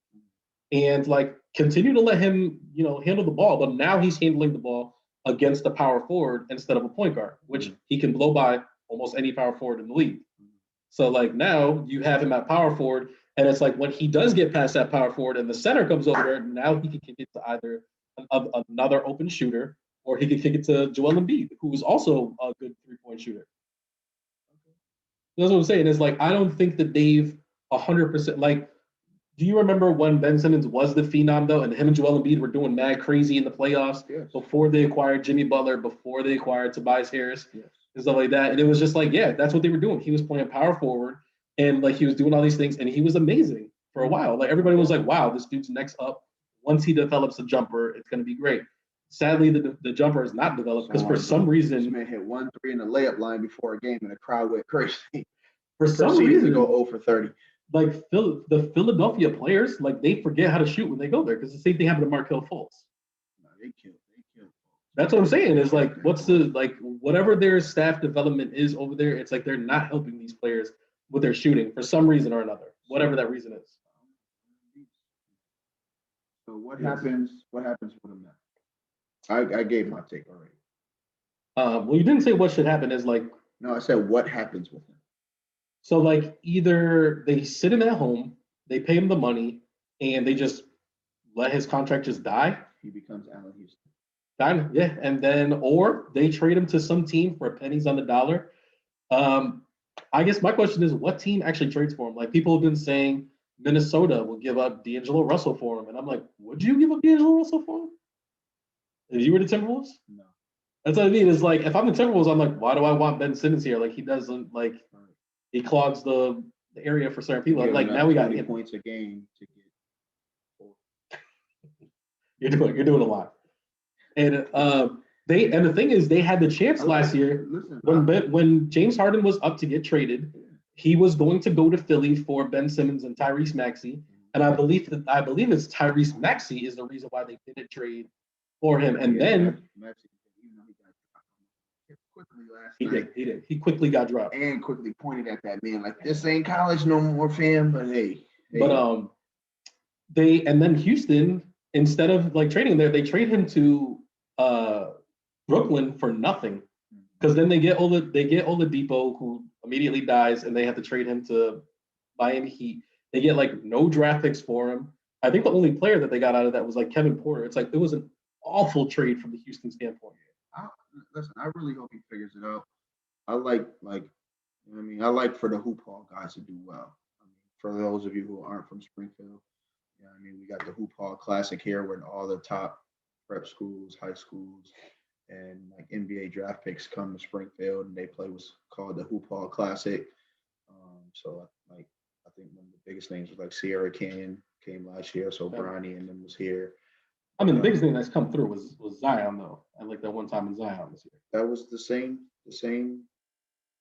and like continue to let him, handle the ball. But now he's handling the ball against a power forward instead of a point guard, which he can blow by almost any power forward in the league. So like now you have him at power forward, and it's like when he does get past that power forward and the center comes over there, now he can kick it to either another open shooter, or he could kick it to Joel Embiid, who is also a good 3-point shooter. That's what I'm saying. Is like I don't think that they've 100% like. Do you remember when Ben Simmons was the phenom though, and him and Joel Embiid were doing mad crazy in the playoffs before they acquired Jimmy Butler, before they acquired Tobias Harris, and stuff like that? And it was just like, yeah, that's what they were doing. He was playing power forward, and like he was doing all these things, and he was amazing for a while. Like everybody was like, wow, this dude's next up. Once he develops a jumper, it's going to be great. Sadly, the jumper is not developed because for some reason, this man hit 1 3 in the layup line before a game, and the crowd went crazy. For some reason, to go 0 for 30. Like the Philadelphia players, like they forget how to shoot when they go there because the same thing happened to Markelle Fultz. No, they killed. That's what I'm saying. Is like, what's the like whatever their staff development is over there? It's like they're not helping these players with their shooting for some reason or another, whatever that reason is. So what happens? What happens with him now? I gave my take already. Well, you didn't say what should happen. Is like no, I said what happens with him. So like either they sit him at home, they pay him the money, and they just let his contract just die. He becomes Allen Houston. Yeah, and then or they trade him to some team for pennies on the dollar. I guess my question is, what team actually trades for him? Like people have been saying Minnesota will give up D'Angelo Russell for him, and I'm like, would you give up D'Angelo Russell for him if you were the Timberwolves? No. That's what I mean. Is like if I'm the Timberwolves, I'm like, why do I want Ben Simmons here? Like he doesn't like. He clogs the area for certain people. Like now we got 20 points a game to get. You're doing a lot, and the thing is they had the chance last year when James Harden was up to get traded. He was going to go to Philly for Ben Simmons and Tyrese Maxey, and I believe it's Tyrese Maxey is the reason why they didn't trade for him. And then quickly last night. He did. He quickly got dropped. And quickly pointed at that man like, this ain't college no more, fam. But hey. But then Houston, instead of like trading there, they trade him to Brooklyn for nothing. Because then they get Oladipo, who immediately dies, and they have to trade him to Miami Heat. They get like no draft picks for him. I think the only player that they got out of that was like Kevin Porter. It's like it was an awful trade from the Houston standpoint. Listen, I really hope he figures it out. I like for the hoop hall guys to do well. I mean, for those of you who aren't from Springfield, we got the hoop hall classic here where all the top prep schools, high schools, and like NBA draft picks come to Springfield and they play what's called the hoop hall classic. So I think one of the biggest names was like Sierra Canyon came last year, so Bronny and them was here. I mean, the biggest thing that's come through was Zion, though. I like that one time in Zion this year. That was the same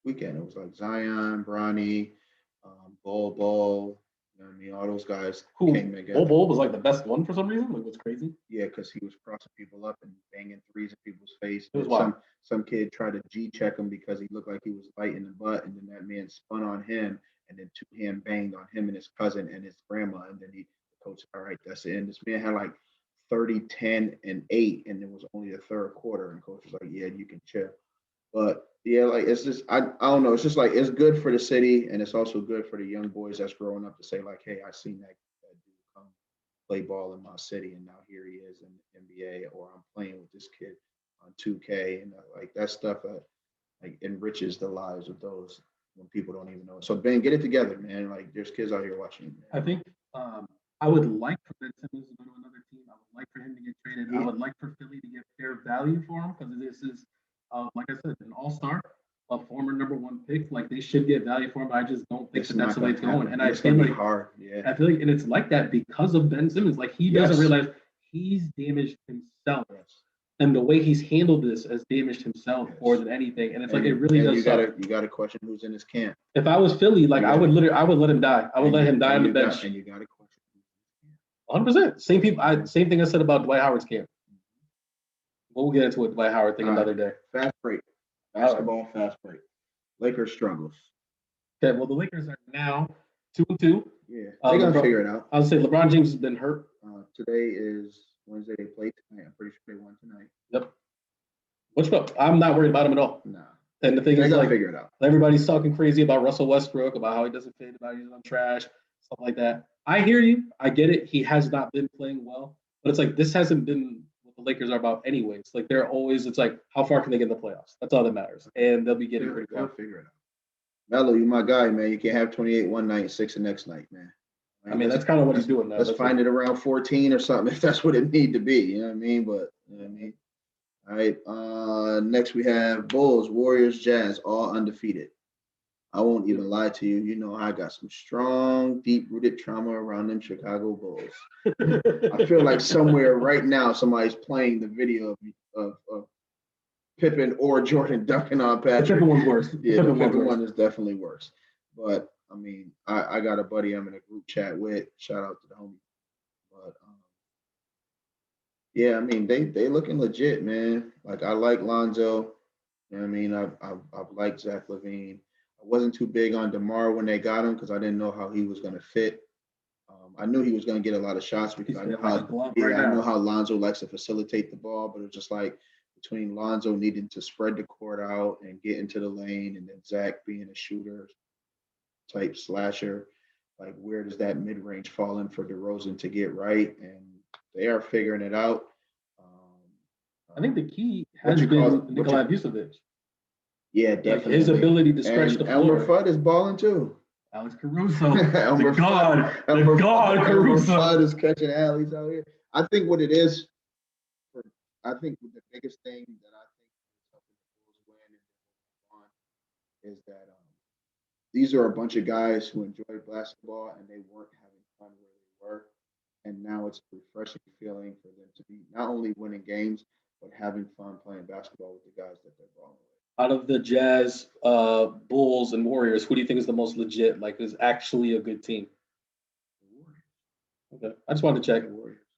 weekend. It was like Zion, Bronny, Bol. All those guys came together. Bol was like the best one for some reason. Like, what's crazy? Yeah, because he was crossing people up and banging threes in people's face. It was some kid tried to G-check him because he looked like he was light in the butt, and then that man spun on him, and then two-hand banged on him and his cousin and his grandma, and then the coach said, all right, that's the end. This man had like 30, 10, and 8, and it was only the third quarter, and coach was like, "Yeah, you can chill." But yeah, like it's just I don't know. It's just like it's good for the city, and it's also good for the young boys that's growing up to say like, "Hey, I seen that dude come play ball in my city, and now here he is in the NBA, or I'm playing with this kid on 2K," and like that stuff that like enriches the lives of those when people don't even know. So Ben, get it together, man. Like there's kids out here watching. Man. I think I would like for Ben Simmons to go to another team. I would like for him to get traded. Yeah. I would like for Philly to get fair value for him because this is, like I said, an all-star, a former #1 pick. Like they should get value for him. I just don't think that's the way it's going. And it's I feel gonna be like hard. Yeah. I feel like, and it's like that because of Ben Simmons. Like he doesn't realize he's damaged himself. And the way he's handled this has damaged himself more than anything. And it's like it really does. You got to question who's in his camp. If I was Philly, like I would let him die. I would let him die on the bench. And you got to question. 100%. Same people. Same thing I said about Dwight Howard's camp. We'll get into a Dwight Howard thing another day. Fast break. Basketball fast break. Lakers struggles. Okay. Well, the Lakers are now 2-2. Yeah, they're gonna figure it out. I would say LeBron James has been hurt. Today is Wednesday. They play tonight. I'm pretty sure they won tonight. Yep. Which I'm not worried about him at all. Nah. And the thing is, like, figure it out. Everybody's talking crazy about Russell Westbrook, about how he doesn't fit, about he's on trash, stuff like that. I hear you. I get it. He has not been playing well, but it's like this hasn't been what the Lakers are about anyways. Like they're always, it's like how far can they get in the playoffs? That's all that matters, and they'll be getting pretty They'll far. figure it out. Melo, you my guy, man. You can't have 28 one night, 6 the next night, man. I mean, that's kind of what he's doing now. Let's find it around 14 or something if that's what it need to be. You know what I mean? But you know what I mean. All right. Next we have Bulls, Warriors, Jazz, all undefeated. I won't even lie to you. You know I got some strong, deep-rooted trauma around them Chicago Bulls. I feel like somewhere right now somebody's playing the video of Pippen or Jordan dunking on Patrick. The Pippen one's worse. Yeah, the Pippen one is definitely worse. But I mean, I got a buddy I'm in a group chat with. Shout out to the homie. But yeah, I mean they looking legit, man. Like I like Lonzo. You know what I mean? I've liked Zach LaVine. I wasn't too big on DeMar when they got him because I didn't know how he was going to fit. I knew he was going to get a lot of shots because I know how Lonzo likes to facilitate the ball, but it was just like between Lonzo needing to spread the court out and get into the lane, and then Zach being a shooter type slasher, like where does that mid-range fall in for DeRozan to get right? And they are figuring it out. I think the key has been Nikola Vucevic. Yeah, definitely. Like his ability to stretch the floor. Elmer Fudd is balling too. Alex Caruso. Elmer Fudd is catching alleys out here. I think what it is, I think the biggest thing that I think is helping the Bulls win and on is that these are a bunch of guys who enjoy basketball and they weren't having fun where they were. And now it's a refreshing feeling for them to be not only winning games, but having fun playing basketball with the guys that they're balling with. Out of the Jazz, Bulls, and Warriors, who do you think is the most legit, like is actually a good team? Okay. I just wanted to check.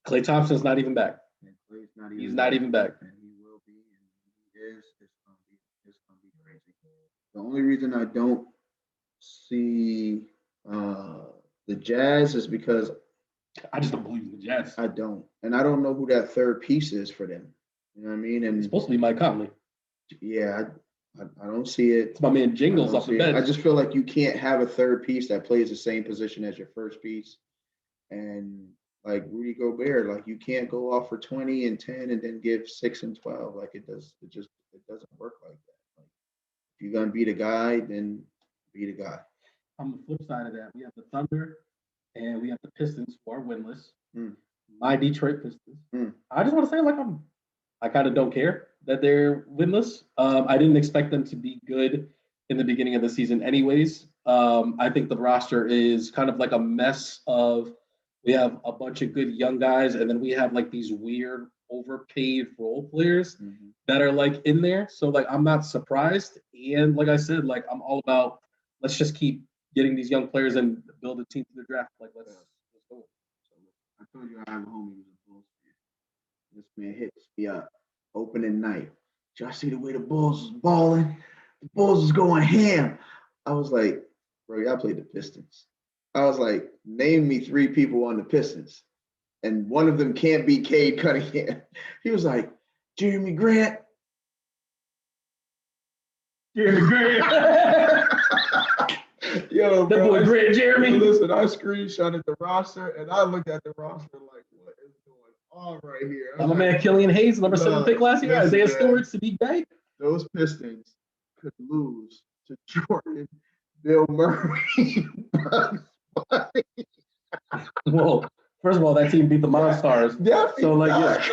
Klay Thompson's not even back. He's not even back. And he will be, and he is. It's gonna be crazy. The only reason I don't see the Jazz is because I just don't believe in the Jazz. I don't. And I don't know who that third piece is for them. You know what I mean? And it's supposed to be Mike Conley. Yeah, I don't see it. It's my man Jingles off the bench. I just feel like you can't have a third piece that plays the same position as your first piece. And like Rudy Gobert, like you can't go off for 20 and 10 and then give 6 and 12. Like it doesn't work like that. Like if you're gonna be the guy, then be the guy. On the flip side of that, we have the Thunder and we have the Pistons who are winless. My Detroit Pistons. I just want to say, like, I kind of don't care that they're winless. I didn't expect them to be good in the beginning of the season anyways. I think the roster is kind of like a mess of, we have a bunch of good young guys, and then we have like these weird overpaid role players that are like in there. So like, I'm not surprised. And like I said, like I'm all about, let's just keep getting these young players and build a team to the draft. Like let's go. I told you I have a homie who's a Bulls fan. This man hits me up opening night. Y'all see the way the Bulls is balling? The Bulls is going ham. I was like, bro, y'all played the Pistons. I was like, name me 3 people on the Pistons. and one of them can't be Cade Cunningham. He was like, Jeremy Grant. Jeremy Grant. Yo, that boy Grant Jeremy. Listen, I screenshotted the roster, and I looked at the roster like, what is going on right here? I'm a man, Killian Hayes, number 7 pick last year. Listen, Isaiah Stewart, Sadiq Bey. Those Pistons could lose to Jordan, Bill Murray, Bugs Bunny. Well, first of all, that team beat the Monstars. Yeah. So, like, yeah.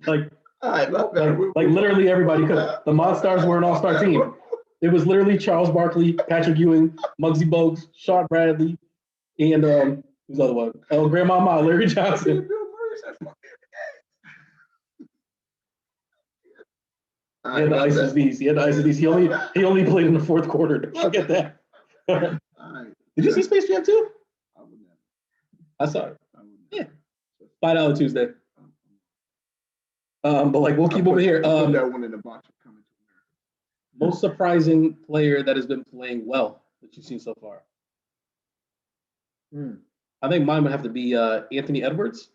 Like, like literally everybody could. The Monstars were an all-star team. It was literally Charles Barkley, Patrick Ewing, Muggsy Bogues, Sean Bradley, and who's the other one? Oh, Grandmama, Larry Johnson. He had the Isis D's. He only played in the fourth quarter. Don't forget that. Did you see Space Jam 2? I saw it. Yeah. $5 Tuesday. But like we'll keep over here. Put that one in the box. Most surprising player that has been playing well that you've seen so far. I think mine would have to be Anthony Edwards,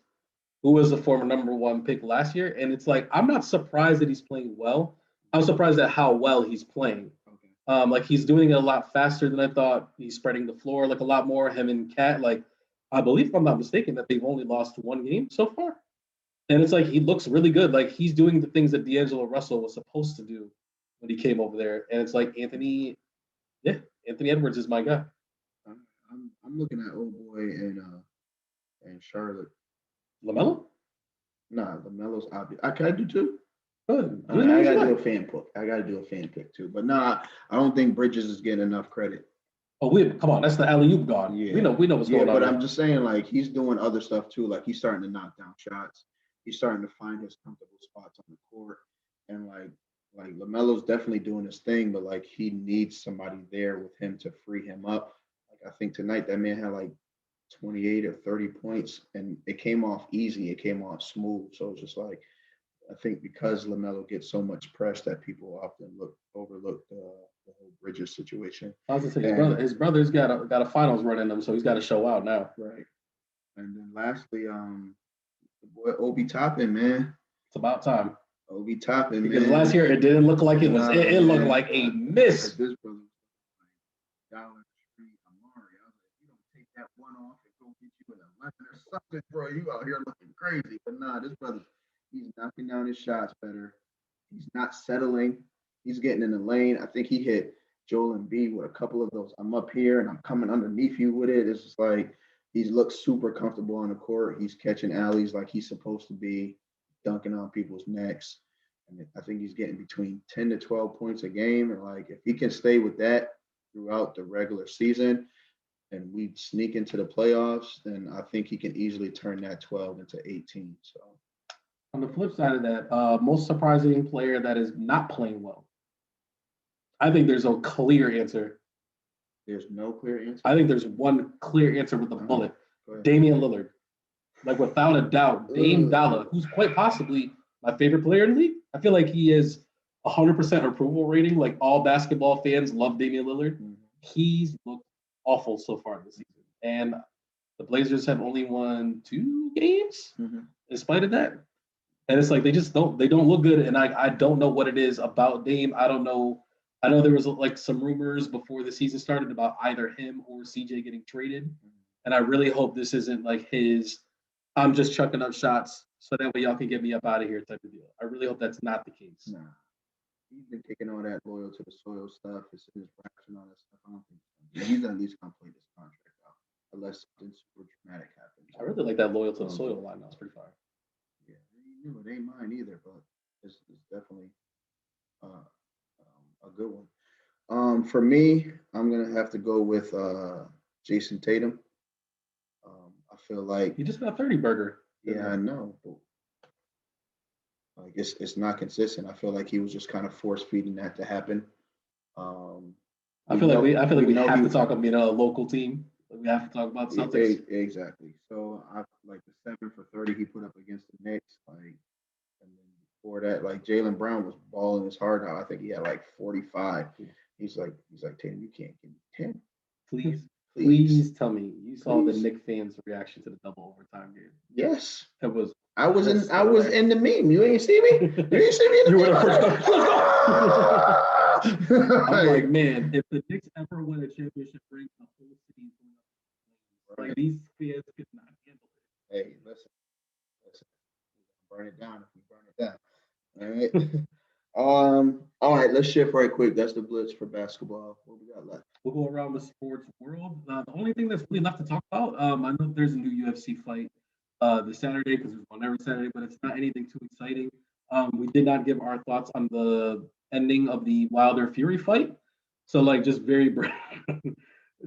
who was the former number 1 pick last year. And it's like I'm not surprised that he's playing well. I'm surprised at how well he's playing. Okay. Like he's doing it a lot faster than I thought. He's spreading the floor like a lot more. Him and Cat, like I believe, if I'm not mistaken, that they've only lost 1 game so far. And it's like he looks really good. Like he's doing the things that D'Angelo Russell was supposed to do when he came over there. And it's like Anthony Edwards is my guy. I'm looking at old boy and Charlotte. LaMelo? Nah, LaMelo's obvious. I do too. Good. I gotta do a fan pick. I gotta do a fan pick too. But nah, I don't think Bridges is getting enough credit. Oh, come on, that's the alley-oop gone. Yeah. We know what's going on. Yeah, but I'm just saying, like, he's doing other stuff too. Like he's starting to knock down shots. He's starting to find his comfortable spots on the court. And like LaMelo's definitely doing his thing, but like he needs somebody there with him to free him up. Like I think tonight that man had like 28 or 30 points, and it came off easy. It came off smooth. So it's just like I think because LaMelo gets so much press that people often overlook the whole Bridges situation. I was gonna say his brother's got a finals run in him, so he's got to show out now. Right. And then lastly, the boy Obi Toppin, man. It's about time. Obi Toppin, because man. Last year it didn't look like it was. It looked like a miss. This brother was like Dollar Tree Amari. I was like, you don't take that one off and go get you an 11 or something, bro. You out here looking crazy. But nah, this brother, he's knocking down his shots better. He's not settling. He's getting in the lane. I think he hit Joel Embiid with a couple of those. I'm up here and I'm coming underneath you with it. It's just like he looks super comfortable on the court. He's catching alleys like he's supposed to be, dunking on people's necks. And I think he's getting between 10 to 12 points a game. And like if he can stay with that throughout the regular season and we sneak into the playoffs, then I think he can easily turn that 12 into 18. So on the flip side of that, most surprising player that is not playing well. I think there's a clear answer. There's no clear answer? I think there's one clear answer with a bullet. Damian Lillard. Like, without a doubt, Dame Dollar, who's quite possibly my favorite player in the league. I feel like he is 100% approval rating. Like, all basketball fans love Damian Lillard. Mm-hmm. He's looked awful so far this season. And the Blazers have only won 2 games in spite of that. And it's like they don't look good. And I don't know what it is about Dame. I don't know. I know there was like some rumors before the season started about either him or CJ getting traded. And I really hope this isn't like his I'm just chucking up shots so that way y'all can get me up out of here type of deal. I really hope that's not the case. Nah. He's been kicking all that loyal to the soil stuff, his raps and all that stuff. I don't think he's at least going to play this contract out unless something super dramatic happens. I really like that loyal to the soil line. That's pretty fire. Yeah, it ain't mine either, but it's definitely a good one. For me, I'm going to have to go with Jason Tatum. I feel like he just got 30 burger. Yeah, I know. But like it's not consistent. I feel like he was just kind of force feeding that to happen. I feel like we have to talk about being a local team. We have to talk about Celtics. Exactly. So I like the 7 for 30 he put up against the Knicks. Like, and then before that, like Jaylen Brown was balling his heart out. I think he had like 45. He's like Tatum, you can't give me 10. Please. Please tell me you saw the Knicks fans' reaction to the double overtime game. Yes. It was. I was in the meme. You ain't see me? You ain't see me in the You meme? were the first one. Let's go. I'm like, Like, man, if the Knicks ever win a championship ring, the whole city's going up. Like, these fans could not handle it. hey, listen. Burn it down if we burn it down. All right. All right, let's shift right quick. That's the blitz for basketball. What we got left? We'll go around the sports world. The only thing that's really left to talk about, I know there's a new UFC fight this Saturday because there's one every Saturday, but it's not anything too exciting. We did not give our thoughts on the ending of the Wilder Fury fight. So, like, just very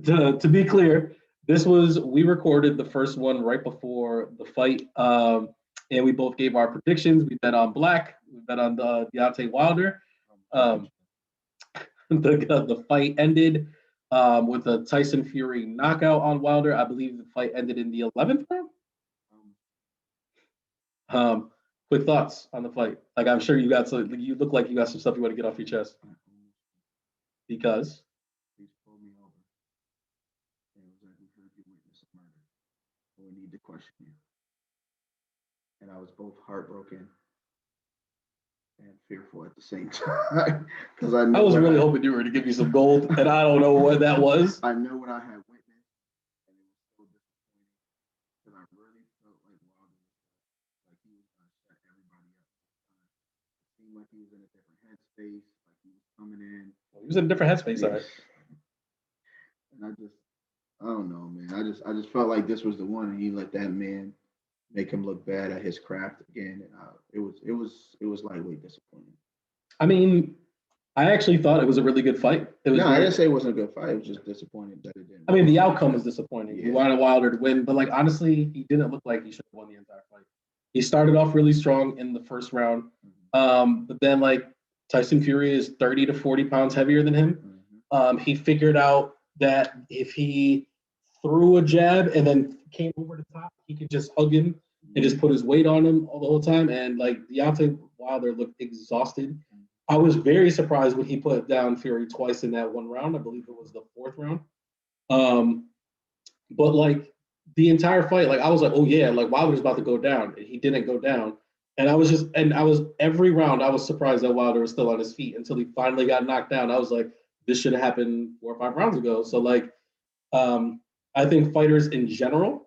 to be clear, we recorded the first one right before the fight, and we both gave our predictions. We bet on Black, we bet on the Deontay Wilder. The fight ended with a Tyson Fury knockout on Wilder. I believe the fight ended in the 11th round. Quick thoughts on the fight. Like, I'm sure you look like you got some stuff you want to get off your chest. Because Please pull me over. And it was like, we heard you witness a murder. We need to question you. And I was both heartbroken and fearful at the same time. Because I was really hoping you were to give me some gold, and I don't know what that was. I know what I had witnessed, and it was so disappointing. Because I really felt like Wilder was like he was going to shut everybody up. It seemed like he was in a different headspace, like he was coming in. He was in a different headspace, all right. And I don't know, man. I just felt like this was the one, and he let that man make him look bad at his craft again. And it was lightweight disappointing. I mean, I actually thought it was a really good fight. I didn't say it wasn't a good fight. It was just disappointing that it didn't. I mean, the outcome was disappointing. Yeah. You wanted Wilder to win, but, like, honestly, he didn't look like he should have won the entire fight. He started off really strong in the first round, but then, like, Tyson Fury is 30 to 40 pounds heavier than him. He figured out that if he threw a jab and then came over the top, he could just hug him and just put his weight on him all the whole time. And, like, Deontay Wilder looked exhausted. I was very surprised when he put down Fury twice in that one round. I believe it was the fourth round. But, like, the entire fight, like, I was like, oh yeah, like, Wilder's about to go down. And he didn't go down. And every round I was surprised that Wilder was still on his feet until he finally got knocked down. I was like, this should have happened 4 or 5 rounds ago. So, like, I think fighters in general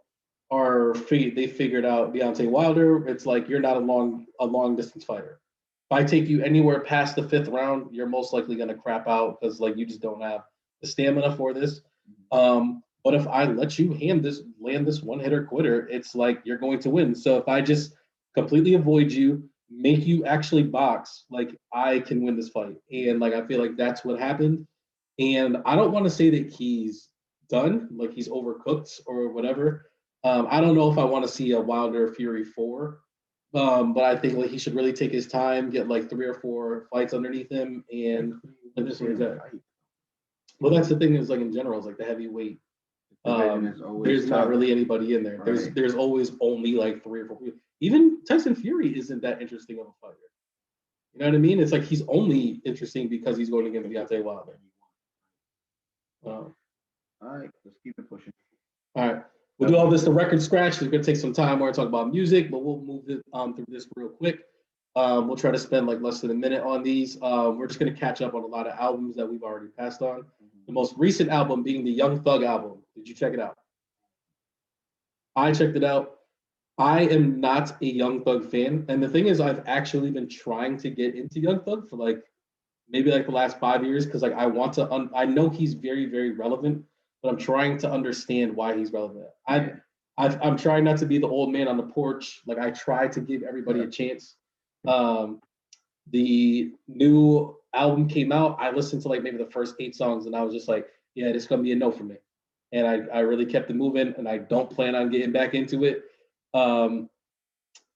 they figured out Deontay Wilder. It's like, you're not a long distance fighter. If I take you anywhere past the 5th round, you're most likely going to crap out because, like, you just don't have the stamina for this. But if I let you land this one hitter quitter, it's like you're going to win. So if I just completely avoid you, make you actually box, like, I can win this fight. And, like, I feel like that's what happened. And I don't want to say that he's done, like he's overcooked or whatever. I don't know if I want to see a Wilder Fury 4, but I think, like, he should really take his time, get like 3 or 4 fights underneath him, and just where he's at. Well, that's the thing is, like, in general, it's like the heavyweight. There's not really anybody in there. Right. There's always only like 3 or 4 people. Even Tyson Fury isn't that interesting of a fighter. You know what I mean? It's like he's only interesting because he's going against Deontay Wilder. All right, let's keep it pushing. All right, we'll do all this to record scratch. It's going to take some time. We're going to talk about music, but we'll move it through this real quick. We'll try to spend like less than a minute on these. We're just going to catch up on a lot of albums that we've already passed on. The most recent album being the Young Thug album. Did you check it out? I checked it out. I am not a Young Thug fan. And the thing is, I've actually been trying to get into Young Thug for like maybe like the last 5 years because like I want to, I know he's very, very relevant, but I'm trying to understand why he's relevant. I'm trying not to be the old man on the porch. Like, I try to give everybody a chance. The new album came out. I listened to like maybe the first 8 songs and I was just like, yeah, this is going to be a no for me. And I really kept it moving and I don't plan on getting back into it.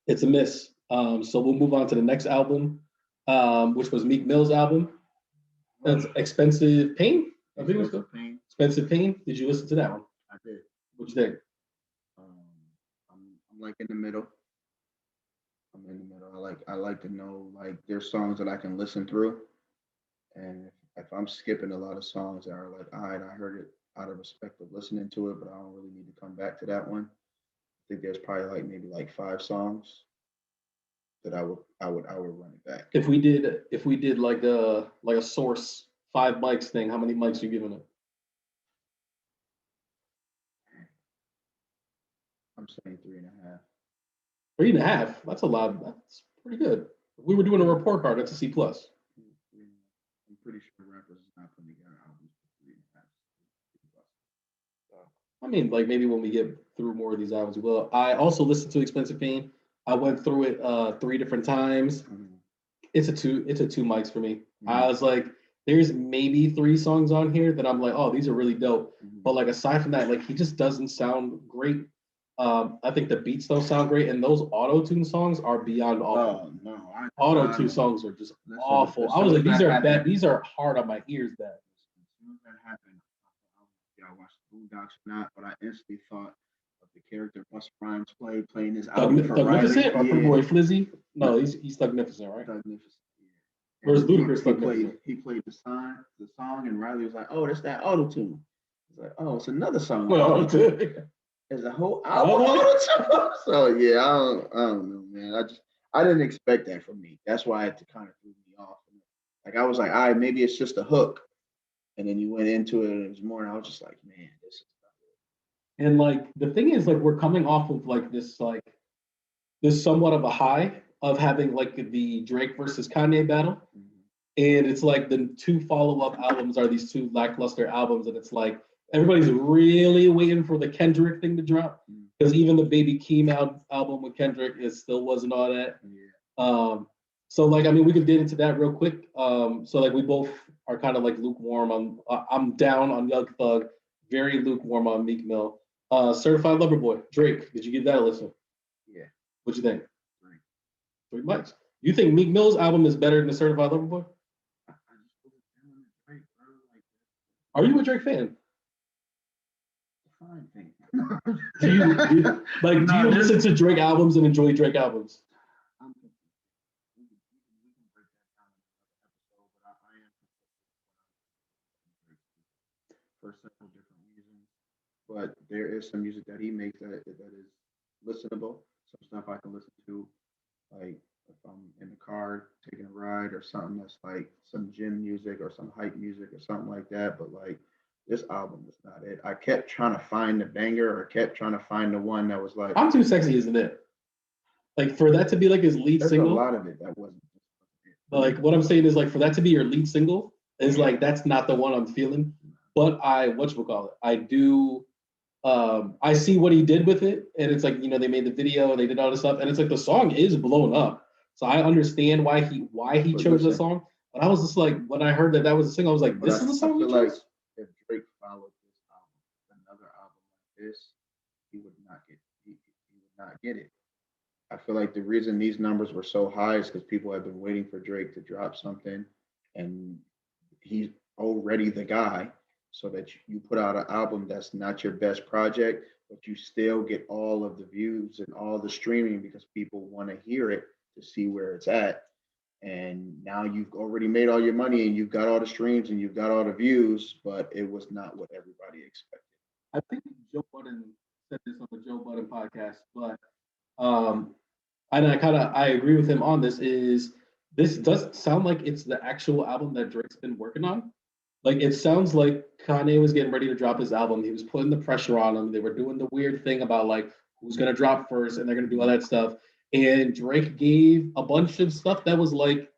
It's a miss. So we'll move on to the next album, which was Meek Mill's album. That's Expensive Pain. I think it was called Expensive Pain. Did you listen to that one? I did. What'd you think? I'm like in the middle. I'm in the middle. I like to know, like, there's songs that I can listen through, and if I'm skipping a lot of songs that are like, all right, I heard it out of respect of listening to it, but I don't really need to come back to that one. I think there's probably maybe 5 songs that I would run it back. If we did like a source 5 mics thing, how many mics are you giving it? I'm saying 3.5. 3.5. That's a lot. That's pretty good. If we were doing a report card, that's a C plus. I'm pretty sure rappers is not putting together albums for 3.5. I mean, like maybe when we get through more of these albums, we will. I also listened to Expensive Pain. I went through it 3 different times. It's a two mics for me. I was like, there's maybe 3 songs on here that I'm like, oh, these are really dope. But like aside from that, like he just doesn't sound great. I think the beats don't sound great, and those auto-tune songs are beyond awful. Oh no, Auto-tune songs are just awful. I was like, these are bad. These are hard on my ears. Bad. As soon as that happened, I watched the Boondocks or not, but I instantly thought of the character Busta Rhymes playing his album for Thugnificent or Riley. Boy Flizzy? No, he's Thugnificent, right? Thugnificent. Where's Ludacris Thugnificent? He played the song, and Riley was like, "Oh, that's that auto tune." He's like, "Oh, it's another song." There's a whole album auto-tune. So yeah, I don't know, man. I didn't expect that from me. That's why it kind of threw me off. Like I was like, all right, maybe it's just a hook. And then you went into it and it was more, and I was just like, man, this is not good. And like the thing is, like we're coming off of this somewhat of a high of having like the Drake versus Kanye battle. And it's like the 2 follow-up albums are these 2 lackluster albums, and it's like everybody's really waiting for the Kendrick thing to drop, because even the Baby Keem album with Kendrick still wasn't all that. Yeah. So like I mean we could get into that real quick. So like we both are kind of like lukewarm on. I'm down on Young Thug, very lukewarm on Meek Mill. Certified Lover Boy, Drake. Did you give that a listen? Yeah. What'd you think? 3 mics. You think Meek Mill's album is better than the Certified Lover Boy? Are you a Drake fan? Fine thing. Do you listen to Drake albums and enjoy Drake albums? We can break that down in another episode, but I am for several different reasons. But there is some music that he makes that is listenable. Some stuff I can listen to, like if I'm in the car taking a ride or something that's like some gym music or some hype music or something like that. But like this album is not it. I kept trying to find the banger, or kept trying to find the one that was like, I'm Too Sexy, isn't it? Like for that to be like his lead single. There's a lot of it that wasn't. Like what I'm saying is like for that to be your lead single is like that's not the one I'm feeling. But I do. I see what he did with it, and it's like they made the video, they did all this stuff, and it's like the song is blown up. So I understand why he chose the song. But I was just like, when I heard that was a single, I was like, this is the song he chose. Like if Drake followed this album, another album like this, he would not get it. I feel like the reason these numbers were so high is because people have been waiting for Drake to drop something, and he's already the guy. So that you put out an album that's not your best project, but you still get all of the views and all the streaming because people want to hear it to see where it's at. And now you've already made all your money and you've got all the streams and you've got all the views, but it was not what everybody expected. I think Joe Budden said this on the Joe Budden podcast, but and I agree with him on this. This doesn't sound like it's the actual album that Drake's been working on. Like it sounds like Kanye was getting ready to drop his album. He was putting the pressure on him. They were doing the weird thing about like who's gonna drop first, and they're gonna do all that stuff. And Drake gave a bunch of stuff that was like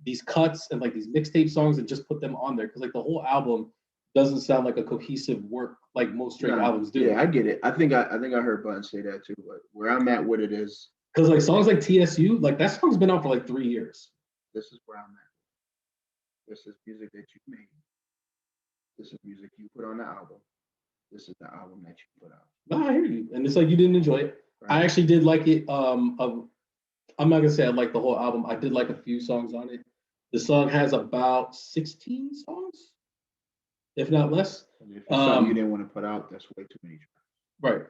these cuts and like these mixtape songs, and just put them on there because like the whole album doesn't sound like a cohesive work like most Drake albums do. Yeah, I get it. I think I heard Button say that too. But where I'm at with it is because like songs like TSU, like that song's been out for like 3 years. This is where I'm at. This is music that you made. This is music you put on the album. This is the album that you put out. No, I hear you. And it's like you didn't enjoy it. Right. I actually did like it. I'm not gonna say I like the whole album. I did like a few songs on it. The song has about 16 songs, if not less. And if it's something you didn't want to put out, that's way too many tracks. Right.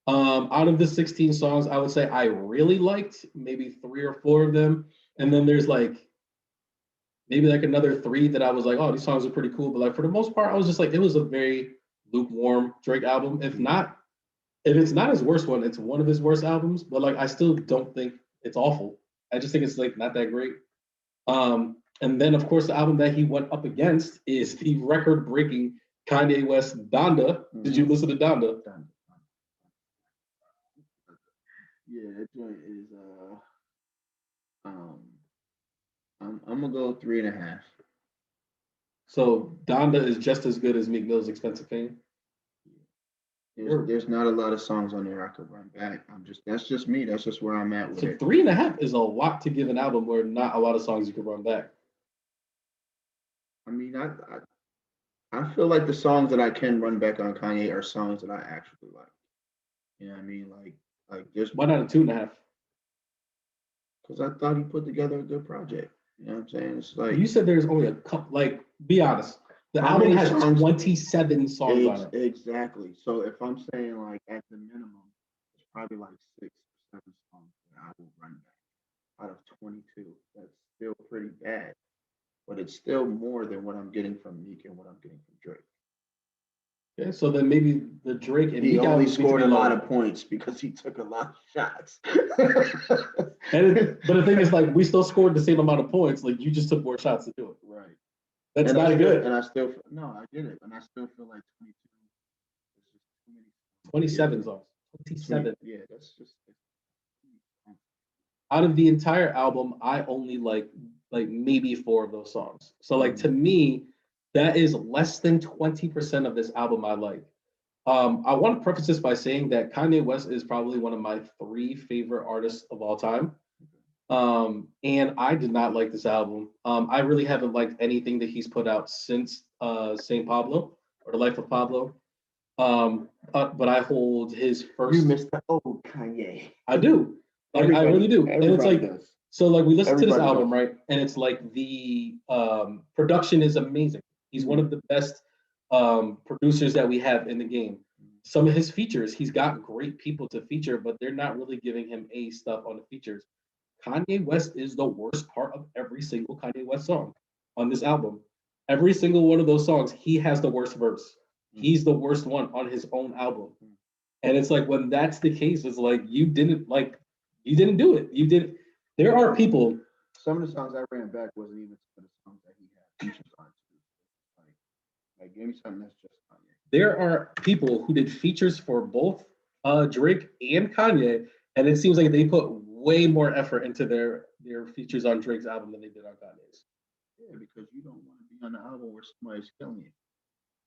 Out of the 16 songs, I would say I really liked maybe 3 or 4 of them. And then there's like maybe like another 3 that I was like, oh, these songs are pretty cool. But like for the most part, I was just like, it was a very lukewarm Drake album. If it's not his worst one, it's one of his worst albums. But like, I still don't think it's awful. I just think it's like not that great. And then of course the album that he went up against is the record-breaking Kanye West Donda. Did you listen to Donda? Yeah, that joint is I'm gonna go 3.5. So Donda is just as good as Meek Mill's Expensive Fame. There's not a lot of songs on there I could run back. That's just me. That's just where I'm at with So it. 3.5 is a lot to give an album where not a lot of songs you can run back. I mean, I feel like the songs that I can run back on Kanye are songs that I actually like. You know what I mean? Like just Why not a 2.5? because I thought he put together a good project. You know what I'm saying? It's like You said there's only a couple. Like, be honest. The How album many has songs? 27 songs on it. Exactly. So if I'm saying like at the minimum, it's probably like 6 or 7 songs that I will run back out of 22. That's still pretty bad, but it's still more than what I'm getting from Meek and what I'm getting from Drake. Okay, so then maybe the Drake and He Meek only albums need to scored be a lot lower. of points because he took a lot of shots. But the thing is, like, we still scored the same amount of points. Like, you just took more shots to do it. Right. That's And not good. And I still no, I get it, and I still feel like 22 is just too many. 27 songs. 27. Yeah, that's just. Out of the entire album, I only like maybe 4 of those songs. So like to me, that is less than 20% of this album I like. I want to preface this by saying that Kanye West is probably one of my 3 favorite artists of all time. And I did not like this album. I really haven't liked anything that he's put out since Saint Pablo or The Life of Pablo. But I hold his first. You missed the old Kanye. I do. Like, I really do. And it's like, does. so like we listen to this Everybody album, does. right? And it's like the production is amazing. He's one of the best producers that we have in the game. Some of his features, he's got great people to feature, but they're not really giving him A stuff on the features. Kanye West is the worst part of every single Kanye West song on this album. Every single one of those songs, he has the worst verse. He's the worst one on his own album. And it's like, when that's the case, it's like you didn't do it. You did. There are people. Some of the songs I ran back wasn't even some of the songs that he had features on too. Like give me something that's just Kanye. There are people who did features for both Drake and Kanye, and it seems like they put way more effort into their features on Drake's album than they did on Kanye's. Yeah, because you don't want to be on the album where somebody's killing you.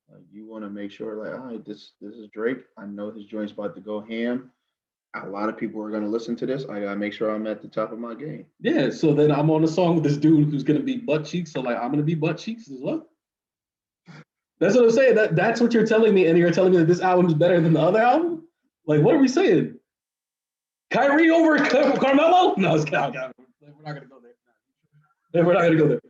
Like you want to make sure, like, all right, this is Drake. I know his joint's about to go ham. A lot of people are going to listen to this. I gotta make sure I'm at the top of my game. Yeah, so then I'm on a song with this dude who's gonna be butt cheeks. So like I'm gonna be butt cheeks as well. That's what I'm saying. That's what you're telling me, and you're telling me that this album is better than the other album. Like, what are we saying? Kyrie over Carmelo? No, we're not gonna go there. We're not gonna go there.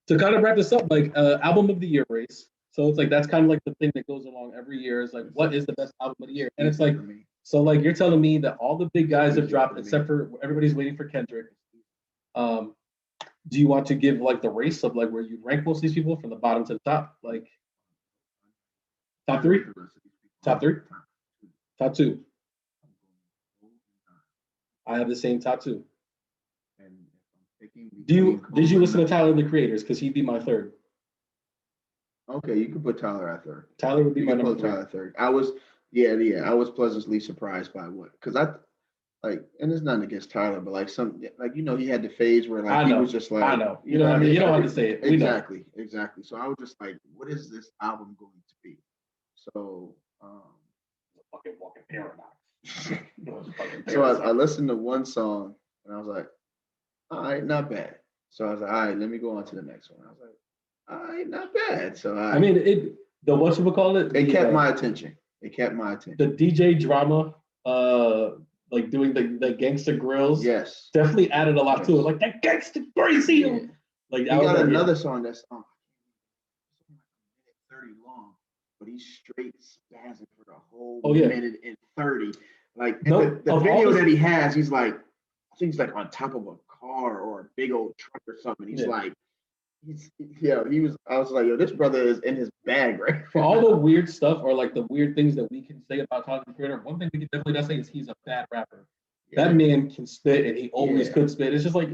To kind of wrap this up, like album of the year race. So it's like that's kind of like the thing that goes along every year. Is like, what is the best album of the year? And it's like, so like you're telling me that all the big guys have dropped, except for everybody's waiting for Kendrick. Do you want to give like the race of like where you rank most of these people from the bottom to the top? Like top 3, top 2. I have the same top 2. Did you listen to Tyler the Creators? Because he'd be my 3rd. Okay, you can put Tyler at 3rd. Tyler would be my number 3. Tyler 3rd. I was pleasantly surprised by what, because I like, and it's nothing against Tyler, but like he had the phase where like he was just like, I know, you know what I mean. You don't have to say it. Exactly. So I was just like, what is this album going to be? So, fucking walking paradox. So I listened to one song and I was like, all right, not bad. So I was like, all right, let me go on to the next one. I was like, all right, not bad. So I mean, it kept my attention. It kept my attention. The DJ drama, like doing the gangster grills, yes, definitely added a lot to it. Like that gangster crazy. Yeah. Like he got another song that's 30 long, but he's straight spazzing for the whole minute and 30. Like the video that he has, he's like, I think he's like on top of a car or a big old truck or something. He's like he was. I was like, yo, this brother is in his bag, right? For all the weird stuff or like the weird things that we can say about Tyler the Creator, one thing we can definitely not say is he's a bad rapper. That man can spit, and he always could spit. It's just like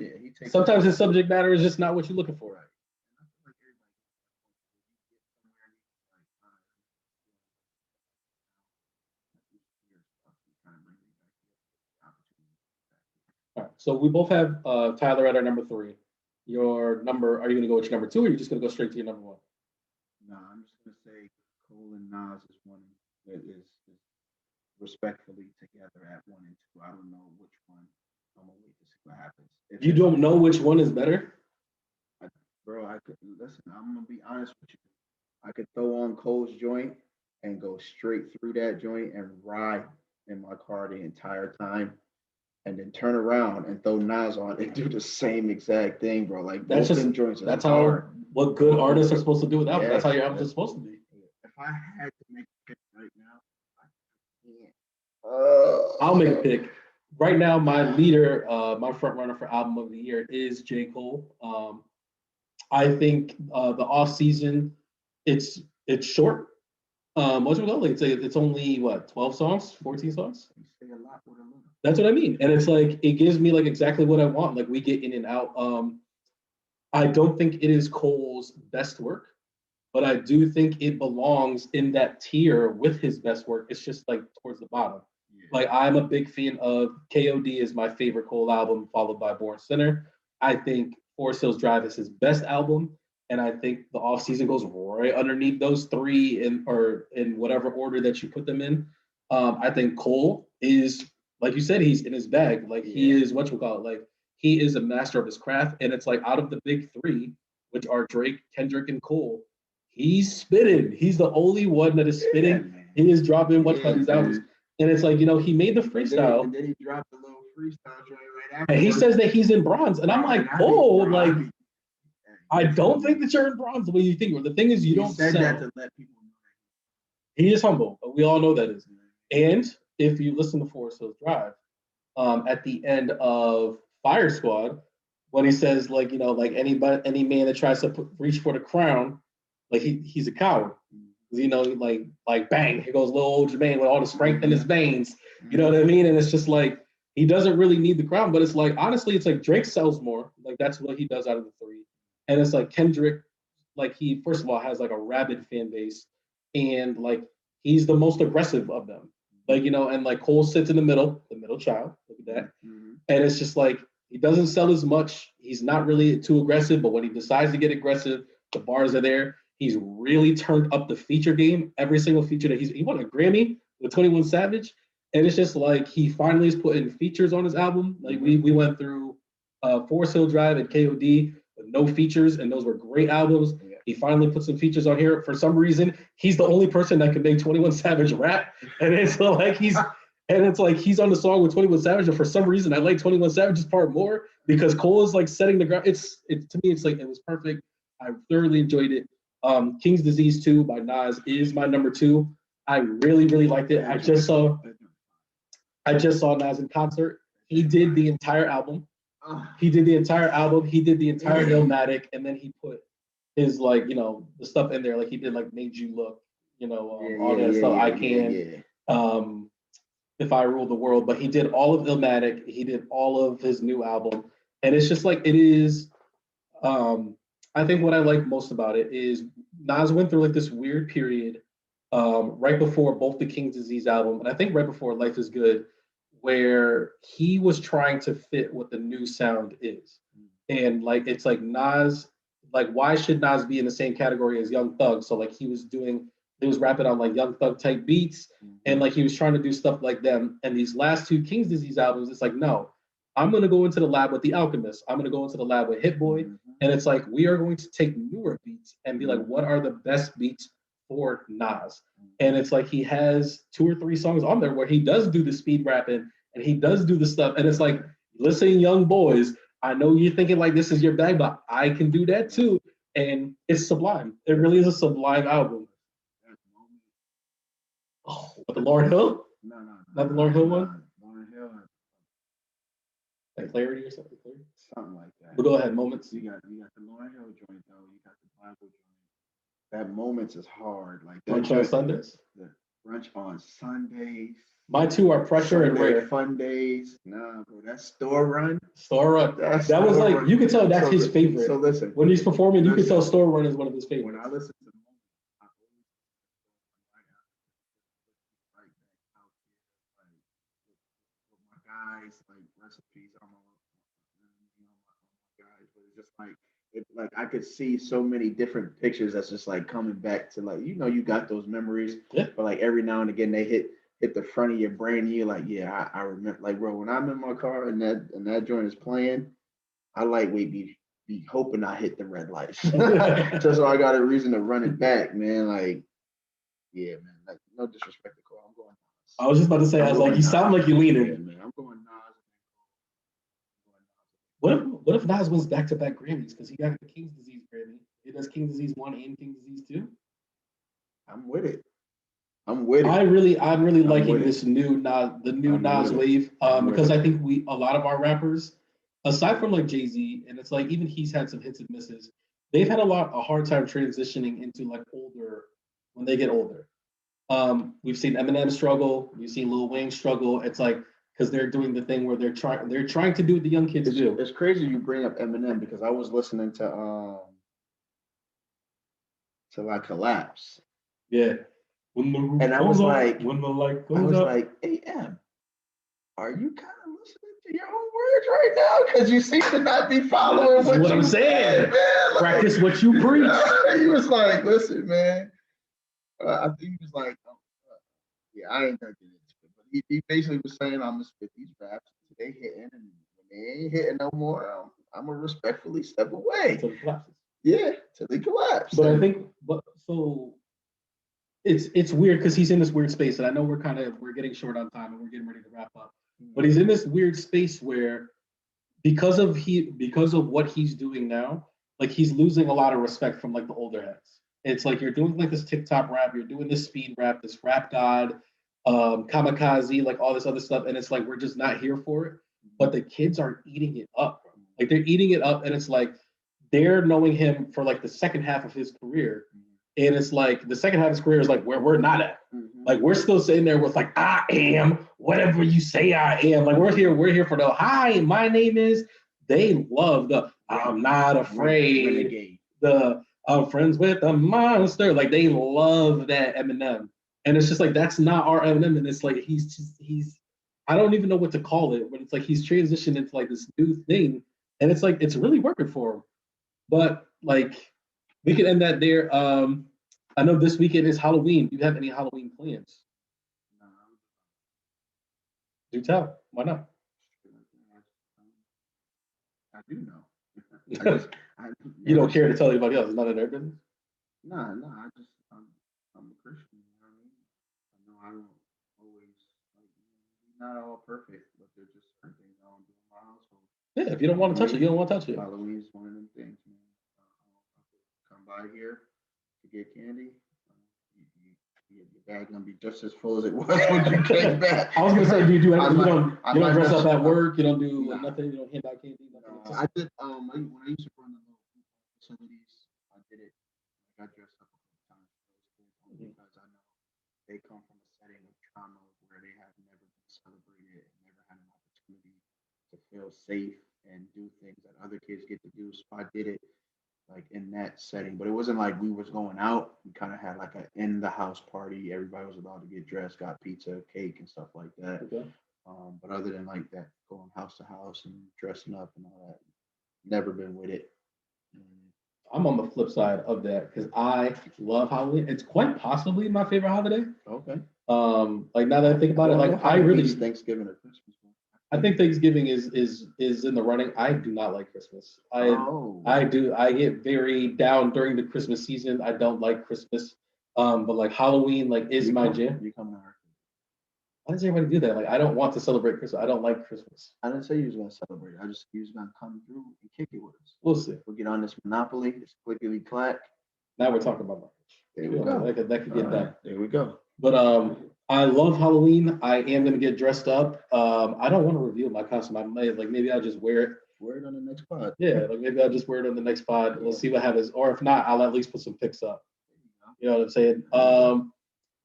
sometimes his subject matter is just not what you're looking for. All right, so we both have Tyler at our number 3. Your number? Are you going to go with your number 2, or are you just going to go straight to your number 1? No, I'm just gonna say Cole and Nas is one that is respectfully together at 1 and 2. I don't know which one. I'm gonna wait to see what happens. You don't know which one is better, bro. I could listen. I'm gonna be honest with you. I could throw on Cole's joint and go straight through that joint and ride in my car the entire time, and then turn around and throw Nas on and do the same exact thing, bro. Like that's just joints. That's how what good artists are supposed to do with albums. That's how your albums are supposed to be. If I had to make a pick right now, I can't. I'll make a pick. Right now, my leader, my front runner for album of the year is J. Cole. I think the off season, it's short. What's it called? It's only what 12 songs, 14 songs. You say a lot with a little. That's what I mean, and it's like it gives me like exactly what I want. Like we get in and out. I don't think it is Cole's best work, but I do think it belongs in that tier with his best work. It's just like towards the bottom. Yeah. Like I'm a big fan of KOD is my favorite Cole album, followed by Born Sinner. I think Forest Hills Drive is his best album, and I think the off season goes right underneath those 3 in whatever order that you put them in. I think Cole is, like you said, he's in his bag. Like he is like he is a master of his craft, and it's like out of the big 3, which are Drake, Kendrick, and Cole, he's spitting. He's the only one that is spitting. He is dropping these albums. And it's like, he made the freestyle. And then he dropped a little freestyle joint right after. And he says that he's in bronze. And I'm like, Cole, like, I don't think that you're in bronze the way you think. The thing is, you don't said that to let people know. He is humble. But we all know that is. And if you listen to Forest Hills Drive, at the end of Fire Squad, when he says, like, any man that tries to reach for the crown, like he's a coward. Like bang, here goes little old Jermaine with all the strength in his veins. You know what I mean? And it's just like he doesn't really need the crown, but it's like honestly, it's like Drake sells more. Like that's what he does out of the 3. And it's like Kendrick, like he first of all has like a rabid fan base, and like he's the most aggressive of them. Like, and like Cole sits in the middle child. Look at that. Mm-hmm. And it's just like he doesn't sell as much. He's not really too aggressive, but when he decides to get aggressive, the bars are there. He's really turned up the feature game. Every single feature that he won a Grammy with 21 Savage. And it's just like he finally is putting features on his album. Like we went through Forest Hill Drive and KOD with no features, and those were great albums. Yeah. He finally put some features on here. For some reason, he's the only person that can make 21 Savage rap. And it's like he's on the song with 21 Savage, and for some reason I like 21 Savage's part more because Cole is like setting the ground. To me, it's like it was perfect. I thoroughly enjoyed it. King's Disease 2 by Nas is my number 2. I really, really liked it. I just saw Nas in concert. He did the entire album. He did the entire Illmatic, and then he put his the stuff in there. Like he did Made You Look, all that stuff. I Can. If I Rule the World, but he did all of Illmatic. He did all of his new album, and it's just like it is. I think what I like most about it is Nas went through this weird period right before both the King's Disease album, and I think right before Life is Good, where he was trying to fit what the new sound is. And it's like Nas, why should Nas be in the same category as Young Thug? So he was rapping on Young Thug type beats, and he was trying to do stuff like them. And these last 2 King's Disease albums, it's like, no, I'm going to go into the lab with The Alchemist. I'm going to go into the lab with Hit Boy. And it's like, we are going to take newer beats and be like, what are the best beats for Nas? And it's like, he has 2 or 3 songs on there where he does do the speed rapping and he does do the stuff. And it's like, listen, young boys, I know you're thinking this is your bag, but I can do that too. And it's sublime. It really is a sublime album. Oh, what, the Lauryn Hill? No. Not the Lauryn Hill one? Lauryn Hill. Clarity or something? something like that. But go ahead, Moments. You got the Lauryn Hill joint though. You got the Bible joint. That Moments is hard. Like that Brunch on Sundays. The brunch on Sundays. My two are Pressure and Sunday Rare. Fun Days. Nah, bro, that's Store Run. Store Run. That was like Run. You can tell that's his favorite. So listen, when he's performing, you can tell Store Run is one of his favorites. When I listen to Moments, I always right back out here, like with my guys, like recipes. I'm my guys, but it's just like. Like I could see so many different pictures that's just like coming back to like you got those memories, but like every now and again they hit the front of your brain and you're like, yeah, I remember, like, bro, when I'm in my car and that joint is playing, I lightweight be hoping I hit the red lights just so I got a reason to run it back, man. Like, yeah, man, like no disrespect to Cole, I'm going Nas. I was just about to say, I was like, you sound like you leaning. Yeah, man, I'm going Nas. What if Nas wins back-to-back Grammys because he got the King's Disease Grammy? He does King's Disease 1 and King's Disease 2. I'm with it. I'm really liking this new Nas wave because I think a lot of our rappers, aside from like Jay-Z, and it's like even he's had some hits and misses, they've had a hard time transitioning into like older when they get older. We've seen Eminem struggle, we've seen Lil Wayne struggle. It's like because they're doing the thing where they're trying to do what the young kids do. It's crazy you bring up Eminem because I was listening to like Collapse. Yeah. And I was like, when the light goes I was up. like, hey, M, are you kind of listening to your own words right now? Because you seem to not be following what I'm saying. Man. Practice what you preach. He was like, listen, man. I think he was like, yeah, I ain't gonna get into it. But he basically was saying, I'm gonna spit these raps. They hitting, and when they ain't hitting no more, I'm gonna respectfully step away. Till it collapses. Yeah, till they collapse. But I think, it's weird because he's in this weird space, and I know we're getting short on time and we're getting ready to wrap up. But he's in this weird space where because of what he's doing now, like he's losing a lot of respect from like the older heads. It's like you're doing like this TikTok rap, you're doing this speed rap, this rap god, kamikaze, like all this other stuff, and it's like we're just not here for it. But the kids are eating it up. Like they're eating it up, and it's like they're knowing him for like the second half of his career. And it's like the second half of his career is like where we're not at. Like we're still sitting there with like, I am whatever you say I am. Like we're here for the hi, my name is. They love the I'm not afraid. The I'm friends with a monster. Like they love that Eminem. And it's just like that's not our Eminem. And it's like he's I don't even know what to call it, but it's like he's transitioned into like this new thing. And it's like it's really working for him. But like we can end that there. I know this weekend is Halloween. Do you have any Halloween plans? No. Do tell. Why not? I do know. You don't care to tell anybody else. It's not in their business? No. I'm a Christian. You know what I mean? I know I don't always, not all perfect, but there's just certain things I don't do in my household. Yeah, if you don't want to touch it, you don't want to touch it. Halloween is one of them things, man. Come by here to get candy. Your bag gonna be just as full as it was when you came back. I was gonna say, do you do anything? You don't dress up at work. You don't do nothing. You don't hand out candy. I did. When I used to run the little facilities, I did it. I dressed up a couple times for those kids because I know they come from a setting of trauma where they have never been celebrated and never had an opportunity to feel safe and do things that other kids get to do. So I did it like in that setting, but it wasn't like we was going out. We kind of had like an in the house party. Everybody was allowed to get dressed, got pizza, cake, and stuff like that. Okay. But other than like that, going house to house and dressing up and all that, never been with it. I'm on the flip side of that because I love Halloween. It's quite possibly my favorite holiday. Okay. Like now that I think about it, like I really Thanksgiving or Christmas. I think Thanksgiving is in the running. I do not like Christmas. I do. I get very down during the Christmas season. I don't like Christmas. But like Halloween, like is my jam. You come to our. Why does everybody do that? Like I don't want to celebrate Christmas. I don't like Christmas. I didn't say you was gonna celebrate. I just you was gonna come through and kick it with us. We'll see. We'll get on this Monopoly, this clickety clack. Now we're talking about lunch. There we go. That could get done. There we go. But I love Halloween. I am gonna get dressed up. I don't want to reveal my costume. I may maybe I'll just wear it. wear it on the next pod. Yeah, like maybe I'll just wear it on the next pod. We'll see what happens. Or if not, I'll at least put some pics up. You know what I'm saying?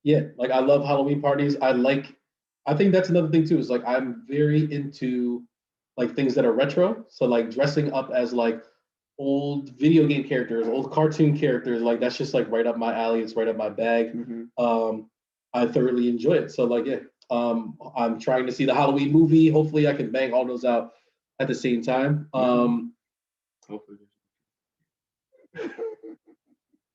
Yeah, like I love Halloween parties. I think that's another thing too, is like I'm very into like things that are retro. So like dressing up as like old video game characters, old cartoon characters, like that's just like right up my alley. It's right up my bag. I thoroughly enjoy it. So like yeah, I'm trying to see the Halloween movie. Hopefully I can bang all those out at the same time. Hopefully.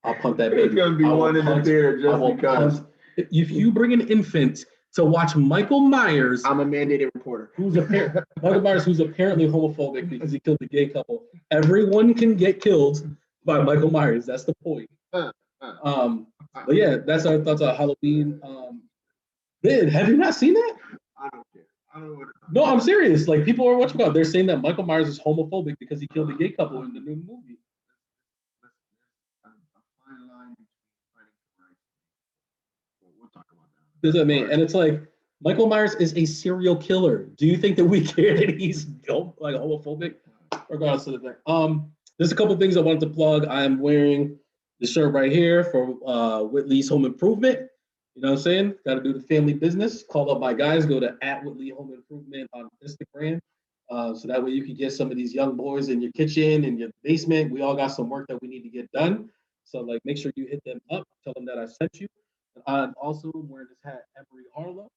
I'll punt that baby. There's gonna be one in the theater just because. If you bring an infant to watch Michael Myers, I'm a mandated reporter. Michael Myers, who's apparently homophobic because he killed the gay couple. Everyone can get killed by Michael Myers. That's the point. But yeah, that's our thoughts on Halloween. Have you not seen that? I don't care. I don't know what. No, I'm serious. Like people are watching about. They're saying that Michael Myers is homophobic because he killed the gay couple in the new movie. We'll talk about that. Does that mean? And it's like Michael Myers is a serial killer. Do you think that we care that he's like homophobic? Regardless of the thing. There's a couple things I wanted to plug. I'm wearing the shirt right here for Whitley's Home Improvement. You know what I'm saying? Got to do the family business. Call up my guys. Go to @Whitley Home Improvement on Instagram. So that way you can get some of these young boys in your kitchen, in your basement. We all got some work that we need to get done. So like, make sure you hit them up. Tell them that I sent you. I'm also wearing this hat, Emery Harlow.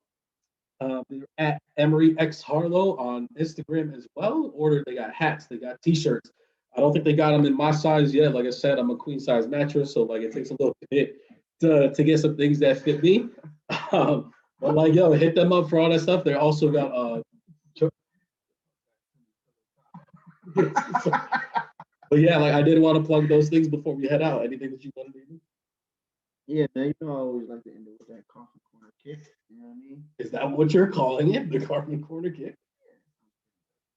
They're @Emery X Harlow on Instagram as well. They got hats, they got t-shirts. I don't think they got them in my size yet. Like I said, I'm a queen size mattress, so like it takes a little bit to get some things that fit me. But like, yo, hit them up for all that stuff. They also got but yeah, like I did want to plug those things before we head out. Anything that you want to do? Yeah, man, I always like to end it with that coffin corner kick. You know what I mean? Is that what you're calling it? The coffin corner kick?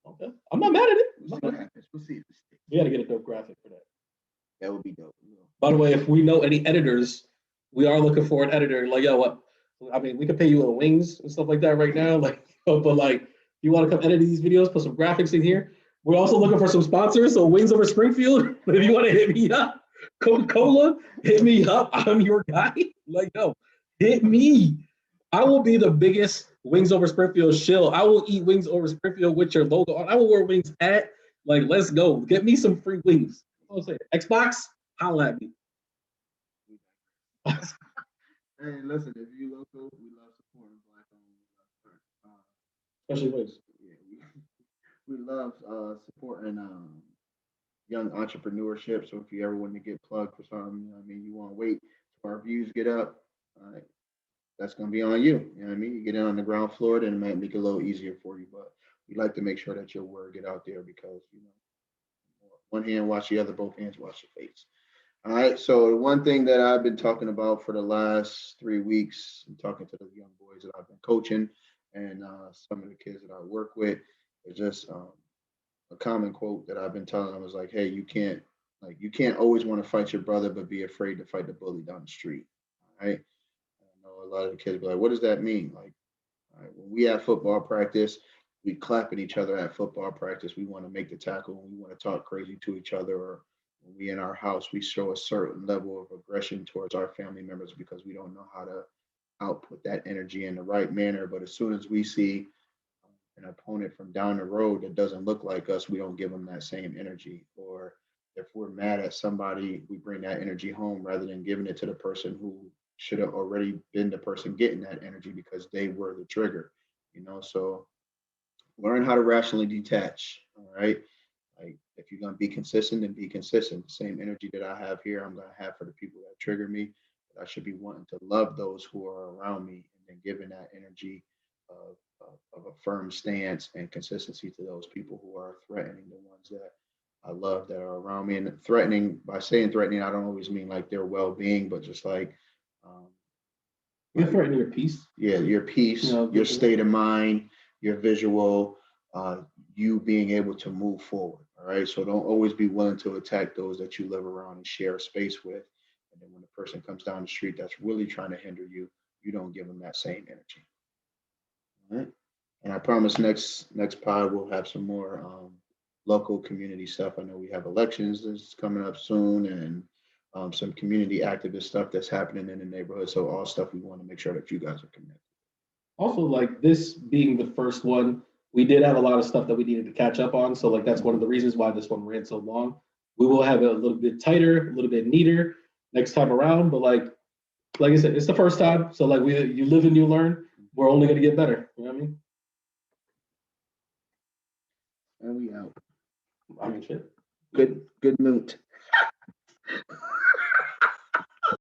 Okay. I'm not mad at it. We'll see what happens. We'll see if it sticks. We got to get a dope graphic for that. That would be dope. By the way, if we know any editors, we are looking for an editor. Like, yo, what? I mean, we could pay you a wings and stuff like that right now. Like, but like, you want to come edit these videos, put some graphics in here. We're also looking for some sponsors. So Wings Over Springfield, if you want to hit me up, Coca-Cola, hit me up. I'm your guy. Like, no, hit me. I will be the biggest Wings Over Springfield shill. I will eat Wings Over Springfield with your logo on. I will wear wings at, like, let's go. Get me some free wings. What was it? Xbox, holla at me. Hey, listen, if you local, we love supporting Black-owned. Especially wings. Yeah, we love supporting young entrepreneurship. So if you ever want to get plugged for something, you know what I mean, you want to wait till our views get up, that's going to be on you. You know what I mean? You get in on the ground floor, then it might make it a little easier for you. But we like to make sure that your word get out there because, you know, one hand wash the other, both hands wash your face. All right. So one thing that I've been talking about for the last 3 weeks, I'm talking to the young boys that I've been coaching and some of the kids that I work with, is just a common quote that I've been telling them is like, hey, you can't always want to fight your brother, but be afraid to fight the bully down the street. All right. I know a lot of the kids be like, what does that mean? Like, all right, when we have football practice, we clap at each other at football practice. We want to make the tackle. We want to talk crazy to each other. Or when we in our house, we show a certain level of aggression towards our family members because we don't know how to output that energy in the right manner. But as soon as we see an opponent from down the road that doesn't look like us, we don't give them that same energy. Or if we're mad at somebody, we bring that energy home rather than giving it to the person who should have already been the person getting that energy because they were the trigger, you know? So learn how to rationally detach, all right? Like if you're going to be consistent, then be consistent. The same energy that I have here, I'm going to have for the people that trigger me. But I should be wanting to love those who are around me and then giving that energy of a firm stance and consistency to those people who are threatening, the ones that I love that are around me. And threatening, by saying threatening, I don't always mean like their well-being, but just like you threaten your peace. Yeah, your peace, you know, your state of mind, your visual, you being able to move forward. All right. So don't always be willing to attack those that you live around and share a space with. And then when the person comes down the street that's really trying to hinder you, you don't give them that same energy. All right. And I promise next pod we'll have some more local community stuff. I know we have elections that's coming up soon, and some community activist stuff that's happening in the neighborhood. So all stuff we want to make sure that you guys are connected. Also, like this being the first one, we did have a lot of stuff that we needed to catch up on. So like that's one of the reasons why this one ran so long. We will have it a little bit tighter, a little bit neater next time around. But like I said, it's the first time. So like you live and you learn. We're only gonna get better. You know what I mean? And we out. I mean shit. Good moot.